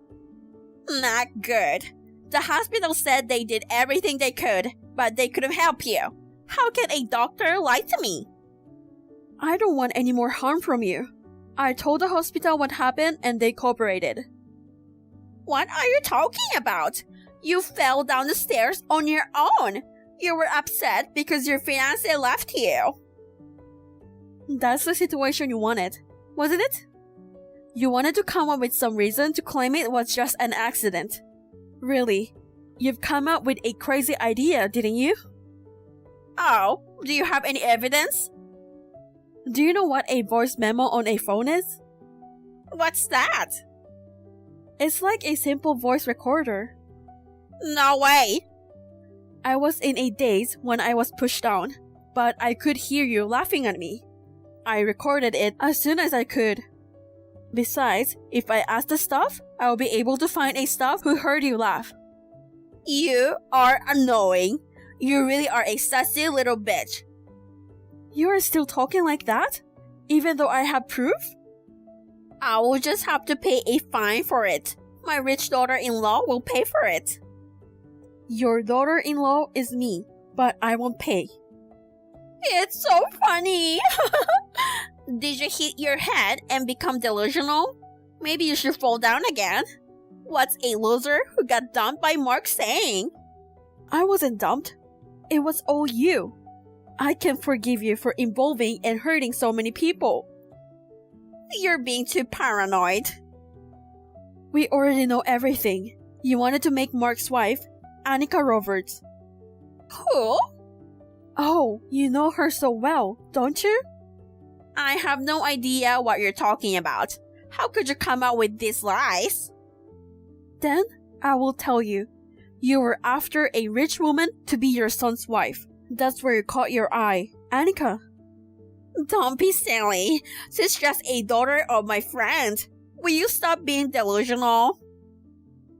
Not good. The hospital said they did everything they could, but they couldn't help you. How can a doctor lie to me? I don't want any more harm from you. I told the hospital what happened and they cooperated. What are you talking about? You fell down the stairs on your own. You were upset because your fiancé left you. That's the situation you wanted, wasn't it? You wanted to come up with some reason to claim it was just an accident. Really, you've come up with a crazy idea, didn't you? Oh, do you have any evidence? Do you know what a voice memo on a phone is? What's that? It's like a simple voice recorder. No way! I was in a daze when I was pushed down, but I could hear you laughing at me. I recorded it as soon as I could. Besides, if I ask the staff, I'll be able to find a staff who heard you laugh. You are annoying. You really are a sassy little bitch. You are still talking like that? Even though I have proof? I will just have to pay a fine for it. My rich daughter-in-law will pay for it. Your daughter-in-law is me, but I won't pay. It's so funny. Did you hit your head and become delusional? Maybe you should fall down again. What's a loser who got dumped by Mark saying? I wasn't dumped. It was all you. I can forgive you for involving and hurting so many people. You're being too paranoid. We already know everything. You wanted to make Mark's wife, Annika Roberts. Who? Oh, you know her so well, don't you? I have no idea what you're talking about. How could you come out with these lies? Then, I will tell you. You were after a rich woman to be your son's wife. That's where you caught your eye, Annika. Don't be silly. She's just a daughter of my friend. Will you stop being delusional?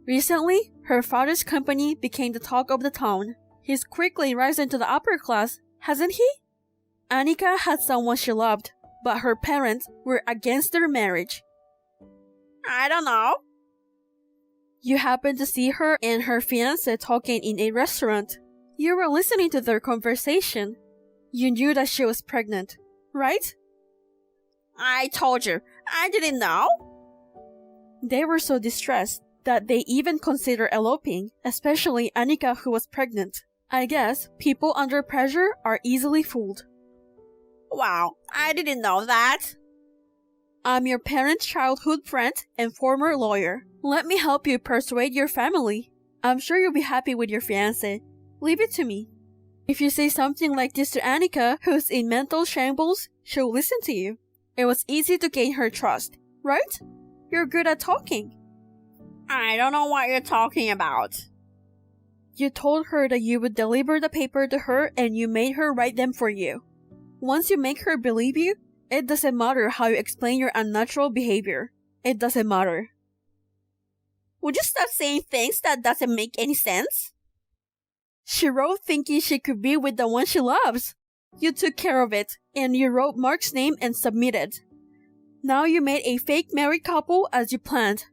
Recently, her father's company became the talk of the town. He's quickly rising to the upper class, hasn't he? Annika had someone she loved. but her parents were against their marriage? I don't know. You happened to see her and her fiancé talking in a restaurant. You were listening to their conversation. You knew that she was pregnant, right? I told you, I didn't know. They were so distressed that they even considered eloping, especially Annika, who was pregnant. I guess people under pressure are easily fooled. Wow, I didn't know that. I'm your parents' childhood friend and former lawyer. Let me help you persuade your family. I'm sure you'll be happy with your fiancé. Leave it to me. If you say something like this to Annika, who's in mental shambles, she'll listen to you. It was easy to gain her trust, right? You're good at talking. I don't know what you're talking about. You told her that you would deliver the paper to her and you made her write them for you. Once you make her believe you, it doesn't matter how you explain your unnatural behavior. It doesn't matter. Would you stop saying things that doesn't make any sense? She wrote thinking she could be with the one she loves. You took care of it, and you wrote Mark's name and submitted. Now you made a fake married couple as you planned.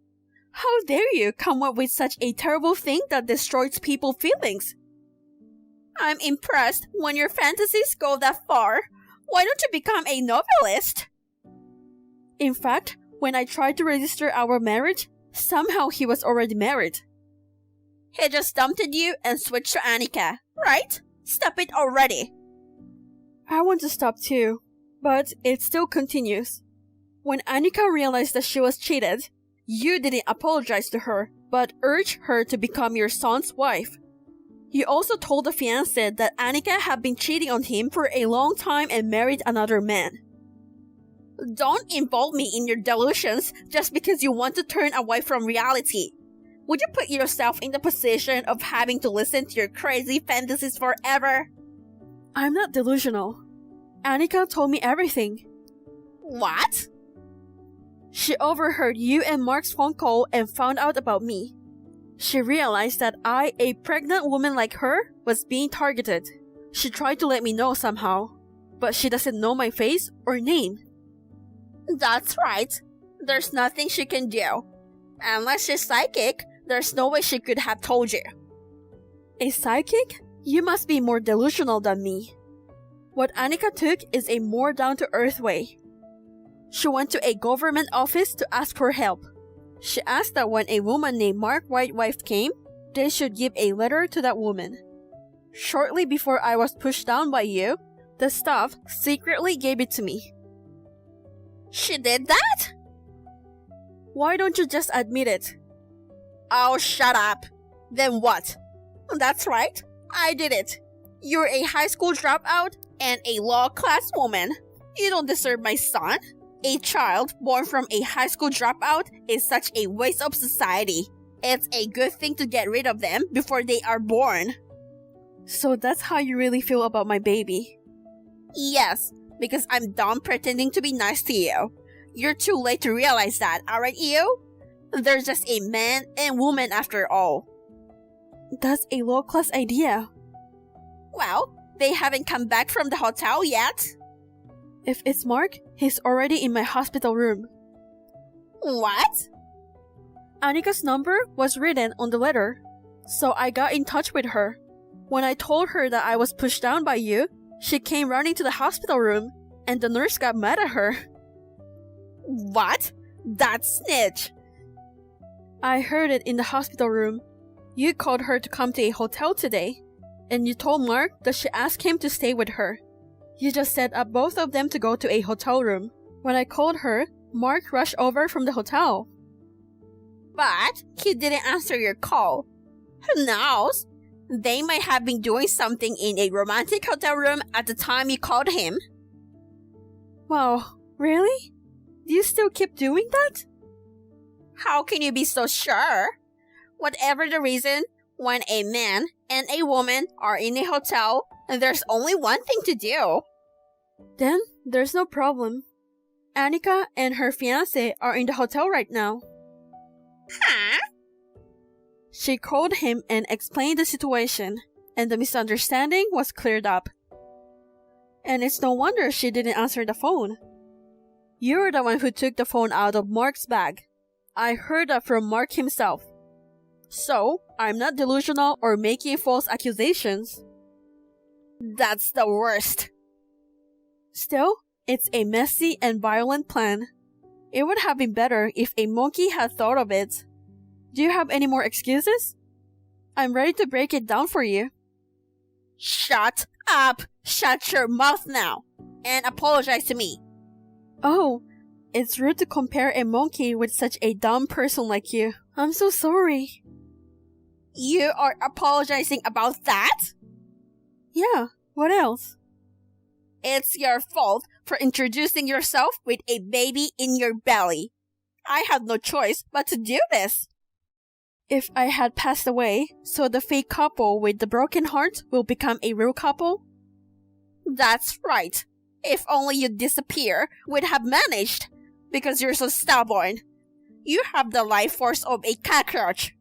How dare you come up with such a terrible thing that destroys people's feelings? I'm impressed when your fantasies go that far. Why don't you become a novelist? In fact, when I tried to register our marriage, somehow he was already married. He just dumped you and switched to Annika, right? Stop it already. I want to stop too, but it still continues. When Annika realized that she was cheated, you didn't apologize to her, but urged her to become your son's wife. You also told the fiancé that Annika had been cheating on him for a long time and married another man. Don't involve me in your delusions just because you want to turn away from reality. Would you put yourself in the position of having to listen to your crazy fantasies forever? I'm not delusional. Annika told me everything. What? She overheard you and Mark's phone call and found out about me. She realized that I, a pregnant woman like her, was being targeted. She tried to let me know somehow, but she doesn't know my face or name. That's right. There's nothing she can do. Unless she's psychic, there's no way she could have told you. A psychic? You must be more delusional than me. What Annika took is a more down-to-earth way. She went to a government office to ask for help. She asked that when a woman named Mark White's wife came, they should give a letter to that woman. Shortly before I was pushed down by you, the staff secretly gave it to me. She did that? Why don't you just admit it? Oh, shut up. Then what? That's right, I did it. You're a high school dropout and a law-class woman. You don't deserve my son. A child born from a high school dropout is such a waste of society. It's a good thing to get rid of them before they are born. So that's how you really feel about my baby? Yes, because I'm done pretending to be nice to you. You're too late to realize that, aren't you? They're just a man and woman after all. That's a low-class idea. Well, they haven't come back from the hotel yet. If it's Mark, he's already in my hospital room. What? Annika's number was written on the letter, so I got in touch with her. When I told her that I was pushed down by you, she came running to the hospital room, and the nurse got mad at her. What? That snitch! I heard it in the hospital room. You called her to come to a hotel today, and you told Mark that she asked him to stay with her. You just set up both of them to go to a hotel room. When I called her, Mark rushed over from the hotel. But he didn't answer your call. Who knows? They might have been doing something in a romantic hotel room at the time you called him. Wow, really? Do you still keep doing that? How can you be so sure? Whatever the reason, when a man and a woman are in a hotel, there's only one thing to do. Then there's no problem. Annika and her fiancé are in the hotel right now. Huh? She called him and explained the situation, and the misunderstanding was cleared up. And it's no wonder she didn't answer the phone. You're the one who took the phone out of Mark's bag. I heard that from Mark himself. So, I'm not delusional or making false accusations. That's the worst. Still, it's a messy and violent plan. It would have been better if a monkey had thought of it. Do you have any more excuses? I'm ready to break it down for you. Shut up! Shut your mouth now! And apologize to me. Oh, it's rude to compare a monkey with such a dumb person like you. I'm so sorry. You are apologizing about that? Yeah, what else? It's your fault for introducing yourself with a baby in your belly. I had no choice but to do this. If I had passed away, so the fake couple with the broken heart will become a real couple? That's right. If only you disappear, we'd have managed. Because you're so stubborn. You have the life force of a cockroach.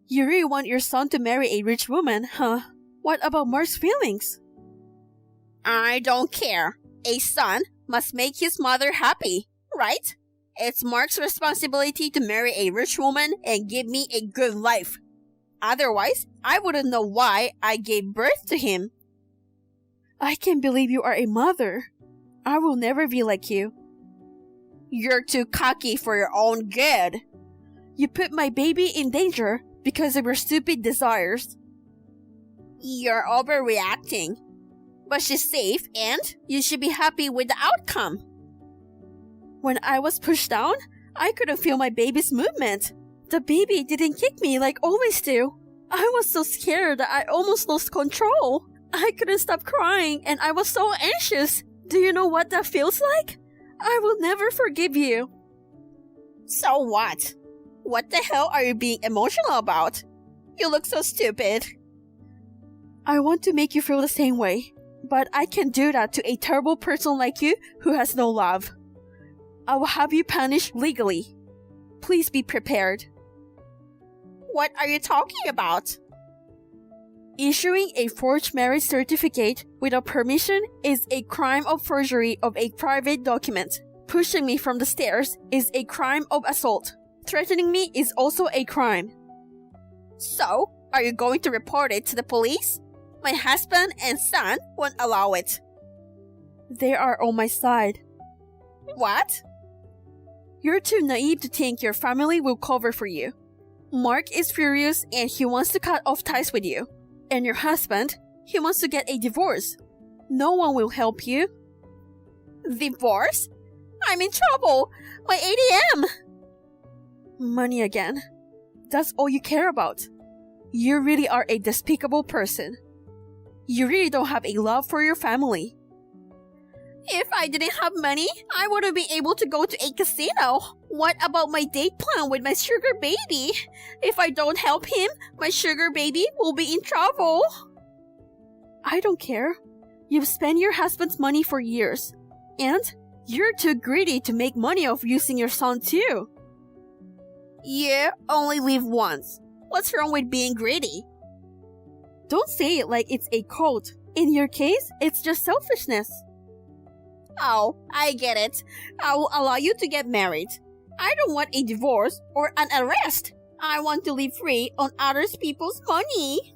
You really want your son to marry a rich woman, huh? What about Mark's feelings? I don't care. A son must make his mother happy, right? It's Mark's responsibility to marry a rich woman and give me a good life. Otherwise, I wouldn't know why I gave birth to him. I can't believe you are a mother. I will never be like you. You're too cocky for your own good. You put my baby in danger because of your stupid desires. You're overreacting. But she's safe and you should be happy with the outcome. When I was pushed down, I couldn't feel my baby's movement. The baby didn't kick me like always do. I was so scared that I almost lost control. I couldn't stop crying and I was so anxious. Do you know what that feels like? I will never forgive you. So what? What the hell are you being emotional about? You look so stupid. I want to make you feel the same way, but I can't do that to a terrible person like you who has no love. I will have you punished legally. Please be prepared. What are you talking about? Issuing a forged marriage certificate without permission is a crime of forgery of a private document. Pushing me from the stairs is a crime of assault. Threatening me is also a crime. So, are you going to report it to the police? My husband and son won't allow it. They are on my side. What? You're too naive to think your family will cover for you. Mark is furious and he wants to cut off ties with you. And your husband, he wants to get a divorce. No one will help you. Divorce? I'm in trouble. My ATM. Money again. That's all you care about. You really are a despicable person. You really don't have a love for your family. If I didn't have money, I wouldn't be able to go to a casino. What about my date plan with my sugar baby? If I don't help him, my sugar baby will be in trouble. I don't care. You've spent your husband's money for years. And you're too greedy to make money off using your son too. You only live once. What's wrong with being greedy? Don't say it like it's a cult. In your case, it's just selfishness. Oh, I get it. I will allow you to get married. I don't want a divorce or an arrest. I want to live free on other people's money.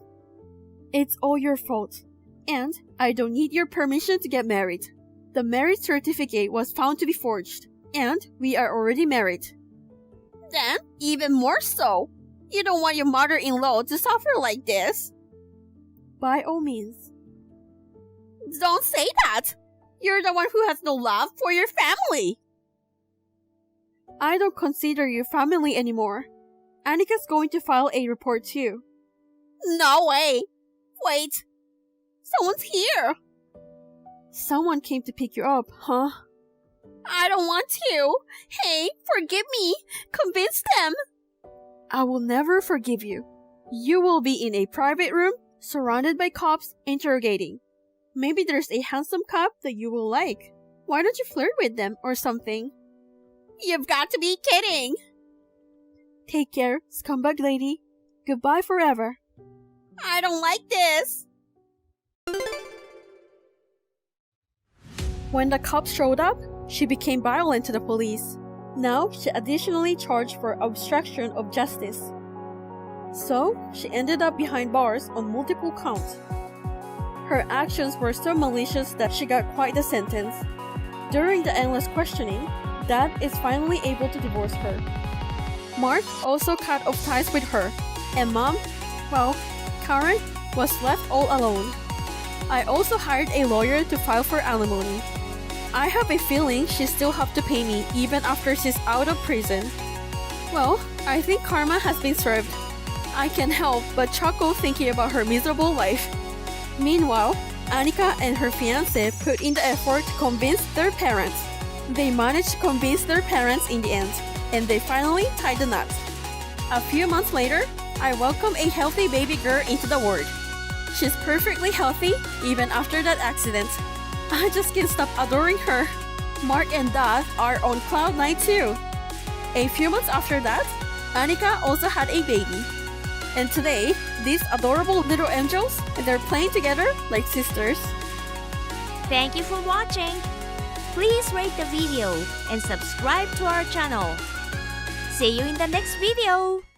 It's all your fault. And I don't need your permission to get married. The marriage certificate was found to be forged. And we are already married. Then, even more so. You don't want your mother-in-law to suffer like this. By all means. Don't say that. You're the one who has no love for your family. I don't consider you family anymore. Annika's going to file a report too. No way. Wait. Someone's here. Someone came to pick you up, huh? I don't want to. Hey, forgive me. Convince them. I will never forgive you. You will be in a private room, surrounded by cops, interrogating. Maybe there's a handsome cop that you will like. Why don't you flirt with them or something? You've got to be kidding! Take care, scumbag lady. Goodbye forever. I don't like this. When the cops showed up, she became violent to the police. Now, she additionally charged for obstruction of justice. So, she ended up behind bars on multiple counts. Her actions were so malicious that she got quite the sentence. During the endless questioning, Dad is finally able to divorce her. Mark also cut off ties with her, and Mom, well, Karen was left all alone. I also hired a lawyer to file for alimony. I have a feeling she still have to pay me even after she's out of prison. Well, I think karma has been served. I can't help but chuckle thinking about her miserable life. Meanwhile, Annika and her fiancé put in the effort to convince their parents. They managed to convince their parents in the end, and they finally tied the knot. A few months later, I welcome a healthy baby girl into the world. She's perfectly healthy even after that accident. I just can't stop adoring her. Mark and Dad are on cloud 9 too. A few months after that, Annika also had a baby. And today, these adorable little angels, they're playing together like sisters. Thank you for watching. Please rate the video and subscribe to our channel. See you in the next video.